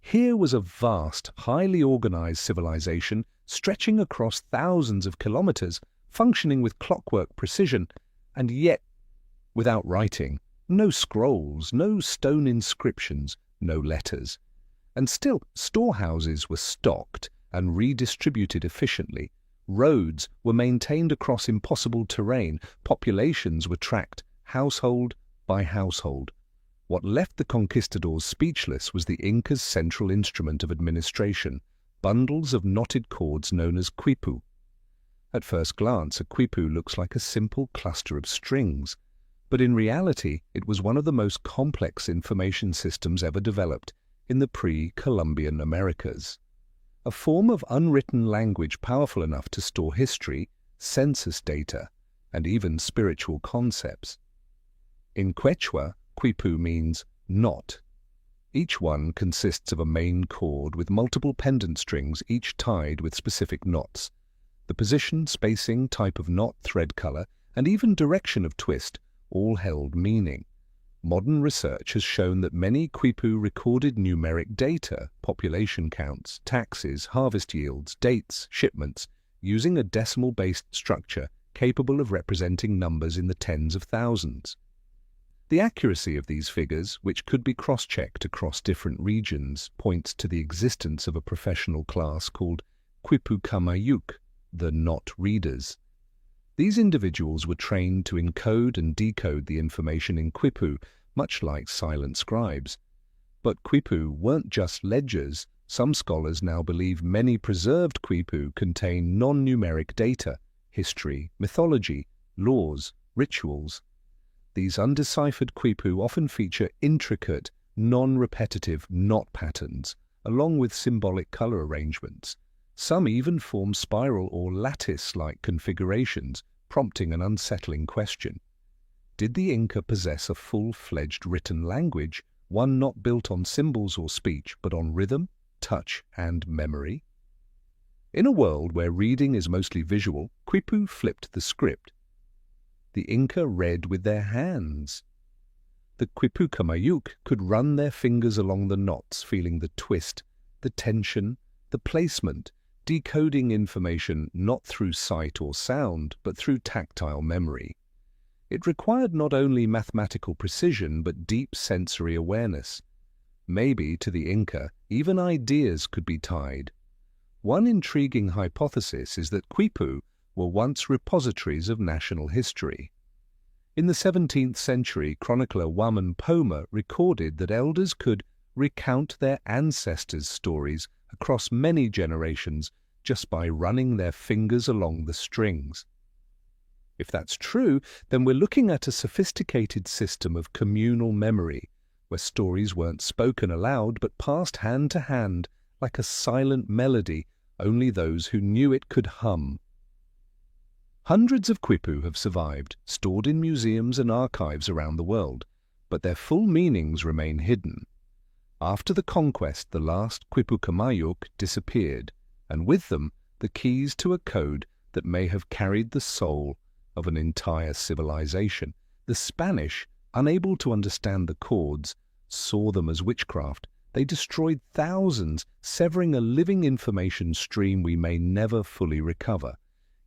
Here was a vast, highly organized civilization stretching across thousands of kilometers, functioning with clockwork precision, and yet without writing, no scrolls, no stone inscriptions, no letters. And still, storehouses were stocked and redistributed efficiently. Roads were maintained across impossible terrain. Populations were tracked, household by household. What left the conquistadors speechless was the Inca's central instrument of administration, bundles of knotted cords known as quipu. At first glance, a quipu looks like a simple cluster of strings, but in reality it was one of the most complex information systems ever developed in the pre-Columbian Americas. A form of unwritten language powerful enough to store history, census data, and even spiritual concepts. In Quechua, quipu means knot. Each one consists of a main cord with multiple pendant strings, each tied with specific knots. The position, spacing, type of knot, thread color, and even direction of twist all held meaning. Modern research has shown that many quipu recorded numeric data, population counts, taxes, harvest yields, dates, shipments, using a decimal-based structure capable of representing numbers in the tens of thousands. The accuracy of these figures, which could be cross-checked across different regions, points to the existence of a professional class called quipu kamayuk, the knot readers. These individuals were trained to encode and decode the information in quipu, much like silent scribes. But quipu weren't just ledgers. Some scholars now believe many preserved quipu contain non-numeric data, history, mythology, laws, rituals. These undeciphered quipu often feature intricate, non-repetitive knot patterns, along with symbolic color arrangements. Some even form spiral or lattice-like configurations, prompting an unsettling question. Did the Inca possess a full-fledged written language, one not built on symbols or speech, but on rhythm, touch, and memory? In a world where reading is mostly visual, quipu flipped the script. The Inca read with their hands. The quipu kamayuk could run their fingers along the knots, feeling the twist, the tension, the placement, decoding information not through sight or sound, but through tactile memory. It required not only mathematical precision, but deep sensory awareness. Maybe, to the Inca, even ideas could be tied. One intriguing hypothesis is that quipu were once repositories of national history. In the 17th century, chronicler Waman Poma recorded that elders could recount their ancestors' stories across many generations just by running their fingers along the strings. If that's true, then we're looking at a sophisticated system of communal memory, where stories weren't spoken aloud but passed hand to hand like a silent melody only those who knew it could hum. Hundreds of quipu have survived, stored in museums and archives around the world, but their full meanings remain hidden. After the conquest, the last quipu Kamayuk disappeared, and with them the keys to a code that may have carried the soul of an entire civilization. The Spanish, unable to understand the chords, saw them as witchcraft. They destroyed thousands, severing a living information stream we may never fully recover.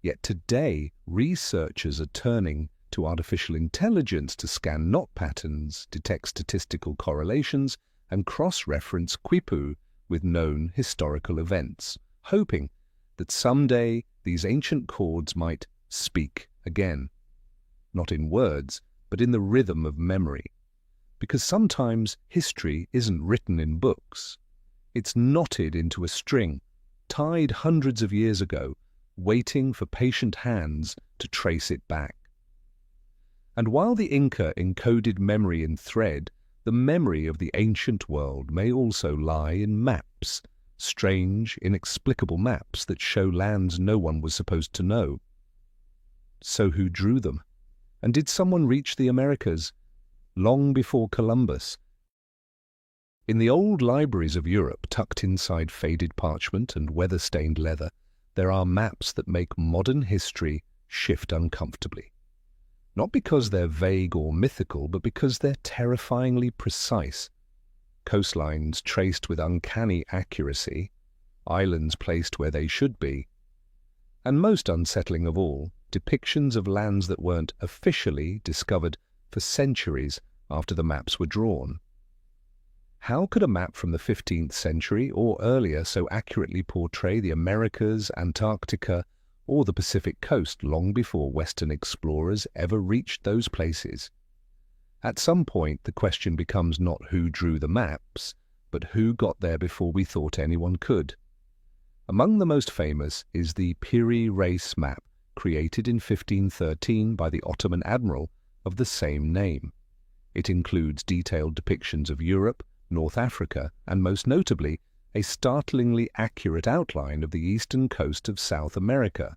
Yet today, researchers are turning to artificial intelligence to scan knot patterns, detect statistical correlations, and cross-reference quipu with known historical events, hoping that someday these ancient chords might speak again, not in words, but in the rhythm of memory. Because sometimes history isn't written in books. It's knotted into a string, tied hundreds of years ago, waiting for patient hands to trace it back. And while the Inca encoded memory in thread, the memory of the ancient world may also lie in maps, strange, inexplicable maps that show lands no one was supposed to know. So who drew them? And did someone reach the Americas long before Columbus? In the old libraries of Europe, tucked inside faded parchment and weather-stained leather, there are maps that make modern history shift uncomfortably. Not because they're vague or mythical, but because they're terrifyingly precise. Coastlines traced with uncanny accuracy, islands placed where they should be, and most unsettling of all, depictions of lands that weren't officially discovered for centuries after the maps were drawn. How could a map from the 15th century or earlier so accurately portray the Americas, Antarctica, or the Pacific coast long before Western explorers ever reached those places? At some point, the question becomes not who drew the maps, but who got there before we thought anyone could. Among the most famous is the Piri Reis map, created in 1513 by the Ottoman admiral of the same name. It includes detailed depictions of Europe, North Africa, and most notably, a startlingly accurate outline of the eastern coast of South America.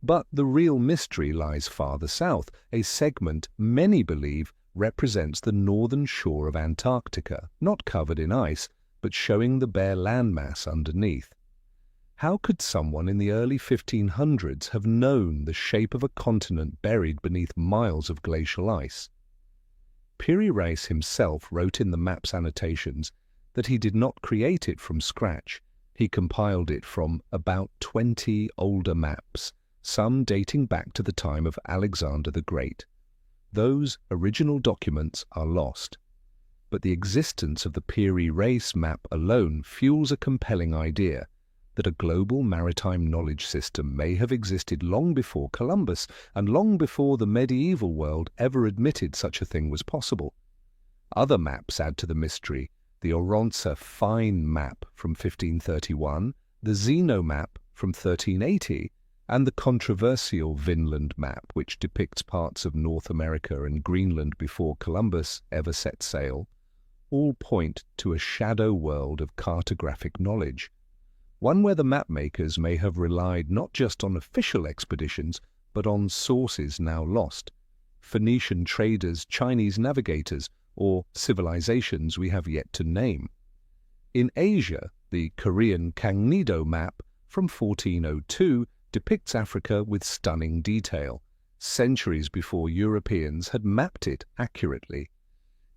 But the real mystery lies farther south, a segment many believe represents the northern shore of Antarctica, not covered in ice, but showing the bare landmass underneath. How could someone in the early 1500s have known the shape of a continent buried beneath miles of glacial ice? Piri Reis himself wrote in the map's annotations that he did not create it from scratch. He compiled it from about 20 older maps, some dating back to the time of Alexander the Great. Those original documents are lost, but the existence of the Piri Reis map alone fuels a compelling idea that a global maritime knowledge system may have existed long before Columbus and long before the medieval world ever admitted such a thing was possible. Other maps add to the mystery: the Oronsa Fine map from 1531, the Zeno map from 1380, and the controversial Vinland map, which depicts parts of North America and Greenland before Columbus ever set sail, all point to a shadow world of cartographic knowledge. One where the mapmakers may have relied not just on official expeditions, but on sources now lost: Phoenician traders, Chinese navigators, or civilizations we have yet to name. In Asia, the Korean Kangnido map from 1402 depicts Africa with stunning detail, centuries before Europeans had mapped it accurately.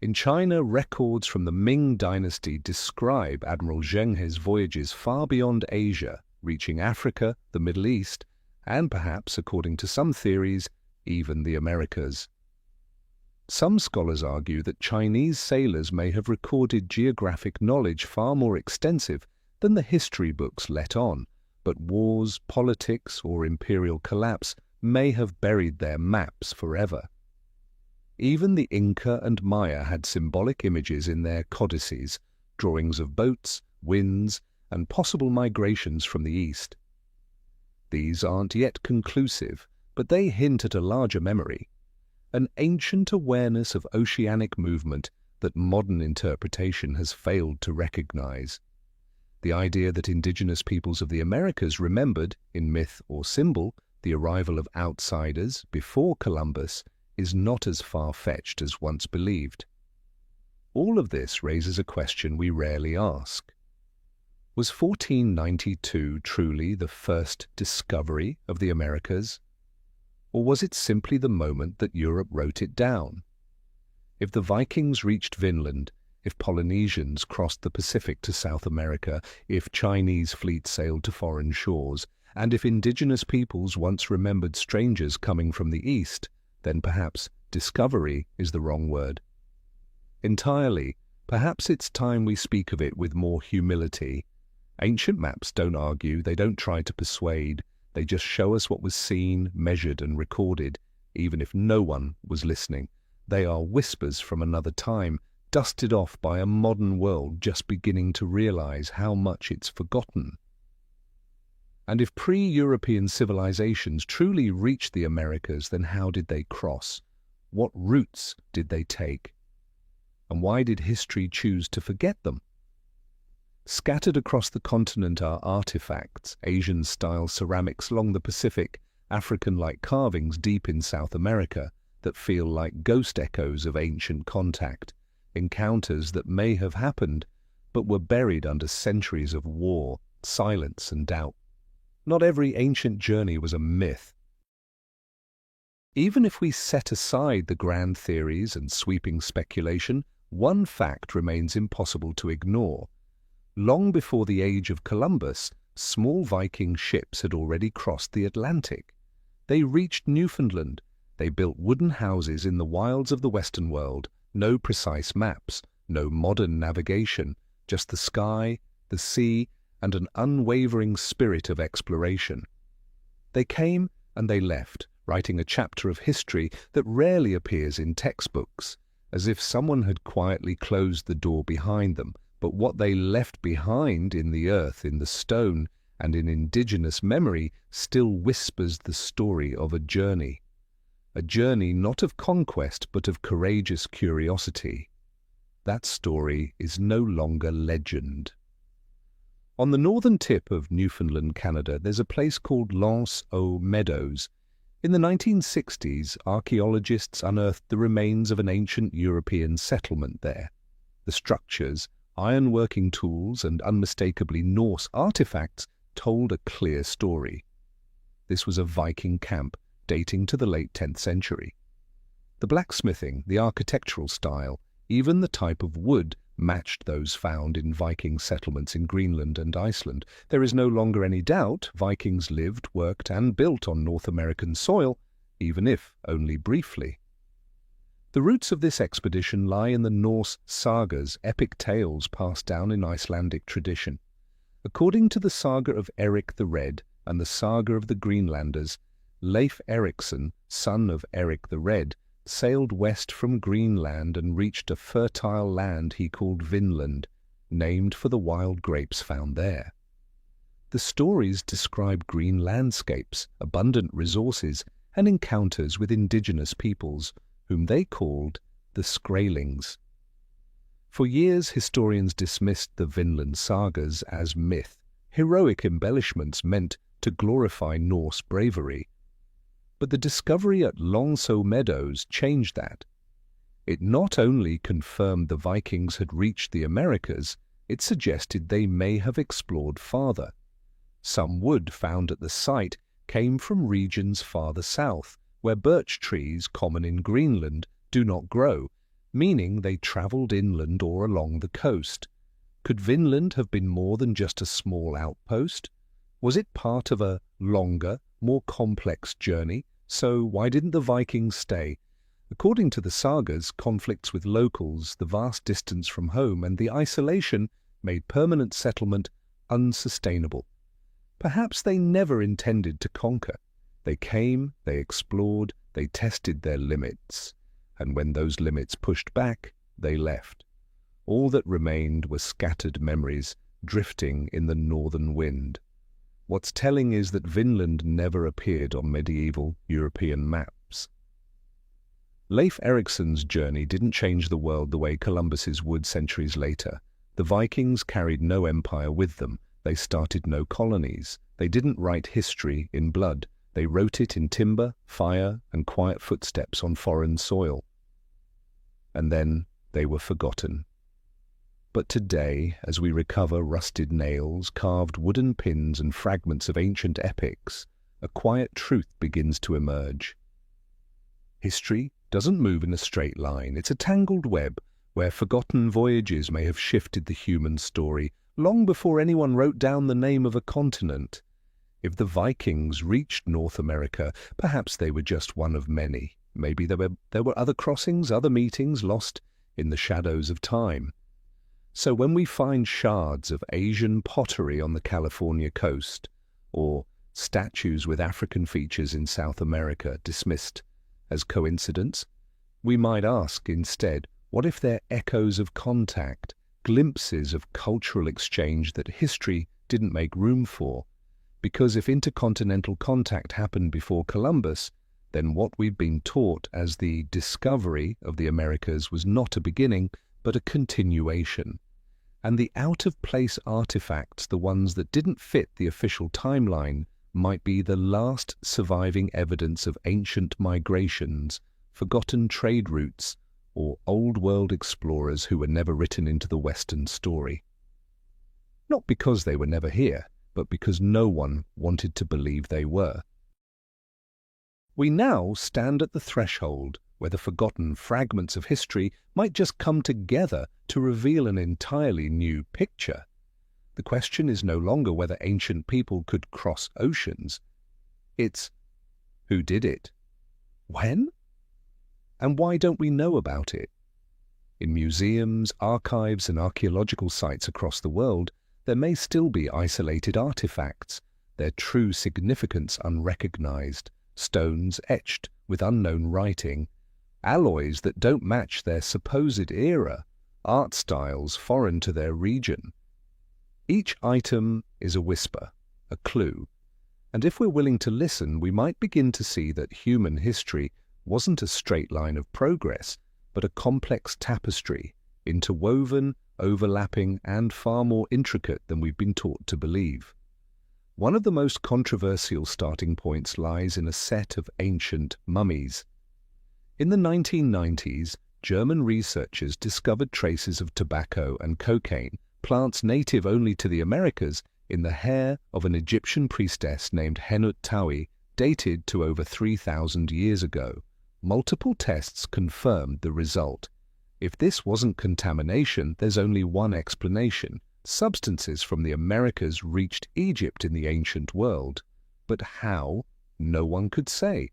In China, records from the Ming dynasty describe Admiral Zheng He's voyages far beyond Asia, reaching Africa, the Middle East, and perhaps, according to some theories, even the Americas. Some scholars argue that Chinese sailors may have recorded geographic knowledge far more extensive than the history books let on, but wars, politics, or imperial collapse may have buried their maps forever. Even the Inca and Maya had symbolic images in their codices, drawings of boats, winds, and possible migrations from the east. These aren't yet conclusive, but they hint at a larger memory, an ancient awareness of oceanic movement that modern interpretation has failed to recognize. The idea that indigenous peoples of the Americas remembered, in myth or symbol, the arrival of outsiders before Columbus is not as far-fetched as once believed. All of this raises a question we rarely ask. Was 1492 truly the first discovery of the Americas? Or was it simply the moment that Europe wrote it down? If the Vikings reached Vinland, if Polynesians crossed the Pacific to South America, if Chinese fleets sailed to foreign shores, and if indigenous peoples once remembered strangers coming from the East, then perhaps discovery is the wrong word. Entirely, perhaps it's time we speak of it with more humility. Ancient maps don't argue, they don't try to persuade, they just show us what was seen, measured and recorded, even if no one was listening. They are whispers from another time, dusted off by a modern world just beginning to realize how much it's forgotten. And if pre-European civilizations truly reached the Americas, then how did they cross? What routes did they take? And why did history choose to forget them? Scattered across the continent are artifacts, Asian-style ceramics along the Pacific, African-like carvings deep in South America that feel like ghost echoes of ancient contact, encounters that may have happened but were buried under centuries of war, silence and doubt. Not every ancient journey was a myth. Even if we set aside the grand theories and sweeping speculation, one fact remains impossible to ignore. Long before the age of Columbus, small Viking ships had already crossed the Atlantic. They reached Newfoundland. They built wooden houses in the wilds of the Western world. No precise maps, no modern navigation, just the sky, the sea, and an unwavering spirit of exploration. They came and they left, writing a chapter of history that rarely appears in textbooks, as if someone had quietly closed the door behind them, but what they left behind in the earth, in the stone, and in indigenous memory still whispers the story of a journey not of conquest but of courageous curiosity. That story is no longer legend. On the northern tip of Newfoundland, Canada, there's a place called L'Anse aux Meadows. In the 1960s, archaeologists unearthed the remains of an ancient European settlement there. The structures, ironworking tools, and unmistakably Norse artifacts told a clear story. This was a Viking camp dating to the late 10th century. The blacksmithing, the architectural style, even the type of wood matched those found in Viking settlements in Greenland and Iceland. There is no longer any doubt Vikings lived, worked, and built on North American soil, even if only briefly. The roots of this expedition lie in the Norse sagas, epic tales passed down in Icelandic tradition. According to the saga of Eric the Red and the saga of the Greenlanders, Leif Erikson, son of Eric the Red, sailed west from Greenland and reached a fertile land he called Vinland, named for the wild grapes found there. The stories describe green landscapes, abundant resources, and encounters with indigenous peoples, whom they called the Skraelings. For years, historians dismissed the Vinland sagas as myth, heroic embellishments meant to glorify Norse bravery. But the discovery at L'Anse aux Meadows changed that. It not only confirmed the Vikings had reached the Americas, it suggested they may have explored farther. Some wood found at the site came from regions farther south, where birch trees, common in Greenland, do not grow, meaning they travelled inland or along the coast. Could Vinland have been more than just a small outpost? Was it part of a longer, more complex journey? So why didn't the Vikings stay? According to the sagas, conflicts with locals, the vast distance from home, and the isolation made permanent settlement unsustainable. Perhaps they never intended to conquer. They came, they explored, they tested their limits, and when those limits pushed back, they left. All that remained were scattered memories drifting in the northern wind. What's telling is that Vinland never appeared on medieval European maps. Leif Erikson's journey didn't change the world the way Columbus's would centuries later. The Vikings carried no empire with them. They started no colonies. They didn't write history in blood. They wrote it in timber, fire, and quiet footsteps on foreign soil. And then they were forgotten. But today, as we recover rusted nails, carved wooden pins, and fragments of ancient epics, a quiet truth begins to emerge. History doesn't move in a straight line. It's a tangled web where forgotten voyages may have shifted the human story long before anyone wrote down the name of a continent. If the Vikings reached North America, perhaps they were just one of many. Maybe there were other crossings, other meetings lost in the shadows of time. So when we find shards of Asian pottery on the California coast, or statues with African features in South America dismissed as coincidence, we might ask instead, what if they're echoes of contact, glimpses of cultural exchange that history didn't make room for? Because if intercontinental contact happened before Columbus, then what we've been taught as the discovery of the Americas was not a beginning, but a continuation. And the out-of-place artifacts, the ones that didn't fit the official timeline, might be the last surviving evidence of ancient migrations, forgotten trade routes, or old-world explorers who were never written into the Western story. Not because they were never here, but because no one wanted to believe they were. We now stand at the threshold where the forgotten fragments of history might just come together to reveal an entirely new picture. The question is no longer whether ancient people could cross oceans. It's who did it? When? And why don't we know about it? In museums, archives, and archaeological sites across the world, there may still be isolated artifacts, their true significance unrecognized, stones etched with unknown writing, alloys that don't match their supposed era, art styles foreign to their region. Each item is a whisper, a clue, and if we're willing to listen, we might begin to see that human history wasn't a straight line of progress, but a complex tapestry, interwoven, overlapping, and far more intricate than we've been taught to believe. One of the most controversial starting points lies in a set of ancient mummies. In the 1990s, German researchers discovered traces of tobacco and cocaine, plants native only to the Americas, in the hair of an Egyptian priestess named Henut Tawi, dated to over 3,000 years ago. Multiple tests confirmed the result. If this wasn't contamination, there's only one explanation. Substances from the Americas reached Egypt in the ancient world. But how? No one could say.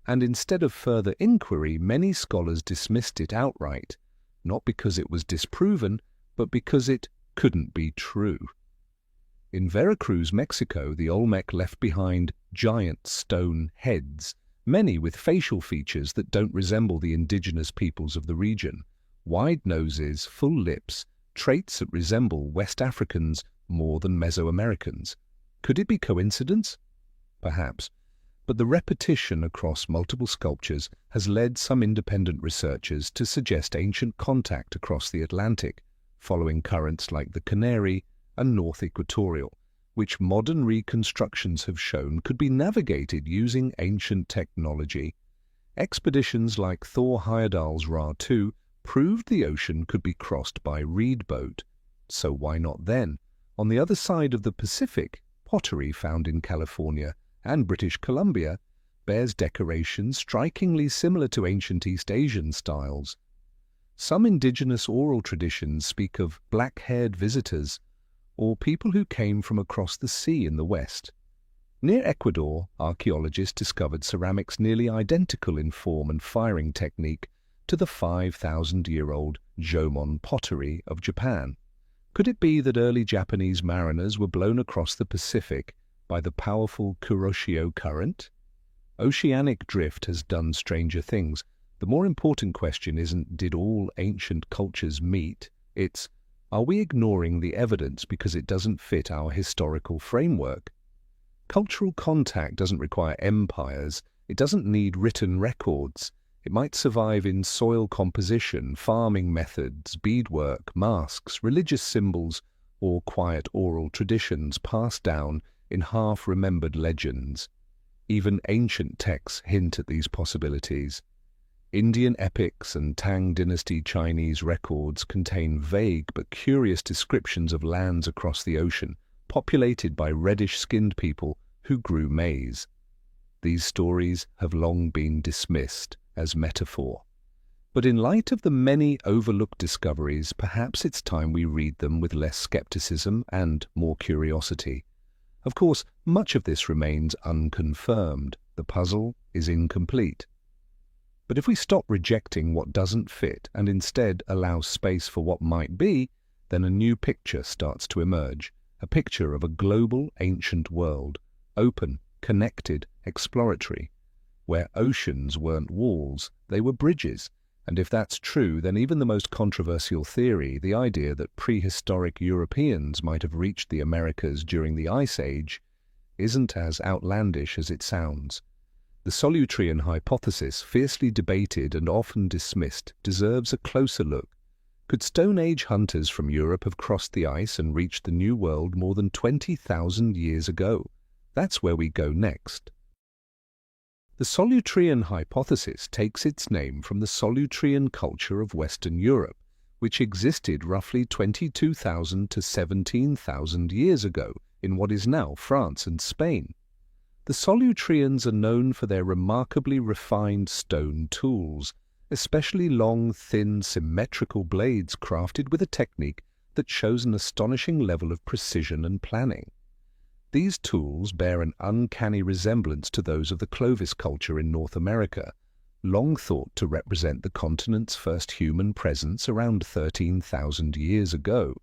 And instead of further inquiry, many scholars dismissed it outright, not because it was disproven, but because it couldn't be true. In Veracruz, Mexico, the Olmec left behind giant stone heads, many with facial features that don't resemble the indigenous peoples of the region. Wide noses, full lips, traits that resemble West Africans more than Mesoamericans. Could it be coincidence? Perhaps. But the repetition across multiple sculptures has led some independent researchers to suggest ancient contact across the Atlantic, following currents like the Canary and North Equatorial, which modern reconstructions have shown could be navigated using ancient technology. Expeditions like Thor Heyerdahl's Ra-2 proved the ocean could be crossed by reed boat. So why not then? On the other side of the Pacific, pottery found in California and British Columbia bears decorations strikingly similar to ancient East Asian styles. Some indigenous oral traditions speak of black-haired visitors or people who came from across the sea in the west. Near Ecuador, archaeologists discovered ceramics nearly identical in form and firing technique to the 5,000-year-old Jomon pottery of Japan. Could it be that early Japanese mariners were blown across the Pacific by the powerful Kuroshio current? Oceanic drift has done stranger things. The more important question isn't did all ancient cultures meet, it's Are we ignoring the evidence because it doesn't fit our historical framework? Cultural contact doesn't require empires. It doesn't need written records. It might survive in soil composition, farming methods, beadwork, masks, religious symbols, or quiet oral traditions passed down in half-remembered legends. Even ancient texts hint at these possibilities. Indian epics and Tang dynasty Chinese records contain vague but curious descriptions of lands across the ocean, populated by reddish-skinned people who grew maize. These stories have long been dismissed as metaphor. But in light of the many overlooked discoveries, perhaps it's time we read them with less skepticism and more curiosity. Of course, much of this remains unconfirmed. The puzzle is incomplete. But if we stop rejecting what doesn't fit and instead allow space for what might be, then a new picture starts to emerge, a picture of a global ancient world, open, connected, exploratory, where oceans weren't walls, they were bridges. And if that's true, then even the most controversial theory, the idea that prehistoric Europeans might have reached the Americas during the Ice Age, isn't as outlandish as it sounds. The Solutrean hypothesis, fiercely debated and often dismissed, deserves a closer look. Could Stone Age hunters from Europe have crossed the ice and reached the New World more than 20,000 years ago? That's where we go next. The Solutrean hypothesis takes its name from the Solutrean culture of Western Europe, which existed roughly 22,000 to 17,000 years ago in what is now France and Spain. The Solutreans are known for their remarkably refined stone tools, especially long, thin, symmetrical blades crafted with a technique that shows an astonishing level of precision and planning. These tools bear an uncanny resemblance to those of the Clovis culture in North America, long thought to represent the continent's first human presence around 13,000 years ago.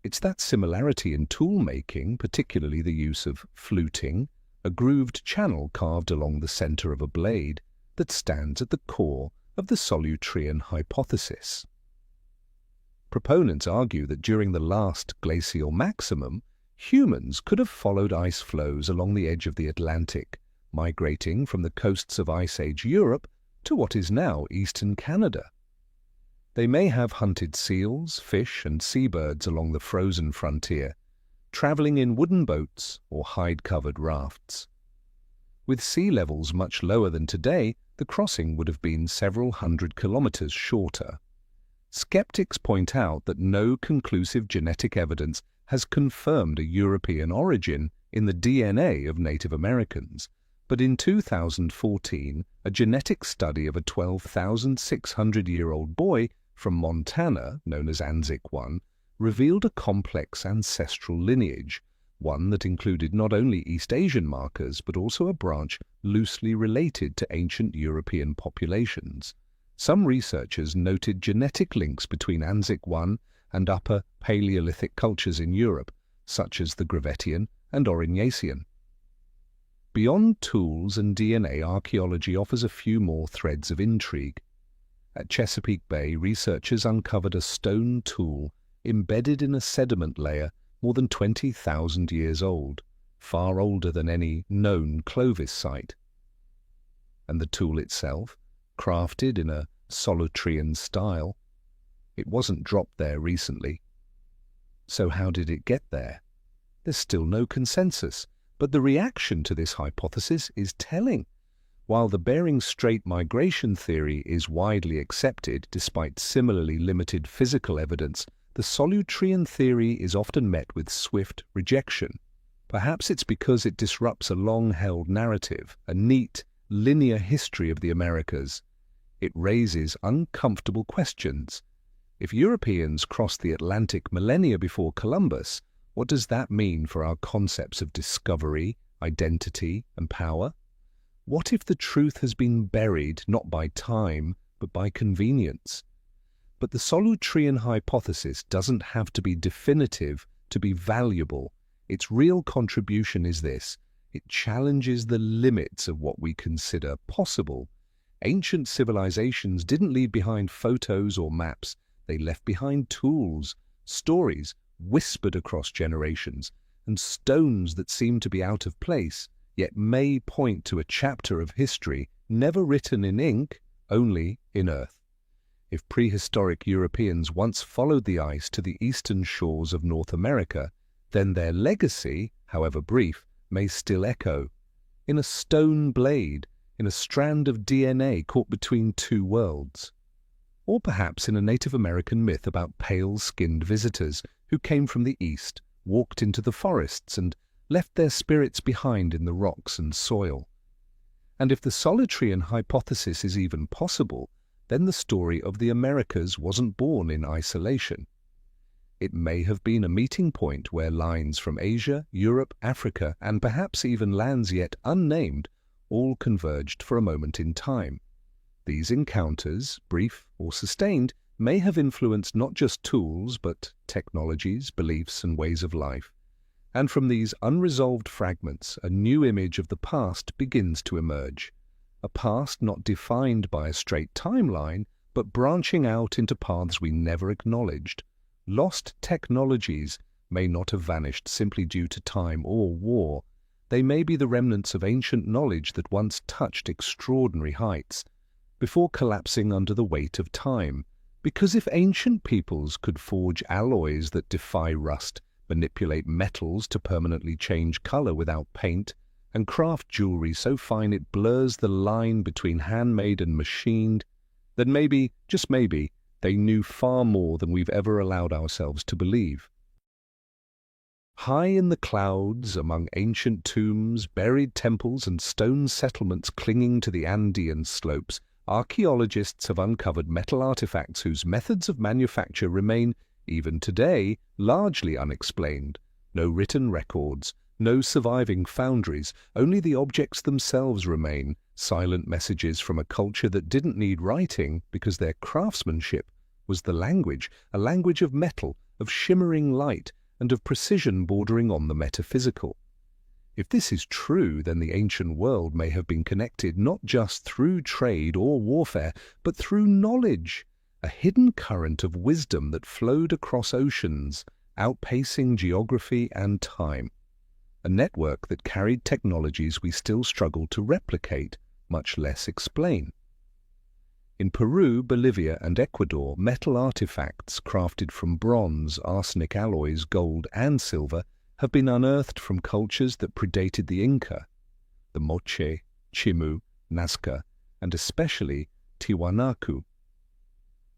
It's that similarity in tool-making, particularly the use of fluting, a grooved channel carved along the center of a blade, that stands at the core of the Solutrean hypothesis. Proponents argue that during the last glacial maximum, humans could have followed ice flows along the edge of the Atlantic, migrating from the coasts of Ice Age Europe to what is now eastern Canada. They may have hunted seals, fish, and seabirds along the frozen frontier, traveling in wooden boats or hide-covered rafts. With sea levels much lower than today, the crossing would have been several hundred kilometers shorter. Skeptics point out that no conclusive genetic evidence has confirmed a European origin in the DNA of Native Americans, but in 2014, a genetic study of a 12,600-year-old boy from Montana, known as Anzic I, revealed a complex ancestral lineage, one that included not only East Asian markers but also a branch loosely related to ancient European populations. Some researchers noted genetic links between Anzic I and Upper Paleolithic cultures in Europe, such as the Gravettian and Aurignacian. Beyond tools and DNA, archaeology offers a few more threads of intrigue. At Chesapeake Bay, researchers uncovered a stone tool embedded in a sediment layer more than 20,000 years old, far older than any known Clovis site. And the tool itself, crafted in a Solutrean style, it wasn't dropped there recently. So how did it get there? There's still no consensus, but the reaction to this hypothesis is telling. While the Bering Strait migration theory is widely accepted despite similarly limited physical evidence, the Solutrean theory is often met with swift rejection. Perhaps it's because it disrupts a long-held narrative, a neat, linear history of the Americas. It raises uncomfortable questions. If Europeans crossed the Atlantic millennia before Columbus, what does that mean for our concepts of discovery, identity, and power? What if the truth has been buried not by time, but by convenience? But the Solutrean hypothesis doesn't have to be definitive to be valuable. Its real contribution is this: it challenges the limits of what we consider possible. Ancient civilizations didn't leave behind photos or maps. They left behind tools, stories whispered across generations, and stones that seem to be out of place, yet may point to a chapter of history never written in ink, only in earth. If prehistoric Europeans once followed the ice to the eastern shores of North America, then their legacy, however brief, may still echo. In a stone blade, in a strand of DNA caught between two worlds. Or perhaps in a Native American myth about pale-skinned visitors who came from the east, walked into the forests and left their spirits behind in the rocks and soil. And if the Solitarian hypothesis is even possible, then the story of the Americas wasn't born in isolation. It may have been a meeting point where lines from Asia, Europe, Africa, and perhaps even lands yet unnamed, all converged for a moment in time. These encounters, brief or sustained, may have influenced not just tools, but technologies, beliefs, and ways of life. And from these unresolved fragments, a new image of the past begins to emerge. A past not defined by a straight timeline, but branching out into paths we never acknowledged. Lost technologies may not have vanished simply due to time or war. They may be the remnants of ancient knowledge that once touched extraordinary heights, before collapsing under the weight of time. Because if ancient peoples could forge alloys that defy rust, manipulate metals to permanently change color without paint, and craft jewelry so fine it blurs the line between handmade and machined, then maybe, just maybe, they knew far more than we've ever allowed ourselves to believe. High in the clouds, among ancient tombs, buried temples, and stone settlements clinging to the Andean slopes, archaeologists have uncovered metal artifacts whose methods of manufacture remain, even today, largely unexplained. No written records, no surviving foundries, only the objects themselves remain, silent messages from a culture that didn't need writing because their craftsmanship was the language, a language of metal, of shimmering light, and of precision bordering on the metaphysical. If this is true, then the ancient world may have been connected not just through trade or warfare, but through knowledge, a hidden current of wisdom that flowed across oceans, outpacing geography and time. A network that carried technologies we still struggle to replicate, much less explain. In Peru, Bolivia, and Ecuador, metal artifacts crafted from bronze, arsenic alloys, gold, and silver have been unearthed from cultures that predated the Inca, the Moche, Chimu, Nazca, and especially Tiwanaku.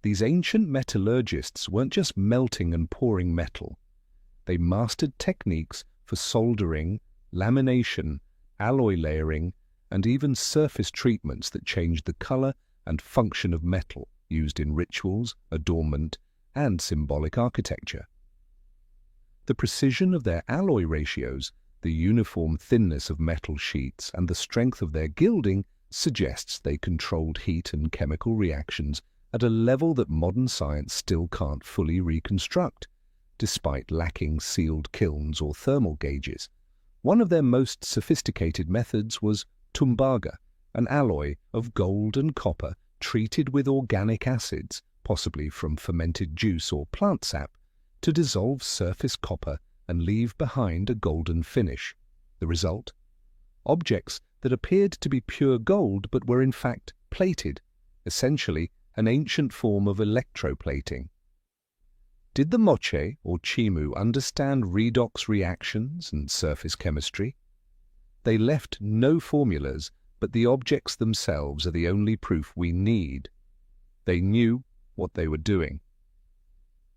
These ancient metallurgists weren't just melting and pouring metal. They mastered techniques for soldering, lamination, alloy layering, and even surface treatments that changed the color and function of metal used in rituals, adornment, and symbolic architecture. The precision of their alloy ratios, the uniform thinness of metal sheets, and the strength of their gilding suggests they controlled heat and chemical reactions at a level that modern science still can't fully reconstruct, despite lacking sealed kilns or thermal gauges. One of their most sophisticated methods was tumbaga, an alloy of gold and copper treated with organic acids, possibly from fermented juice or plant sap, to dissolve surface copper and leave behind a golden finish. The result? Objects that appeared to be pure gold but were in fact plated, essentially an ancient form of electroplating. Did the Moche or Chimu understand redox reactions and surface chemistry? They left no formulas, but the objects themselves are the only proof we need. They knew what they were doing.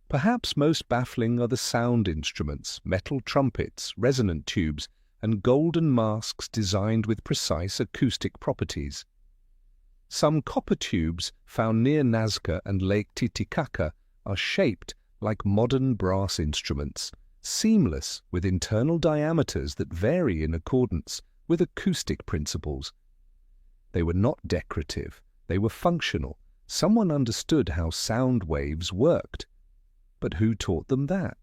Perhaps most baffling are the sound instruments, metal trumpets, resonant tubes, and golden masks designed with precise acoustic properties. Some copper tubes found near Nazca and Lake Titicaca are shaped like modern brass instruments, seamless with internal diameters that vary in accordance with acoustic principles. They were not decorative, they were functional. Someone understood how sound waves worked. But who taught them that?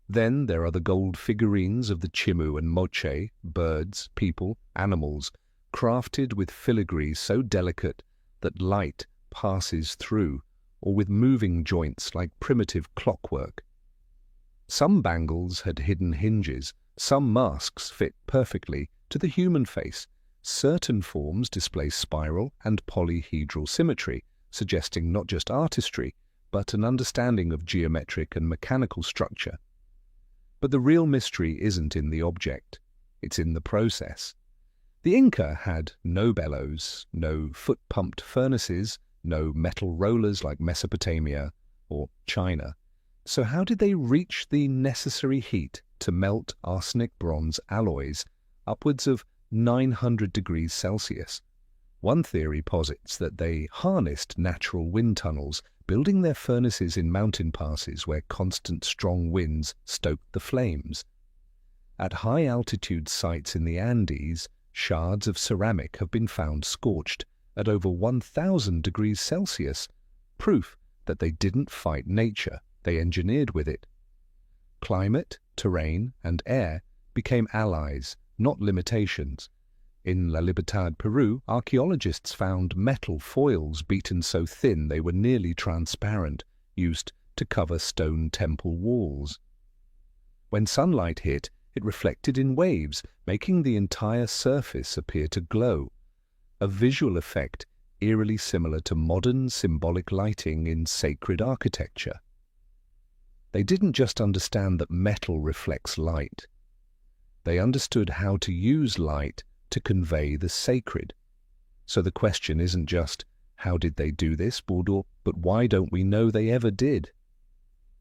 Then there are the gold figurines of the Chimu and Moche, birds, people, animals, crafted with filigree so delicate that light passes through, or with moving joints like primitive clockwork. Some bangles had hidden hinges, some masks fit perfectly to the human face. Certain forms display spiral and polyhedral symmetry, suggesting not just artistry, but an understanding of geometric and mechanical structure. But the real mystery isn't in the object, it's in the process. The Inca had no bellows, no foot-pumped furnaces, no metal rollers like Mesopotamia or China. So how did they reach the necessary heat to melt arsenic-bronze alloys upwards of 900 degrees Celsius? One theory posits that they harnessed natural wind tunnels, building their furnaces in mountain passes where constant strong winds stoked the flames. At high-altitude sites in the Andes, shards of ceramic have been found scorched at over 1,000 degrees Celsius, proof that they didn't fight nature, they engineered with it. Climate, terrain, and air became allies, not limitations. In La Libertad, Peru, archaeologists found metal foils beaten so thin they were nearly transparent, used to cover stone temple walls. When sunlight hit, it reflected in waves, making the entire surface appear to glow, a visual effect eerily similar to modern symbolic lighting in sacred architecture. They didn't just understand that metal reflects light. They understood how to use light to convey the sacred. So the question isn't just, how did they do this, Bodo, but why don't we know they ever did?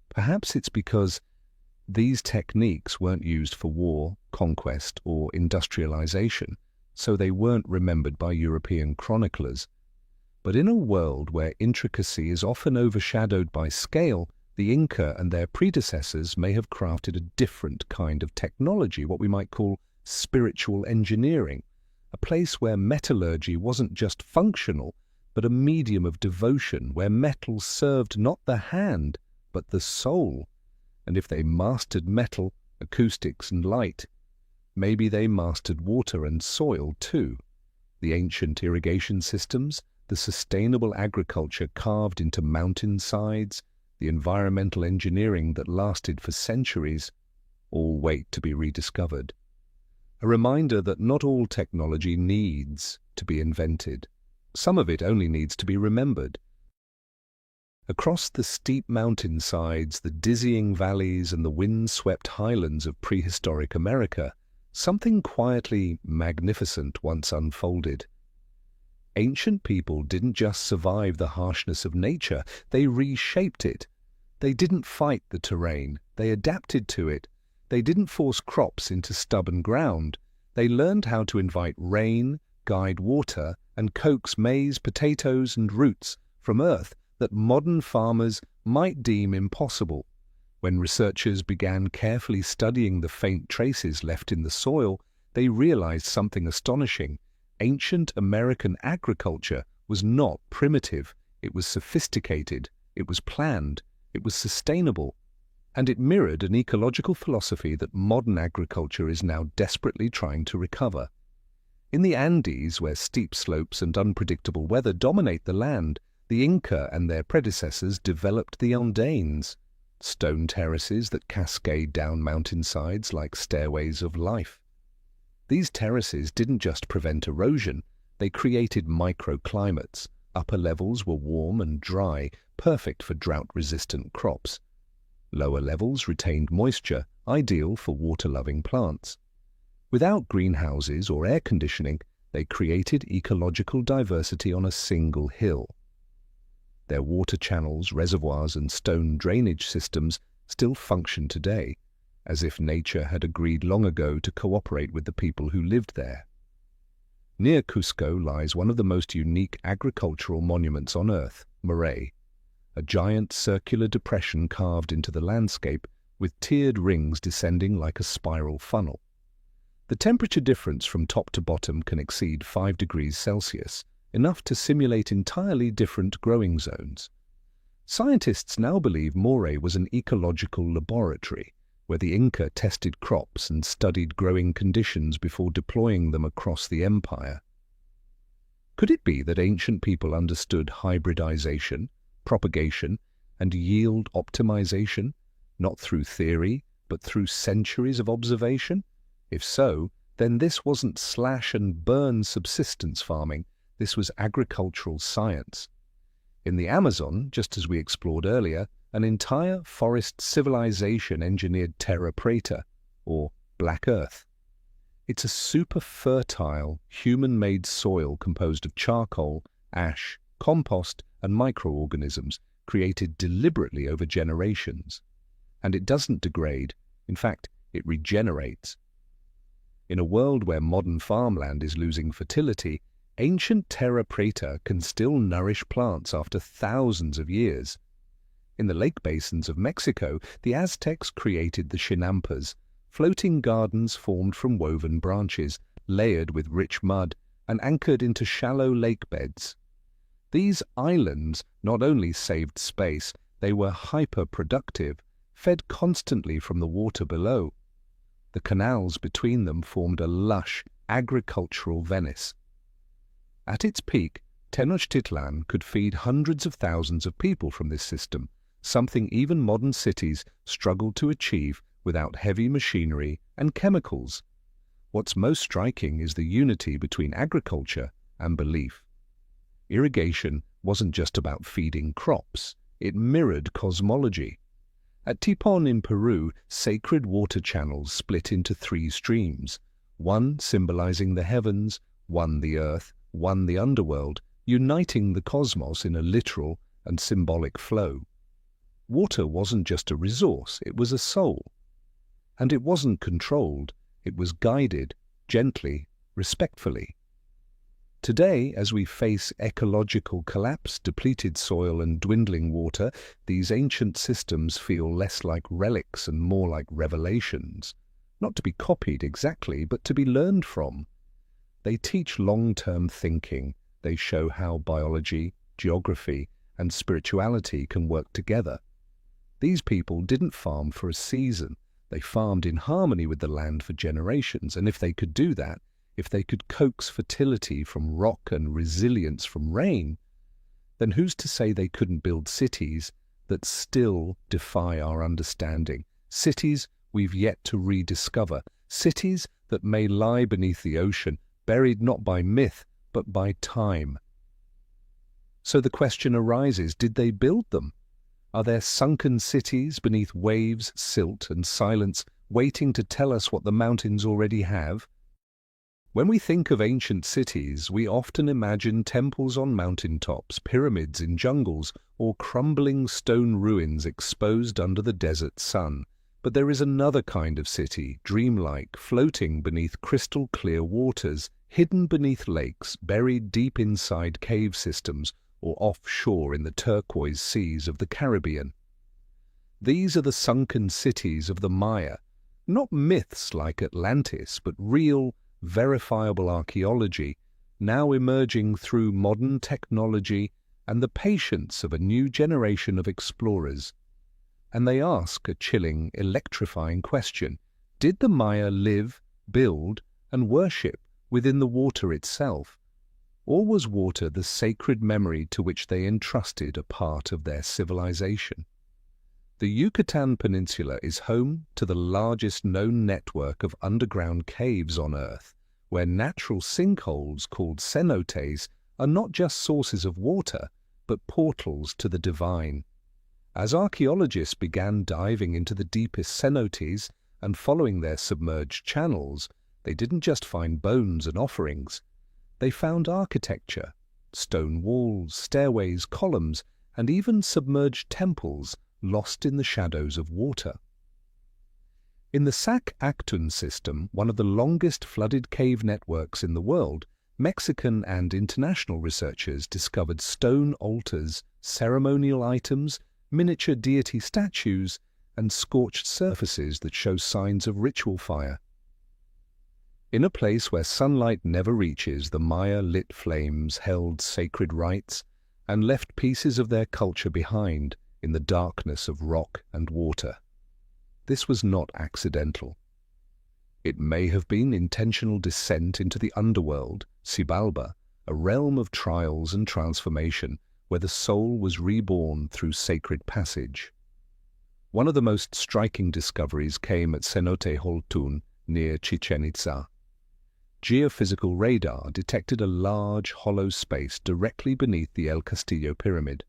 Perhaps it's because these techniques weren't used for war, conquest, or industrialization, so they weren't remembered by European chroniclers. But in a world where intricacy is often overshadowed by scale, the Inca and their predecessors may have crafted a different kind of technology, what we might call spiritual engineering, a place where metallurgy wasn't just functional, but a medium of devotion, where metal served not the hand, but the soul. And if they mastered metal, acoustics, and light, maybe they mastered water and soil too. The ancient irrigation systems, the sustainable agriculture carved into mountainsides, the environmental engineering that lasted for centuries, all wait to be rediscovered. A reminder that not all technology needs to be invented. Some of it only needs to be remembered. Across the steep mountainsides, the dizzying valleys, and the wind-swept highlands of prehistoric America, something quietly magnificent once unfolded. Ancient people didn't just survive the harshness of nature, they reshaped it. They didn't fight the terrain, they adapted to it. They didn't force crops into stubborn ground. They learned how to invite rain, guide water, and coax maize, potatoes, and roots from earth that modern farmers might deem impossible. When researchers began carefully studying the faint traces left in the soil, they realized something astonishing. Ancient American agriculture was not primitive. It was sophisticated, it was planned, it was sustainable, and it mirrored an ecological philosophy that modern agriculture is now desperately trying to recover. In the Andes, where steep slopes and unpredictable weather dominate the land, the Inca and their predecessors developed the andanes, stone terraces that cascade down mountainsides like stairways of life. These terraces didn't just prevent erosion, they created microclimates. Upper levels were warm and dry, perfect for drought-resistant crops. Lower levels retained moisture, ideal for water-loving plants. Without greenhouses or air conditioning, they created ecological diversity on a single hill. Their water channels, reservoirs, and stone drainage systems still function today, as if nature had agreed long ago to cooperate with the people who lived there. Near Cusco lies one of the most unique agricultural monuments on Earth, Moray, a giant circular depression carved into the landscape with tiered rings descending like a spiral funnel. The temperature difference from top to bottom can exceed 5 degrees Celsius, enough to simulate entirely different growing zones. Scientists now believe Moray was an ecological laboratory, where the Inca tested crops and studied growing conditions before deploying them across the empire. Could it be that ancient people understood hybridization, propagation, and yield optimization, not through theory, but through centuries of observation? If so, then this wasn't slash and burn subsistence farming, this was agricultural science. In the Amazon, just as we explored earlier, an entire forest civilization engineered terra preta, or Black Earth. It's a super fertile, human-made soil composed of charcoal, ash, compost, and microorganisms created deliberately over generations. And it doesn't degrade, in fact, it regenerates. In a world where modern farmland is losing fertility, ancient terra preta can still nourish plants after thousands of years. In the lake basins of Mexico, the Aztecs created the chinampas, floating gardens formed from woven branches, layered with rich mud, and anchored into shallow lake beds. These islands not only saved space, they were hyper-productive, fed constantly from the water below. The canals between them formed a lush, agricultural Venice. At its peak, Tenochtitlan could feed hundreds of thousands of people from this system, something even modern cities struggled to achieve without heavy machinery and chemicals. What's most striking is the unity between agriculture and belief. Irrigation wasn't just about feeding crops, it mirrored cosmology. At Tipon in Peru, sacred water channels split into 3 streams, one symbolizing the heavens, one the earth, one the underworld, uniting the cosmos in a literal and symbolic flow. Water wasn't just a resource, it was a soul. And it wasn't controlled, it was guided, gently, respectfully. Today, as we face ecological collapse, depleted soil and dwindling water, these ancient systems feel less like relics and more like revelations. Not to be copied exactly, but to be learned from. They teach long-term thinking. They show how biology, geography, and spirituality can work together. These people didn't farm for a season. They farmed in harmony with the land for generations, and if they could do that, if they could coax fertility from rock and resilience from rain, then who's to say they couldn't build cities that still defy our understanding, cities we've yet to rediscover, cities that may lie beneath the ocean, buried not by myth, but by time. So the question arises, did they build them? Are there sunken cities beneath waves, silt, and silence, waiting to tell us what the mountains already have? When we think of ancient cities, we often imagine temples on mountaintops, pyramids in jungles, or crumbling stone ruins exposed under the desert sun. But there is another kind of city, dreamlike, floating beneath crystal-clear waters, hidden beneath lakes, buried deep inside cave systems, or offshore in the turquoise seas of the Caribbean. These are the sunken cities of the Maya, not myths like Atlantis, but real, verifiable archaeology, now emerging through modern technology and the patience of a new generation of explorers. And they ask a chilling, electrifying question. Did the Maya live, build, and worship within the water itself? Or was water the sacred memory to which they entrusted a part of their civilization? The Yucatan Peninsula is home to the largest known network of underground caves on Earth, where natural sinkholes called cenotes are not just sources of water, but portals to the divine. As archaeologists began diving into the deepest cenotes and following their submerged channels, they didn't just find bones and offerings. They found architecture, stone walls, stairways, columns, and even submerged temples lost in the shadows of water. In the Sac Actun system, one of the longest flooded cave networks in the world, Mexican and international researchers discovered stone altars, ceremonial items, miniature deity statues, and scorched surfaces that show signs of ritual fire. In a place where sunlight never reaches, the Maya lit flames, held sacred rites, and left pieces of their culture behind in the darkness of rock and water. This was not accidental. It may have been intentional descent into the underworld, Xibalba, a realm of trials and transformation, where the soul was reborn through sacred passage. One of the most striking discoveries came at Cenote Holtun near Chichen Itza. Geophysical radar detected a large hollow space directly beneath the El Castillo pyramid.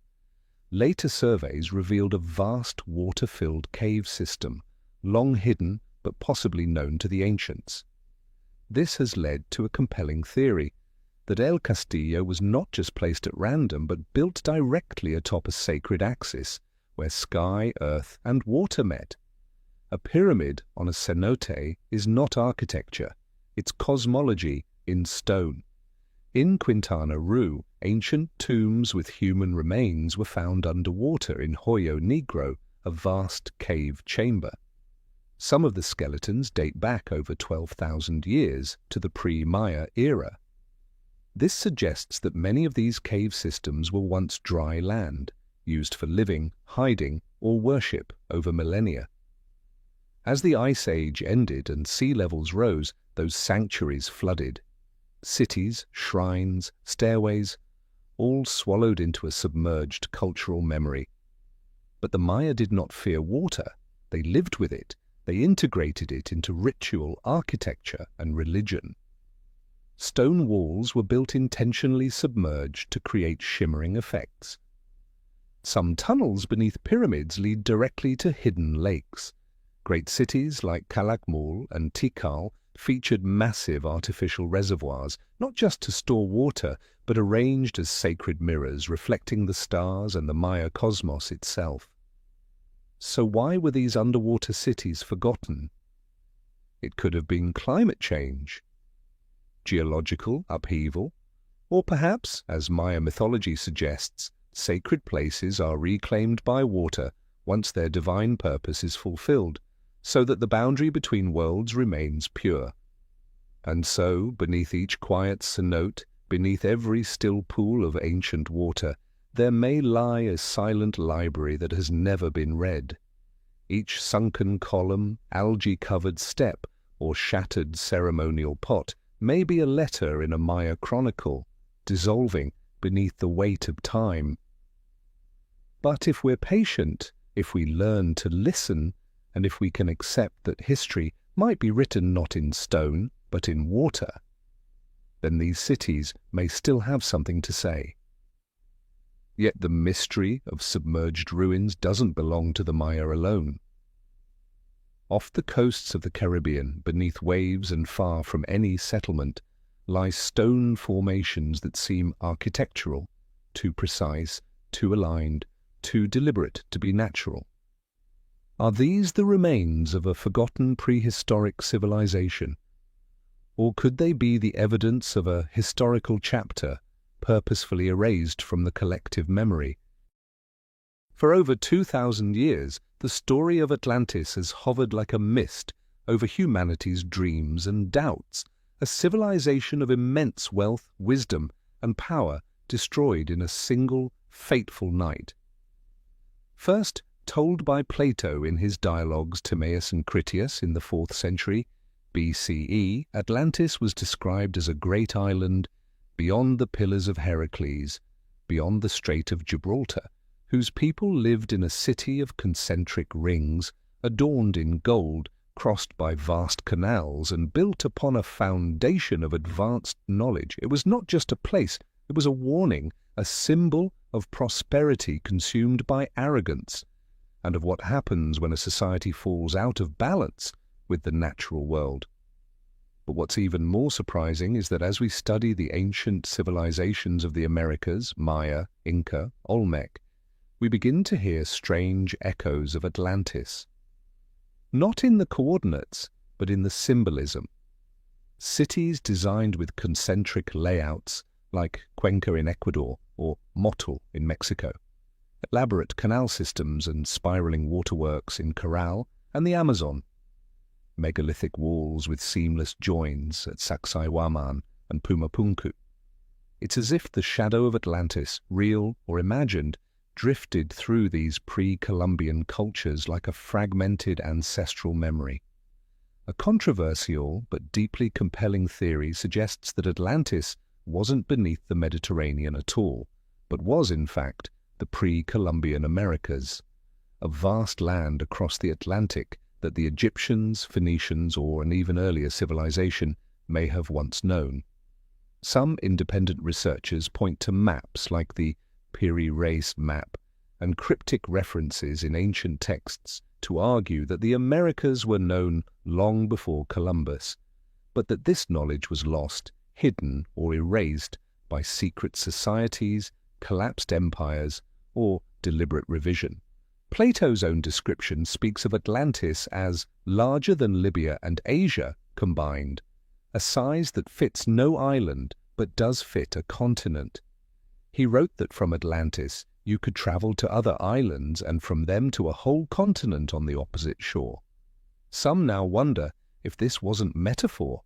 Later surveys revealed a vast water-filled cave system, long hidden but possibly known to the ancients. This has led to a compelling theory that El Castillo was not just placed at random but built directly atop a sacred axis where sky, earth, and water met. A pyramid on a cenote is not architecture, it's cosmology in stone. In Quintana Roo, ancient tombs with human remains were found underwater in Hoyo Negro, a vast cave chamber. Some of the skeletons date back over 12,000 years to the pre-Maya era. This suggests that many of these cave systems were once dry land, used for living, hiding, or worship over millennia. As the Ice Age ended and sea levels rose, those sanctuaries flooded. Cities, shrines, stairways, all swallowed into a submerged cultural memory. But the Maya did not fear water. They lived with it. They integrated it into ritual, architecture, and religion. Stone walls were built intentionally submerged to create shimmering effects. Some tunnels beneath pyramids lead directly to hidden lakes. Great cities like Calakmul and Tikal featured massive artificial reservoirs, not just to store water, but arranged as sacred mirrors reflecting the stars and the Maya cosmos itself. So why were these underwater cities forgotten? It could have been climate change, geological upheaval, or perhaps, as Maya mythology suggests, sacred places are reclaimed by water once their divine purpose is fulfilled, so that the boundary between worlds remains pure. And so, beneath each quiet cenote, beneath every still pool of ancient water, there may lie a silent library that has never been read. Each sunken column, algae-covered step, or shattered ceremonial pot may be a letter in a Maya chronicle, dissolving beneath the weight of time. But if we're patient, if we learn to listen, and if we can accept that history might be written not in stone, but in water, then these cities may still have something to say. Yet the mystery of submerged ruins doesn't belong to the Maya alone. Off the coasts of the Caribbean, beneath waves and far from any settlement, lie stone formations that seem architectural, too precise, too aligned, too deliberate to be natural. Are these the remains of a forgotten prehistoric civilization? Or could they be the evidence of a historical chapter purposefully erased from the collective memory? For over 2,000 years, the story of Atlantis has hovered like a mist over humanity's dreams and doubts, a civilization of immense wealth, wisdom, and power destroyed in a single, fateful night. First told by Plato in his dialogues Timaeus and Critias in the 4th century BCE, Atlantis was described as a great island beyond the Pillars of Heracles, beyond the Strait of Gibraltar, whose people lived in a city of concentric rings, adorned in gold, crossed by vast canals, and built upon a foundation of advanced knowledge. It was not just a place, it was a warning, a symbol of prosperity consumed by arrogance, and of what happens when a society falls out of balance with the natural world. But what's even more surprising is that as we study the ancient civilizations of the Americas, Maya, Inca, Olmec, we begin to hear strange echoes of Atlantis. Not in the coordinates, but in the symbolism. Cities designed with concentric layouts, like Cuenca in Ecuador or Motul in Mexico. Elaborate canal systems and spiraling waterworks in Corral and the Amazon. Megalithic walls with seamless joins at Sacsayhuaman and Pumapunku. It's as if the shadow of Atlantis, real or imagined, drifted through these pre-Columbian cultures like a fragmented ancestral memory. A controversial but deeply compelling theory suggests that Atlantis wasn't beneath the Mediterranean at all, but was in fact the pre-Columbian Americas, a vast land across the Atlantic that the Egyptians, Phoenicians, or an even earlier civilization may have once known. Some independent researchers point to maps like the Piri Reis map and cryptic references in ancient texts to argue that the Americas were known long before Columbus, but that this knowledge was lost, hidden, or erased by secret societies, collapsed empires, or deliberate revision. Plato's own description speaks of Atlantis as larger than Libya and Asia combined, a size that fits no island but does fit a continent. He wrote that from Atlantis you could travel to other islands and from them to a whole continent on the opposite shore. Some now wonder if this wasn't metaphor,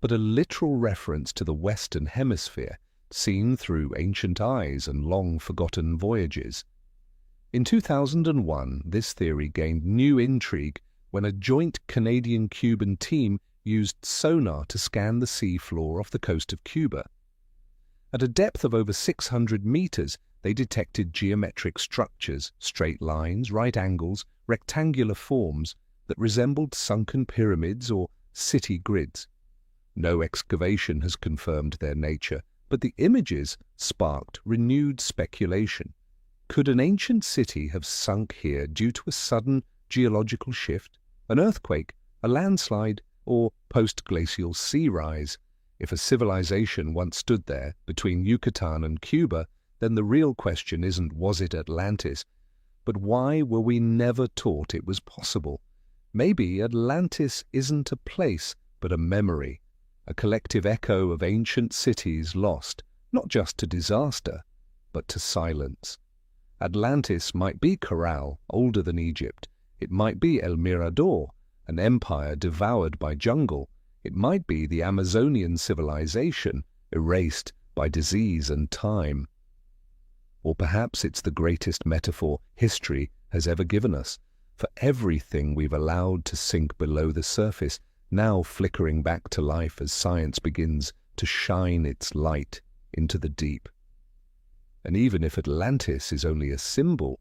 but a literal reference to the Western Hemisphere, seen through ancient eyes and long-forgotten voyages. In 2001, this theory gained new intrigue when a joint Canadian-Cuban team used sonar to scan the sea floor off the coast of Cuba. At a depth of over 600 meters, they detected geometric structures, straight lines, right angles, rectangular forms that resembled sunken pyramids or city grids. No excavation has confirmed their nature, but the images sparked renewed speculation. Could an ancient city have sunk here due to a sudden geological shift, an earthquake, a landslide, or post-glacial sea rise? If a civilization once stood there between Yucatan and Cuba, then the real question isn't was it Atlantis, but why were we never taught it was possible? Maybe Atlantis isn't a place, but a memory, a collective echo of ancient cities lost, not just to disaster, but to silence. Atlantis might be Corral, older than Egypt. It might be El Mirador, an empire devoured by jungle. It might be the Amazonian civilization, erased by disease and time. Or perhaps it's the greatest metaphor history has ever given us, for everything we've allowed to sink below the surface, now flickering back to life as science begins to shine its light into the deep. And even if Atlantis is only a symbol,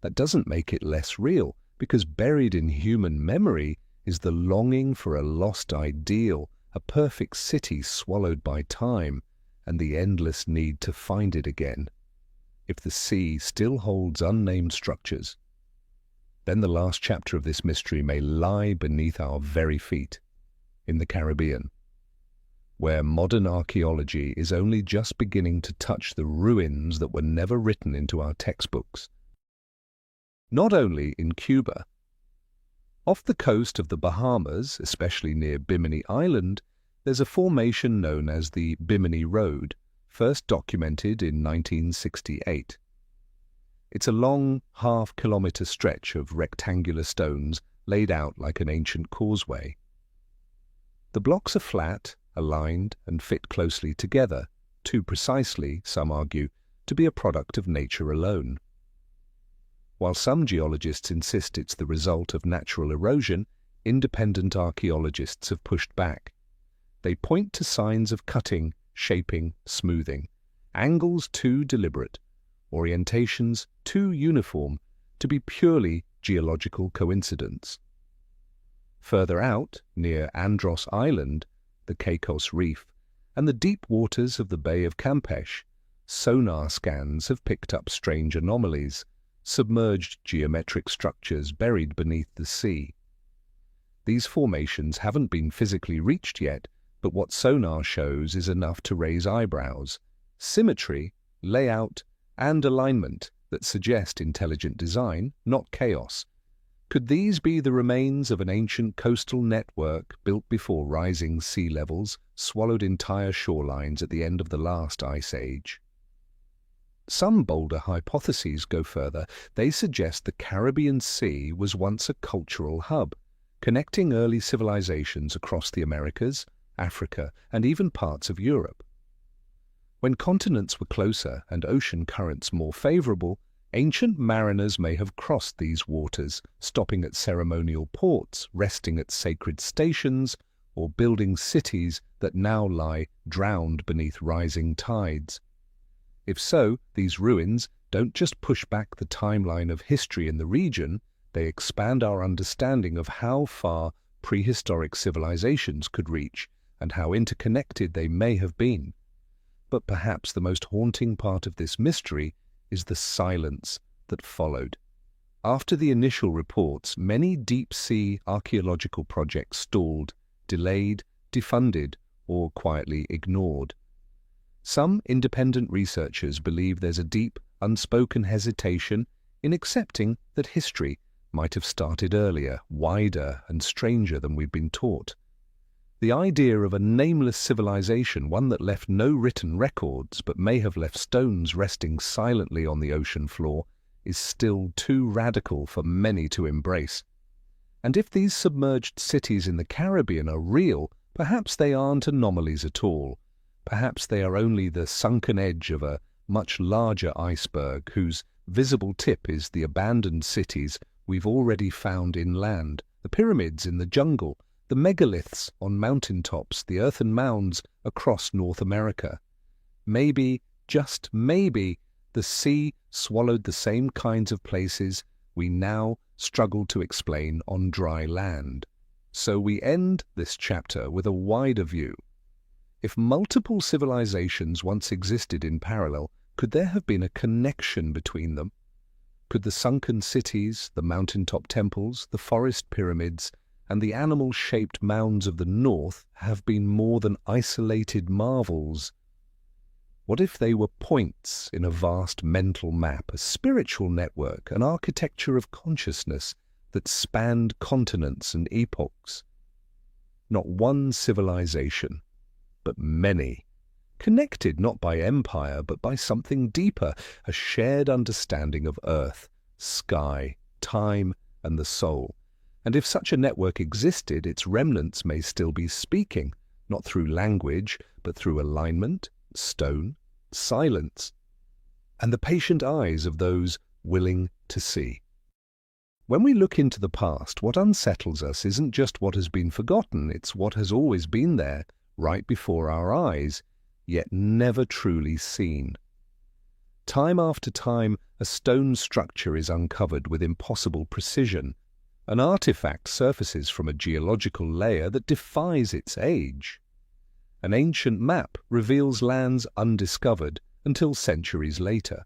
that doesn't make it less real, because buried in human memory is the longing for a lost ideal, a perfect city swallowed by time, and the endless need to find it again. If the sea still holds unnamed structures, then the last chapter of this mystery may lie beneath our very feet, in the Caribbean, where modern archaeology is only just beginning to touch the ruins that were never written into our textbooks. Not only in Cuba. Off the coast of the Bahamas, especially near Bimini Island, there's a formation known as the Bimini Road, first documented in 1968. It's a long half-kilometer stretch of rectangular stones laid out like an ancient causeway. The blocks are flat, aligned, and fit closely together, too precisely, some argue, to be a product of nature alone. While some geologists insist it's the result of natural erosion, independent archaeologists have pushed back. They point to signs of cutting, shaping, smoothing, angles too deliberate, orientations too uniform to be purely geological coincidence. Further out, near Andros Island, the Caicos Reef, and the deep waters of the Bay of Campeche, sonar scans have picked up strange anomalies, submerged geometric structures buried beneath the sea. These formations haven't been physically reached yet, but what sonar shows is enough to raise eyebrows. Symmetry, layout, and alignment that suggest intelligent design, not chaos. Could these be the remains of an ancient coastal network built before rising sea levels swallowed entire shorelines at the end of the last ice age? Some bolder hypotheses go further. They suggest the Caribbean Sea was once a cultural hub, connecting early civilizations across the Americas, Africa, and even parts of Europe. When continents were closer and ocean currents more favorable, ancient mariners may have crossed these waters, stopping at ceremonial ports, resting at sacred stations, or building cities that now lie drowned beneath rising tides. If so, these ruins, don't just push back the timeline of history in the region, they expand our understanding of how far prehistoric civilizations could reach and how interconnected they may have been. But perhaps the most haunting part of this mystery is the silence that followed. After the initial reports, many deep-sea archaeological projects stalled, delayed, defunded, or quietly ignored. Some independent researchers believe there's a deep, unspoken hesitation in accepting that history might have started earlier, wider, and stranger than we've been taught. The idea of a nameless civilization, one that left no written records but may have left stones resting silently on the ocean floor, is still too radical for many to embrace. And if these submerged cities in the Caribbean are real, perhaps they aren't anomalies at all. Perhaps they are only the sunken edge of a much larger iceberg whose visible tip is the abandoned cities we've already found inland, the pyramids in the jungle, the megaliths on mountaintops, the earthen mounds across North America. Maybe, just maybe, the sea swallowed the same kinds of places we now struggle to explain on dry land. So we end this chapter with a wider view. If multiple civilizations once existed in parallel, could there have been a connection between them? Could the sunken cities, the mountaintop temples, the forest pyramids, and the animal-shaped mounds of the north have been more than isolated marvels? What if they were points in a vast mental map, a spiritual network, an architecture of consciousness that spanned continents and epochs? Not one civilization, but many, connected not by empire, but by something deeper, a shared understanding of earth, sky, time, and the soul. And if such a network existed, its remnants may still be speaking, not through language, but through alignment, stone, silence, and the patient eyes of those willing to see. When we look into the past, what unsettles us isn't just what has been forgotten, it's what has always been there, right before our eyes, yet never truly seen. Time after time, a stone structure is uncovered with impossible precision. An artifact surfaces from a geological layer that defies its age. An ancient map reveals lands undiscovered until centuries later.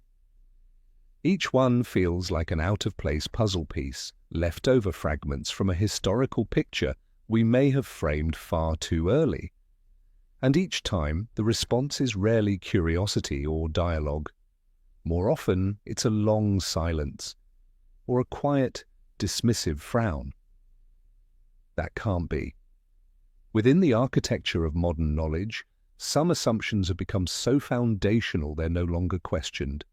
Each one feels like an out-of-place puzzle piece, leftover fragments from a historical picture we may have framed far too early. And each time, the response is rarely curiosity or dialogue. More often, it's a long silence, or a quiet, dismissive frown. That can't be. Within the architecture of modern knowledge, some assumptions have become so foundational they're no longer questioned.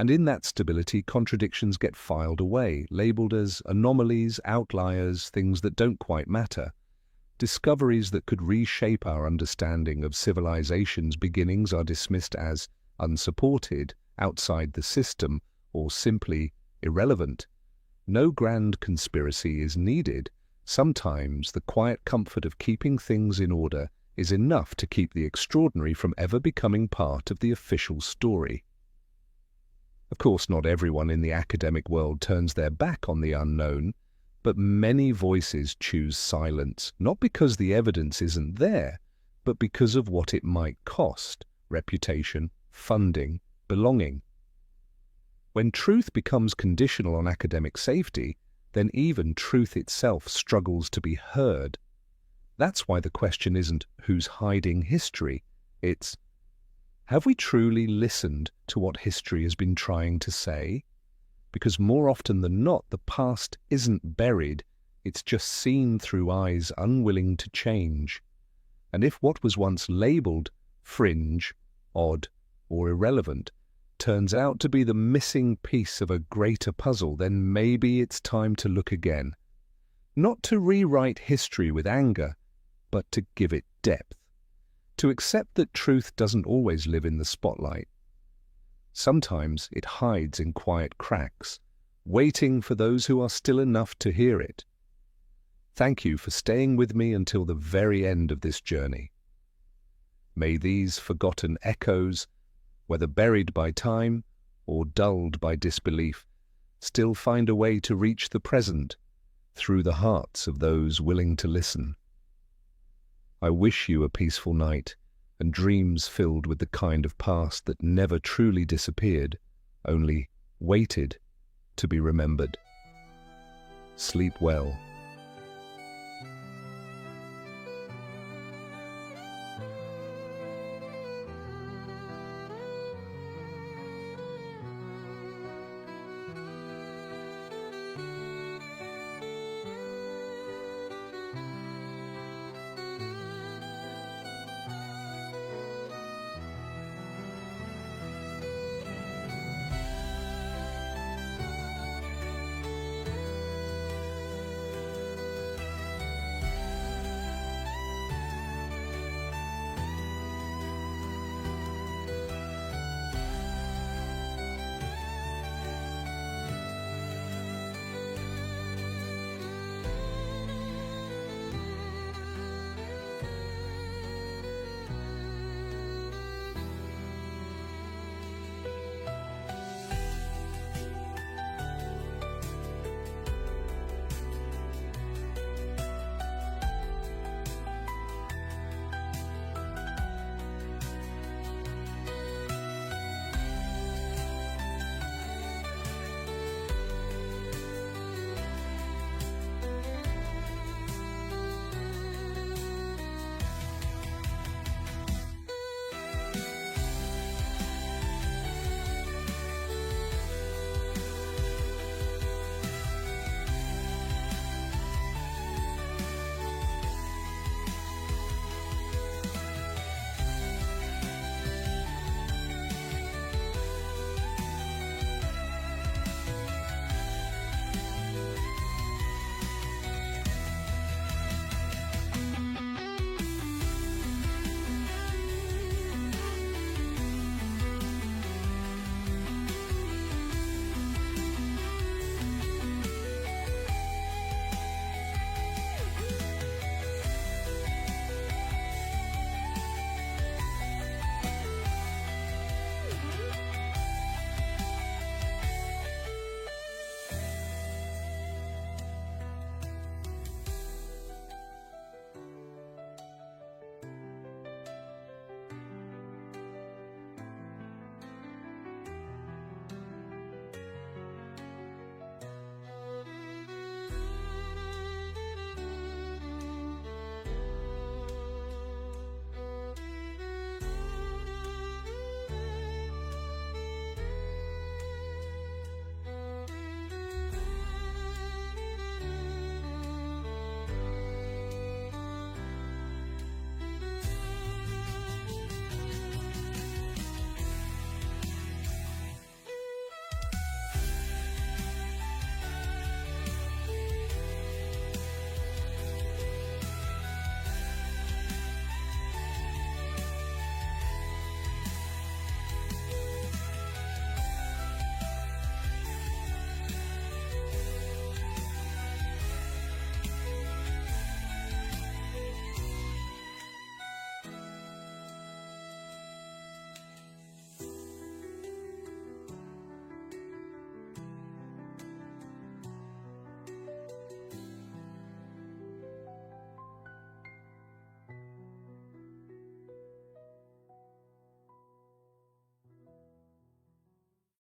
And in that stability, contradictions get filed away, labeled as anomalies, outliers, things that don't quite matter. Discoveries that could reshape our understanding of civilization's beginnings are dismissed as unsupported, outside the system, or simply irrelevant. No grand conspiracy is needed. Sometimes the quiet comfort of keeping things in order is enough to keep the extraordinary from ever becoming part of the official story. Of course, not everyone in the academic world turns their back on the unknown, but many voices choose silence, not because the evidence isn't there, but because of what it might cost: reputation, funding, belonging. When truth becomes conditional on academic safety, then even truth itself struggles to be heard. That's why the question isn't who's hiding history, it's have we truly listened to what history has been trying to say? Because more often than not, the past isn't buried, it's just seen through eyes unwilling to change. And if what was once labelled fringe, odd, or irrelevant turns out to be the missing piece of a greater puzzle, then maybe it's time to look again. Not to rewrite history with anger, but to give it depth. To accept that truth doesn't always live in the spotlight. Sometimes it hides in quiet cracks, waiting for those who are still enough to hear it. Thank you for staying with me until the very end of this journey. May these forgotten echoes, whether buried by time or dulled by disbelief, still find a way to reach the present through the hearts of those willing to listen. I wish you a peaceful night and dreams filled with the kind of past that never truly disappeared, only waited to be remembered. Sleep well.